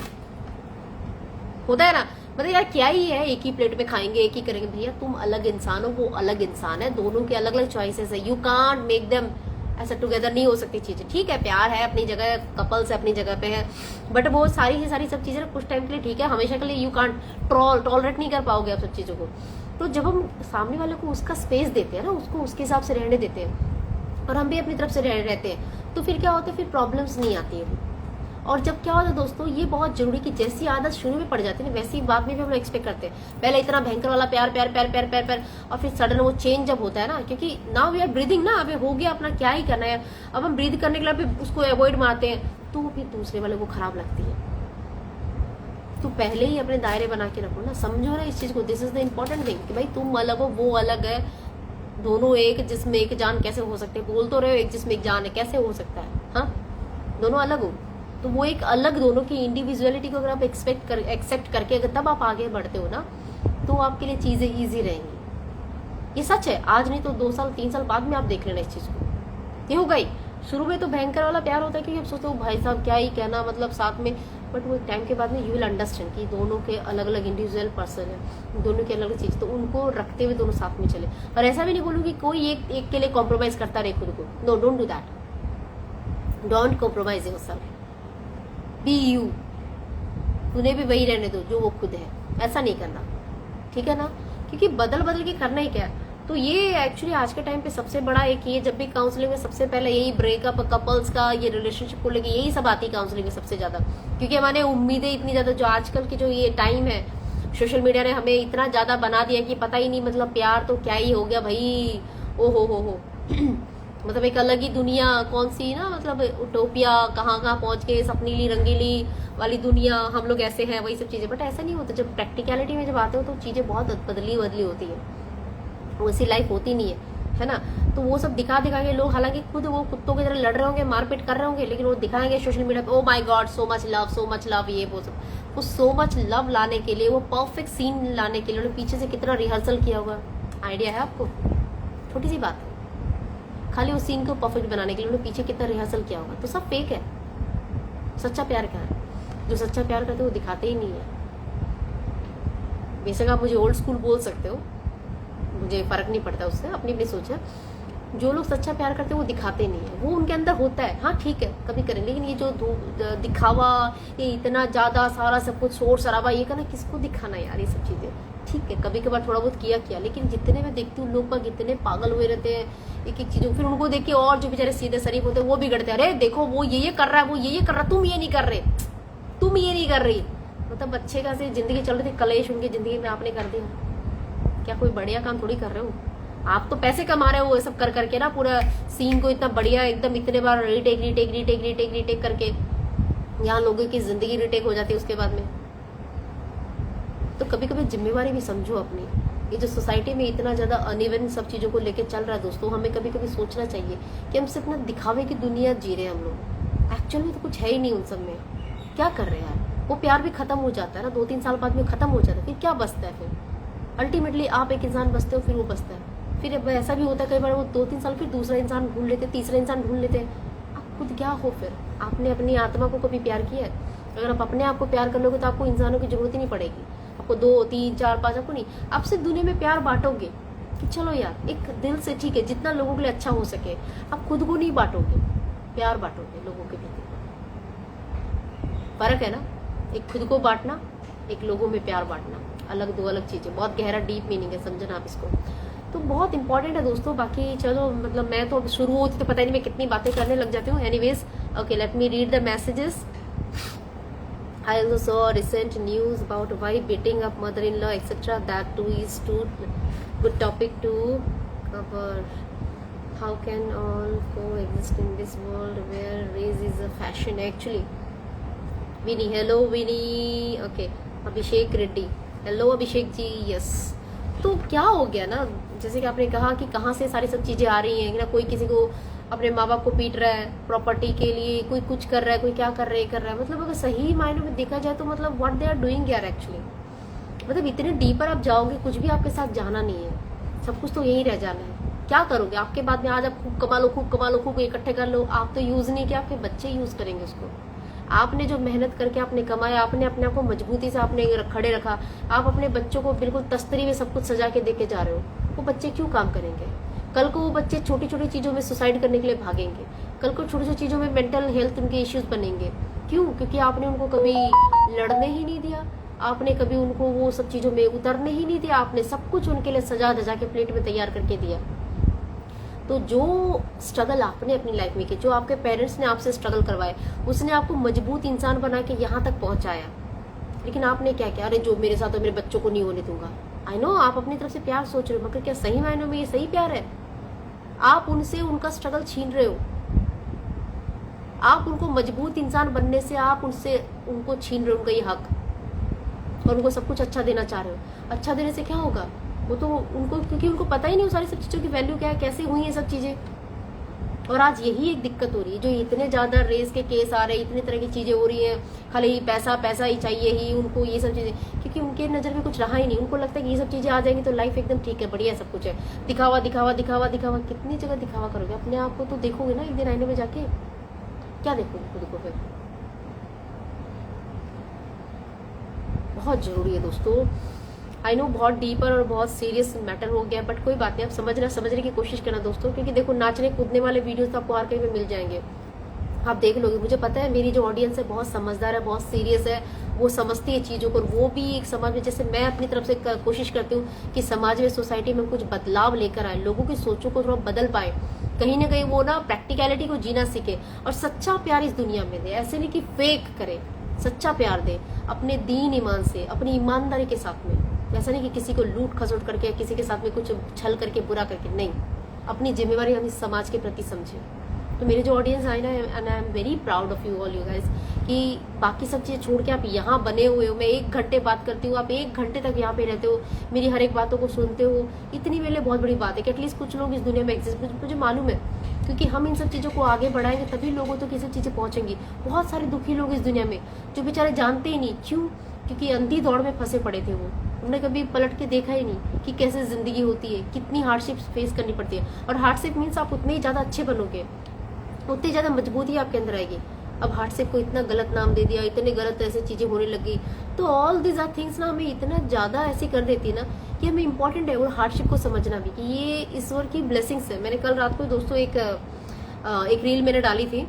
होता है ना, मतलब यार क्या ही है, एक ही प्लेट में खाएंगे, एक ही करेंगे। भैया तुम अलग इंसान हो, वो अलग इंसान है, दोनों के अलग अलग चॉइसेस है। यू कांट मेक देम ऐसा टुगेदर, नहीं हो सकती चीजें। ठीक है, प्यार है अपनी जगह, कपल्स अपनी जगह पे है, बट वो सारी ही सारी सब चीजें कुछ टाइम के लिए ठीक है, हमेशा के लिए यू कांट टॉलरेट नहीं कर पाओगे आप सब चीजों को। तो जब हम सामने वाले को उसका स्पेस देते हैं ना, उसको उसके हिसाब से रहने देते हैं और हम भी अपनी तरफ से रहते हैं, तो फिर क्या होता है, फिर प्रॉब्लम्स नहीं आती है। और जब क्या होता है दोस्तों, ये बहुत जरूरी कि जैसी आदत शुरू में पड़ जाती है ना, वैसी बाद में भी हम लोग एक्सपेक्ट करते हैं। पहले इतना भयंकर वाला प्यार प्यार प्यार प्यार प्यार प्यार, और फिर सडन वो चेंज जब होता है ना, क्योंकि नाउ वी आर ब्रीदिंग ना, अभी हो गया अपना, क्या ही करना है, अब हम ब्रीद करने के लिए उसको अवॉइड मारते हैं, तो फिर दूसरे वाले को खराब लगती है। तो पहले ही अपने दायरे बना के रखो ना, समझो ना इस चीज को। This is the important thing कि भाई तुम अलग हो, वो अलग है, दोनों एक जिसमें एक जान कैसे हो सकते हैं। बोल तो रहे हो एक जिसमें एक जान है, कैसे हो सकता है, हाँ, दोनों अलग हो। तो वो एक अलग, दोनों की इंडिविजुअलिटी को अगर आप एक्सेप्ट करके अगर तब आप आगे बढ़ते हो ना, तो आपके लिए चीजें ईजी रहेंगी। ये सच है, आज नहीं तो 2 साल 3 साल बाद में आप देख लेना इस चीज को। ये होगा ही, शुरू में तो भयंकर वाला प्यार होता है, क्योंकि आप सोचते हो भाई साहब क्या ही कहना, मतलब साथ में, बट वो टाइम के बाद में यू विल अंडरस्टैंड कि दोनों के अलग अलग इंडिविजुअल पर्सन है, दोनों की अलग अलग चीज, तो उनको रखते हुए दोनों साथ में चले। और ऐसा भी नहीं बोलूँ कोई एक के लिए कॉम्प्रोमाइज करता रहे खुद को, no, don't do that, don't compromise yourself, be you, उन्हें भी वही रहने दो जो वो खुद है, ऐसा नहीं करना, ठीक है ना, क्योंकि बदल बदल के करना ही क्या है। तो ये एक्चुअली आज के टाइम पे सबसे बड़ा एक, ये जब भी काउंसलिंग में सबसे पहले यही ब्रेकअप कपल्स का, ये रिलेशनशिप को लेके यही सब आती है काउंसलिंग में सबसे ज्यादा, क्योंकि हमारे उम्मीदें इतनी ज्यादा, जो आजकल की जो ये टाइम है, सोशल मीडिया ने हमें इतना ज्यादा बना दिया कि पता ही नहीं, मतलब प्यार तो क्या ही हो गया भाई, ओ हो मतलब एक अलग ही दुनिया, कौन सी ना, मतलब उटोपिया, कहाँ पहुंच गए, सपनीली रंगीली वाली दुनिया, हम लोग ऐसे हैं, वही सब चीजें। बट ऐसा नहीं होता, जब प्रैक्टिकलिटी में जब आते हो तो चीजें बहुत बदली होती है, वैसी लाइफ होती नहीं है ना। तो वो सब दिखा के लोग, हालांकि खुद वो कुत्तों की तरह लड़ रहे होंगे, मारपीट कर रहे होंगे, लेकिन वो दिखाएंगे सोशल मीडिया पे, ओ my God so much love, ये वो सब। वो सो मच लव लाने के लिए, वो परफेक्ट सीन लाने के लिए उन्होंने पीछे से कितना रिहर्सल किया होगा, आइडिया है आपको? छोटी सी बात है, खाली उस सीन को परफेक्ट बनाने के लिए उन्होंने पीछे कितना रिहर्सल किया होगा। तो सब फेक है, सच्चा प्यार क्या है? जो सच्चा प्यार करते वो दिखाते ही नहीं है। बेशक आप मुझे ओल्ड स्कूल बोल सकते हो, मुझे फर्क नहीं पड़ता उससे, अपनी अपनी सोच है। जो लोग सच्चा प्यार करते हैं वो दिखाते नहीं है, वो उनके अंदर होता है, हाँ ठीक है कभी करें, लेकिन ये जो दिखावा, ये इतना ज्यादा सारा सब कुछ शोर शराबा, ये करना, किसको दिखाना यार, ये सब चीजें ठीक है कभी कभार थोड़ा बहुत किया, लेकिन जितने मैं देखती हूँ लोग बाग इतने पागल हुए रहते हैं एक चीजों, फिर उनको देख के और जो बेचारे सीधे शरीफ होते हैं वो बिगड़ते हैं। अरे देखो वो ये कर रहा है, वो ये कर रहा है, तुम ये नहीं कर रहे, तुम ये नहीं कर रही, मतलब अच्छे खासी जिंदगी चल रही थी, कलेश उनकी जिंदगी में आपने कर दिया। क्या कोई बढ़िया काम थोड़ी कर रहे हो आप, तो पैसे कमा रहे हो ये सब कर करके ना, पूरा सीन को इतना बढ़िया एकदम इतने बार रीटेक करके, यहाँ लोगों की जिंदगी रीटेक हो जाती है उसके बाद में। तो कभी कभी जिम्मेवारी भी समझो अपनी। ये जो सोसाइटी में इतना ज्यादा अनइवन सब चीजों को लेके चल रहा है दोस्तों, हमें कभी कभी सोचना चाहिए कि हम सिर्फ ना दिखावे की दुनिया जी रहे हैं हम लोग, एक्चुअल में तो कुछ है ही नहीं उन सब में। क्या कर रहे हैं यार, वो प्यार भी खत्म हो जाता है ना, 2-3 साल बाद में खत्म हो जाता है, फिर क्या बचता है? फिर अल्टीमेटली आप एक इंसान बचते हो, फिर वो बचता है। फिर ऐसा भी होता है कई बार वो 2-3 साल फिर दूसरा इंसान ढूंढ लेते, तीसरा इंसान ढूंढ लेते हैं। आप खुद क्या हो फिर? आपने अपनी आत्मा को कभी प्यार किया है? अगर आप अपने आप को प्यार कर लोगे तो आपको इंसानों की जरूरत ही नहीं पड़ेगी, आपको 2, 3, 4, 5 आपको नहीं, आप सिर्फ दुनिया में प्यार बांटोगे कि चलो यार एक दिल से, ठीक है जितना लोगों के लिए अच्छा हो सके। आप खुद को नहीं बांटोगे, प्यार बांटोगे लोगों के प्रति। फर्क है ना, एक खुद को बांटना, एक लोगों में प्यार बांटना, अलग, दो अलग चीजें, बहुत गहरा डीप मीनिंग है, समझना आप इसको। तो बहुत इंपॉर्टेंट है दोस्तों। बाकी चलो, मतलब मैं तो शुरू होती तो पता ही नहीं मैं कितनी बातें करने लग जाती हूँ। Anyways, okay, let me read the messages. I also saw recent news about why beating up mother-in-law etc. That too is too good topic to cover. How can all coexist in this world where race is a fashion? Actually, Winnie, hello Winnie. Okay, Abhishek Reddy, hello Abhishek ji, yes. तो क्या हो गया ना, जैसे कि आपने कहा कि कहाँ से सारी सब चीजें आ रही हैं ना, कोई किसी को अपने माँ बाप को पीट रहा है प्रॉपर्टी के लिए, कोई कुछ कर रहा है, कोई क्या कर रहा है। मतलब अगर सही मायनों में देखा जाए तो मतलब व्हाट दे आर डूइंग यार एक्चुअली, मतलब इतने डीपर आप जाओगे कुछ भी आपके साथ जाना नहीं है, सब कुछ तो यही रह जाना है। क्या करोगे आपके बाद में? आज आप खूब कमा लो, खूब इकट्ठे कर लो, आप तो यूज नहीं किया, आपके बच्चे यूज करेंगे उसको। आपने जो मेहनत करके आपने कमाया, आपने अपने आप को मजबूती से आपने खड़े रखा, आप अपने बच्चों को बिल्कुल तस्तरी में सब कुछ सजा के देके जा रहे हो, वो बच्चे क्यों काम करेंगे? कल को वो बच्चे छोटी छोटी चीजों में सुसाइड करने के लिए भागेंगे, कल को छोटी छोटी चीजों में मेंटल हेल्थ उनके इश्यूज बनेंगे। क्यों? क्योंकि आपने उनको कभी लड़ने ही नहीं दिया, आपने कभी उनको वो सब चीजों में उतरने ही नहीं दिया, आपने सब कुछ उनके लिए सजा धजा के प्लेट में तैयार करके दिया। तो जो स्ट्रगल आपने अपनी लाइफ में की, जो आपके पेरेंट्स ने आपसे स्ट्रगल करवाए, उसने आपको मजबूत इंसान बना के यहाँ तक पहुंचाया। लेकिन आपने क्या किया? अरे जो मेरे साथ हो मेरे बच्चों को नहीं होने दूंगा। आई नो आप अपनी तरफ से प्यार सोच रहे हो, मगर क्या सही मायनों में ये सही प्यार है? आप उनसे उनका स्ट्रगल छीन रहे हो, आप उनको मजबूत इंसान बनने से आप उनसे उनको छीन रहे हो उनका ये हक, और उनको सब कुछ अच्छा देना चाह रहे हो। अच्छा देने से क्या होगा? वो तो उनको, क्योंकि उनको पता ही नहीं वो सारी सब चीजों की वैल्यू क्या है, कैसे हुई है सब चीजें। और आज यही एक दिक्कत हो रही है, जो इतने ज्यादा रेस के केस आ रहे हैं, इतनी तरह की चीजें हो रही हैं, खाली पैसा पैसा ही चाहिए ही उनको, ये सब चीजें, क्योंकि उनके नजर में कुछ रहा ही नहीं। उनको लगता है कि ये सब चीजें आ जाएंगी तो लाइफ एकदम ठीक है, बढ़िया सब कुछ है। दिखावा दिखावा दिखावा दिखावा, कितनी जगह दिखावा करोगे? अपने आप को तो देखोगे ना एक दिन आईने में जाके, क्या देखोगे खुद को? फिर बहुत जरूरी है दोस्तों। आई नो बहुत डीपर और बहुत सीरियस मैटर हो गया, बट कोई बात नहीं, आप समझने की कोशिश करना दोस्तों, क्योंकि देखो नाचने कूदने वाले वीडियोस तो आपको हर कहीं पे मिल जाएंगे, आप देख लोगे। मुझे पता है मेरी जो ऑडियंस है बहुत समझदार है, बहुत सीरियस है, वो समझती है चीजों को। वो भी एक समाज में, जैसे मैं अपनी तरफ से कोशिश करती हूँ कि समाज में, सोसाइटी में कुछ बदलाव लेकर आए, लोगों की सोचों को थोड़ा बदल पाए, कहीं ना कहीं वो ना प्रैक्टिकलिटी को जीना सीखे और सच्चा प्यार इस दुनिया में दे। ऐसे नहीं कि फेक करे, सच्चा प्यार दे अपने दीन ईमान से, अपनी ईमानदारी के साथ में। ऐसा नहीं कि किसी को लूट खसोट करके, किसी के साथ में कुछ छल करके, बुरा करके, नहीं। अपनी जिम्मेवारी हम इस समाज के प्रति समझे। तो मेरे जो ऑडियंस आए ना, and I am very proud of you all you guys, कि बाकी सब चीजें छोड़ के आप यहाँ बने हुए हो। मैं 1 घंटे बात करती हूँ, आप 1 घंटे तक यहाँ पे रहते हो, मेरी हर एक बातों को सुनते हो। इतनी मेरे लिए बहुत बड़ी बात है कि एटलीस्ट कुछ लोग इस दुनिया में एग्जिस्ट, मुझे मालूम है, क्योंकि हम इन सब चीजों को आगे बढ़ाएंगे तभी लोगों तक ये सब चीजें पहुंचेंगी। बहुत सारे दुखी लोग इस दुनिया में जो बेचारे जानते ही नहीं, क्यों? क्योंकि अंधी दौड़ में फंसे पड़े थे वो, उन्होंने कभी पलट के देखा ही नहीं कि कैसे जिंदगी होती है, कितनी हार्डशिप्स फेस करनी पड़ती है। और हार्डशिप मीन्स आप उतने ही ज्यादा अच्छे बनोगे, उतनी ज्यादा मजबूती आपके अंदर आएगी। अब हार्डशिप को इतना गलत नाम दे दिया, इतने गलत ऐसे चीजें होने लगी, तो ऑल दिस आर थिंग्स ना हमें इतना ज्यादा ऐसी कर देती है ना कि हमें इंपॉर्टेंट है और हार्डशिप को समझना भी कि ये ईश्वर की ब्लेसिंग्स है। मैंने कल रात को दोस्तों एक रील मैंने डाली थी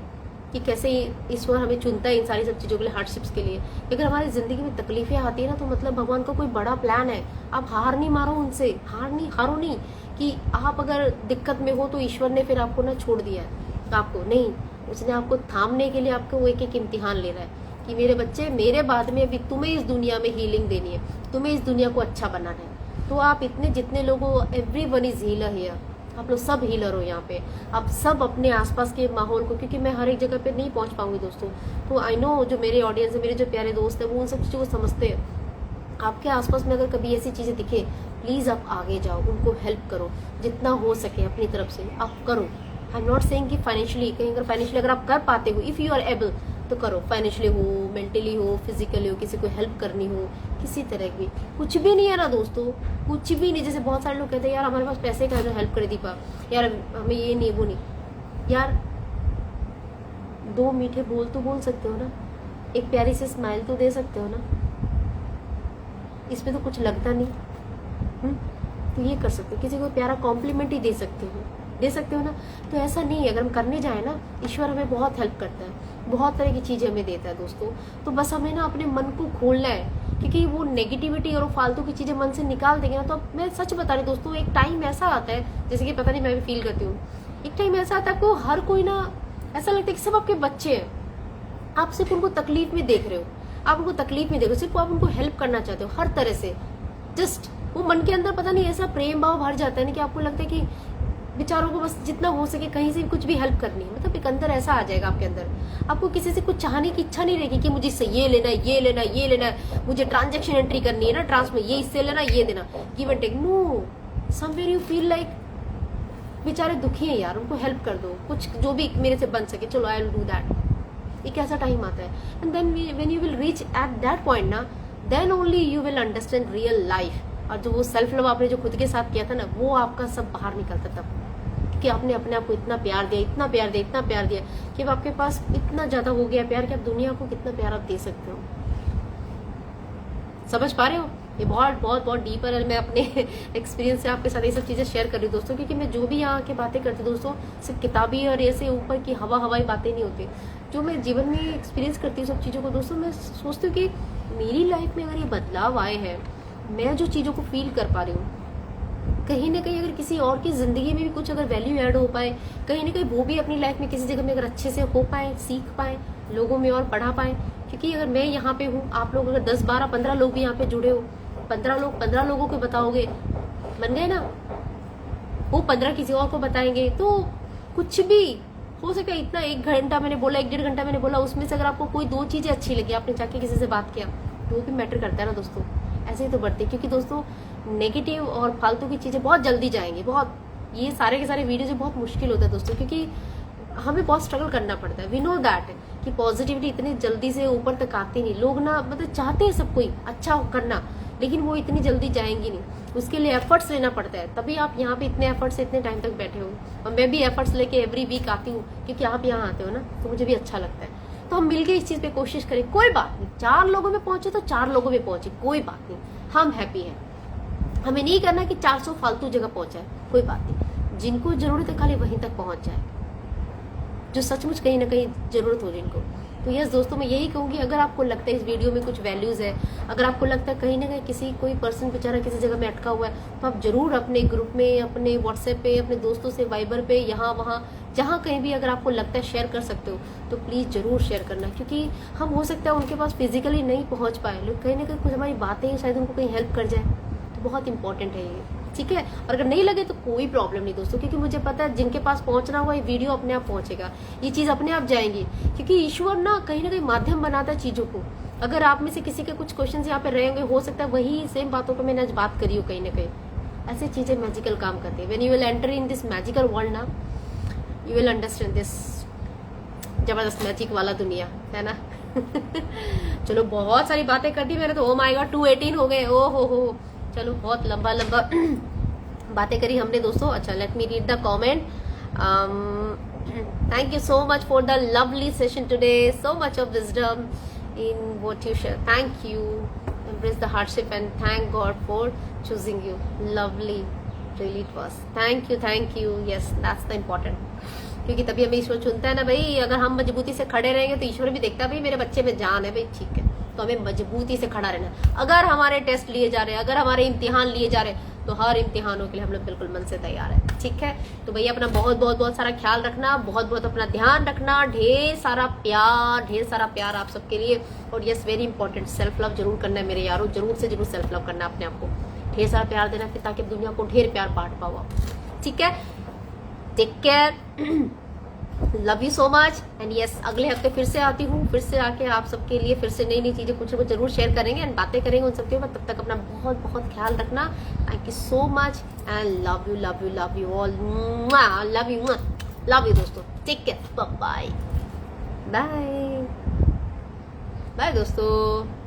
कि कैसे ईश्वर हमें चुनता है इन सारी सब चीजों के लिए, हार्डशिप्स के लिए। अगर हमारी जिंदगी में तकलीफें आती है ना, तो मतलब भगवान का कोई बड़ा प्लान है। आप हार नहीं मारो उनसे, हारो नहीं कि आप अगर दिक्कत में हो तो ईश्वर ने फिर आपको ना छोड़ दिया है, आपको नहीं, उसने आपको थामने के लिए आपको वो एक इम्तिहान ले रहा है कि मेरे बच्चे, मेरे बाद में अभी तुम्हें इस दुनिया में हीलिंग देनी है, तुम्हें इस दुनिया को अच्छा बनाना है। तो आप इतने जितने लोगों, एवरीवन इज हीलर हियर, आप लोग सब हीलर हो यहाँ पे। आप सब अपने आसपास के माहौल को, क्योंकि मैं हर एक जगह पे नहीं पहुंच पाऊंगी दोस्तों, तो आई नो जो मेरे ऑडियंस है, मेरे जो प्यारे दोस्त है, वो उन सब चीजों को समझते हैं। आपके आसपास में अगर कभी ऐसी चीजें दिखे, प्लीज आप आगे जाओ, उनको हेल्प करो, जितना हो सके अपनी तरफ से आप करो। आई एम नॉट सेइंग कि फाइनेंशियली, कहीं अगर फाइनेंशियली अगर आप कर पाते हो, इफ यू आर एबल, तो करो। फाइनेंशियली हो, मेंटली हो, फिजिकली हो, किसी को हेल्प करनी हो, किसी तरह की, कुछ भी नहीं है ना दोस्तों, कुछ भी नहीं। जैसे बहुत सारे लोग कहते हैं यार हमारे पास पैसे का है जो हेल्प करे दीपा, यार हमें ये नहीं वो नहीं। यार 2 मीठे बोल तो बोल सकते हो ना, एक प्यारी सी स्माइल तो दे सकते हो ना, इसमें तो कुछ लगता नहीं। तो ये कर सकते हो, किसी को प्यारा कॉम्प्लीमेंट ही दे सकते हो ना। तो ऐसा नहीं है, अगर हम करने जाए ना, ईश्वर हमें बहुत हेल्प करता है, बहुत तरह की चीजें हमें देता है दोस्तों। तो बस हमें ना अपने मन को खोलना है, क्योंकि वो नेगेटिविटी और फालतू की चीजें मन से निकाल देंगे ना, तो मैं सच बता रही दोस्तों, एक टाइम ऐसा आता है, जैसे कि पता नहीं मैं भी फील करती हूँ, एक टाइम ऐसा आता है आपको हर कोई ना, ऐसा लगता है कि सब आपके बच्चे हैं, आप सिर्फ उनको तकलीफ में देख रहे हो, आप उनको तकलीफ में देख रहे हो, सिर्फ आप उनको हेल्प करना चाहते हो हर तरह से। जस्ट वो मन के अंदर पता नहीं ऐसा प्रेम भाव भर जाता है ना कि आपको लगता है कि बेचारों को बस जितना हो सके कहीं से कुछ भी हेल्प करनी है। मतलब एक अंदर ऐसा आ जाएगा आपके अंदर, आपको किसी से कुछ चाहने की इच्छा नहीं रहेगी कि मुझे इससे ये लेना है, ये लेना है, ये लेना है, मुझे ट्रांजैक्शन एंट्री करनी है ना, ट्रांसफर ये इससे लेना, ये देना, give and take. No, somewhere you feel like बेचारे दुखी है यार, उनको हेल्प कर दो, कुछ जो भी मेरे से बन सके, चलो आई विल डू दैट। एक ऐसा टाइम आता है, and then when you will reach at that point ना, then only you will understand real life. और जो वो सेल्फ लव आपने जो खुद के साथ किया था ना, वो आपका सब बाहर निकलता तब, क्योंकि आपने अपने आप को इतना प्यार दिया, इतना प्यार दिया, इतना प्यार दिया कि अब आपके पास इतना ज्यादा हो गया प्यार कि आप दुनिया को कितना प्यार आप दे सकते हो। समझ पा रहे हो? ये बहुत बहुत बहुत डीपर है। मैं अपने एक्सपीरियंस से आपके साथ ये सब चीजें शेयर कर रही हूँ दोस्तों, क्योंकि मैं जो भी यहाँ के बातें करती हूँ दोस्तों, सिर्फ किताबी और ऐसे ऊपर की हवाई बातें नहीं होती। जो मैं जीवन में एक्सपीरियंस करती हूँ सब चीज़ों को दोस्तों, मैं सोचती हूँ कि मेरी लाइफ में अगर ये बदलाव आए हैं, मैं जो चीज़ों को फील कर पा रही हूँ, कहीं ना कहीं अगर किसी और की जिंदगी में भी कुछ अगर वैल्यू ऐड हो पाए, कहीं ना कहीं वो भी अपनी लाइफ में किसी जगह में अगर अच्छे से हो पाए, सीख पाए, लोगों में और पढ़ा पाए। क्योंकि अगर मैं यहाँ पे हूँ, आप लोग अगर 10, 12, 15 लोग भी यहाँ पे जुड़े हो, 15 लोगों को बताओगे, बन गए ना, वो 15 किसी और को बताएंगे, तो कुछ भी हो सकता है। इतना 1 घंटा मैंने बोला, 1 डेढ़ घंटा मैंने बोला, उसमें से अगर आपको कोई 2 चीजें अच्छी लगी, आपने जाके किसी से बात किया, तो वो भी मैटर करता है ना दोस्तों। ऐसे ही तो बढ़ते, क्योंकि दोस्तों नेगेटिव और फालतू की चीजें बहुत जल्दी जाएंगी। बहुत ये सारे के सारे वीडियो जो बहुत मुश्किल होता है दोस्तों, क्योंकि हमें बहुत स्ट्रगल करना पड़ता है। वी नो दैट कि पॉजिटिविटी इतनी जल्दी से ऊपर तक आती नहीं। लोग ना मतलब चाहते हैं सब कोई अच्छा करना, लेकिन वो इतनी जल्दी जाएंगी नहीं, उसके लिए एफर्ट्स लेना पड़ता है। तभी आप यहाँ पे इतने एफर्ट्स से इतने टाइम तक बैठे हो, और मैं भी एफर्ट्स लेके एवरी वीक आती हूँ, क्योंकि आप यहाँ आते हो ना, तो मुझे भी अच्छा लगता है। तो हम मिलके इस चीज पे कोशिश करें, कोई बात नहीं, 4 लोगों में पहुंचे तो 4 लोगों में पहुंचे, कोई बात नहीं, हम हैप्पी हैं। हमें नहीं करना कि 400 फालतू जगह पहुंचाए, कोई बात नहीं, जिनको जरूरत है खाली वहीं तक पहुंच जाए, जो सचमुच कहीं ना कहीं जरूरत हो जिनको। तो यस दोस्तों, मैं यही कहूंगी, अगर आपको लगता है इस वीडियो में कुछ वैल्यूज है, अगर आपको लगता है कहीं ना कहीं कोई पर्सन बेचारा किसी जगह में अटका हुआ है, तो आप जरूर अपने ग्रुप में, अपने व्हाट्सएप पे, अपने दोस्तों से, वाइबर पे, यहाँ वहाँ जहाँ कहीं भी अगर आपको लगता है शेयर कर सकते हो, तो प्लीज जरूर शेयर करना। क्योंकि हम हो सकता है उनके पास फिजिकली नहीं पहुंच पाए, लेकिन कहीं ना कहीं कुछ हमारी बातें शायद उनको कहीं हेल्प कर जाए, तो बहुत इंपॉर्टेंट है ये, ठीक है। और अगर नहीं लगे तो कोई प्रॉब्लम नहीं दोस्तों, क्योंकि मुझे पता है जिनके पास पहुंचना हुआ ये वीडियो अपने आप पहुंचेगा, ये चीज अपने आप जाएंगी, क्योंकि ईश्वर ना कहीं माध्यम बनाता है चीजों को। अगर आप में से किसी के कुछ क्वेश्चन यहाँ पे रहेंगे, हो सकता है वही सेम बातों पर मैंने आज बात करी हो, कहीं ना कहीं ऐसी चीजें मैजिकल काम करती है। When you will enter in this magical world ना, यू विल अंडरस्टैंड दिस जबरदस्त मैजिक वाला दुनिया है ना। चलो बहुत सारी बातें कर दी मैंने तो, ओ माय गॉड 218 हो गए, ओ हो। चलो बहुत लंबा बातें करी हमने दोस्तों। अच्छा, let me read the comment. Thank you so much for the lovely session today, so much of wisdom in what you share, thank you, embrace the hardship and thank God for choosing you, lovely, really it was, thank you, yes that's the important, क्योंकि तभी हमें ईश्वर चुनता है ना भाई। अगर हम मजबूती से खड़े रहेंगे तो ईश्वर भी देखता है भाई मेरे बच्चे में जान है भाई, ठीक है, तो हमें मजबूती से खड़ा रहना। अगर हमारे टेस्ट लिए जा रहे हैं, अगर हमारे इम्तिहान लिए जा रहे हैं, तो हर इम्तिहानों के लिए हम लोग बिल्कुल मन से तैयार है, ठीक है। तो भैया अपना बहुत बहुत बहुत सारा ख्याल रखना, बहुत बहुत अपना ध्यान रखना, ढेर सारा प्यार आप सबके लिए। और yes very important, self love जरूर करना है मेरे यारों, जरूर से जरूर सेल्फ लव करना, अपने आप को ढेर सारा प्यार देना, फिर ताकि दुनिया को ढेर प्यार बांट पाओ आप, ठीक है। Take care, love you so much and yes, अगले हफ्ते फिर से आती हूँ, फिर से आके आप सबके लिए फिर से नई नई चीजें कुछ ना कुछ जरूर शेयर करेंगे एंड बातें करेंगे उन सबके ऊपर। तब तक अपना बहुत बहुत ख्याल रखना, thank you so much and love you all, love you दोस्तों, टेक केयर, बाय बाय दोस्तों।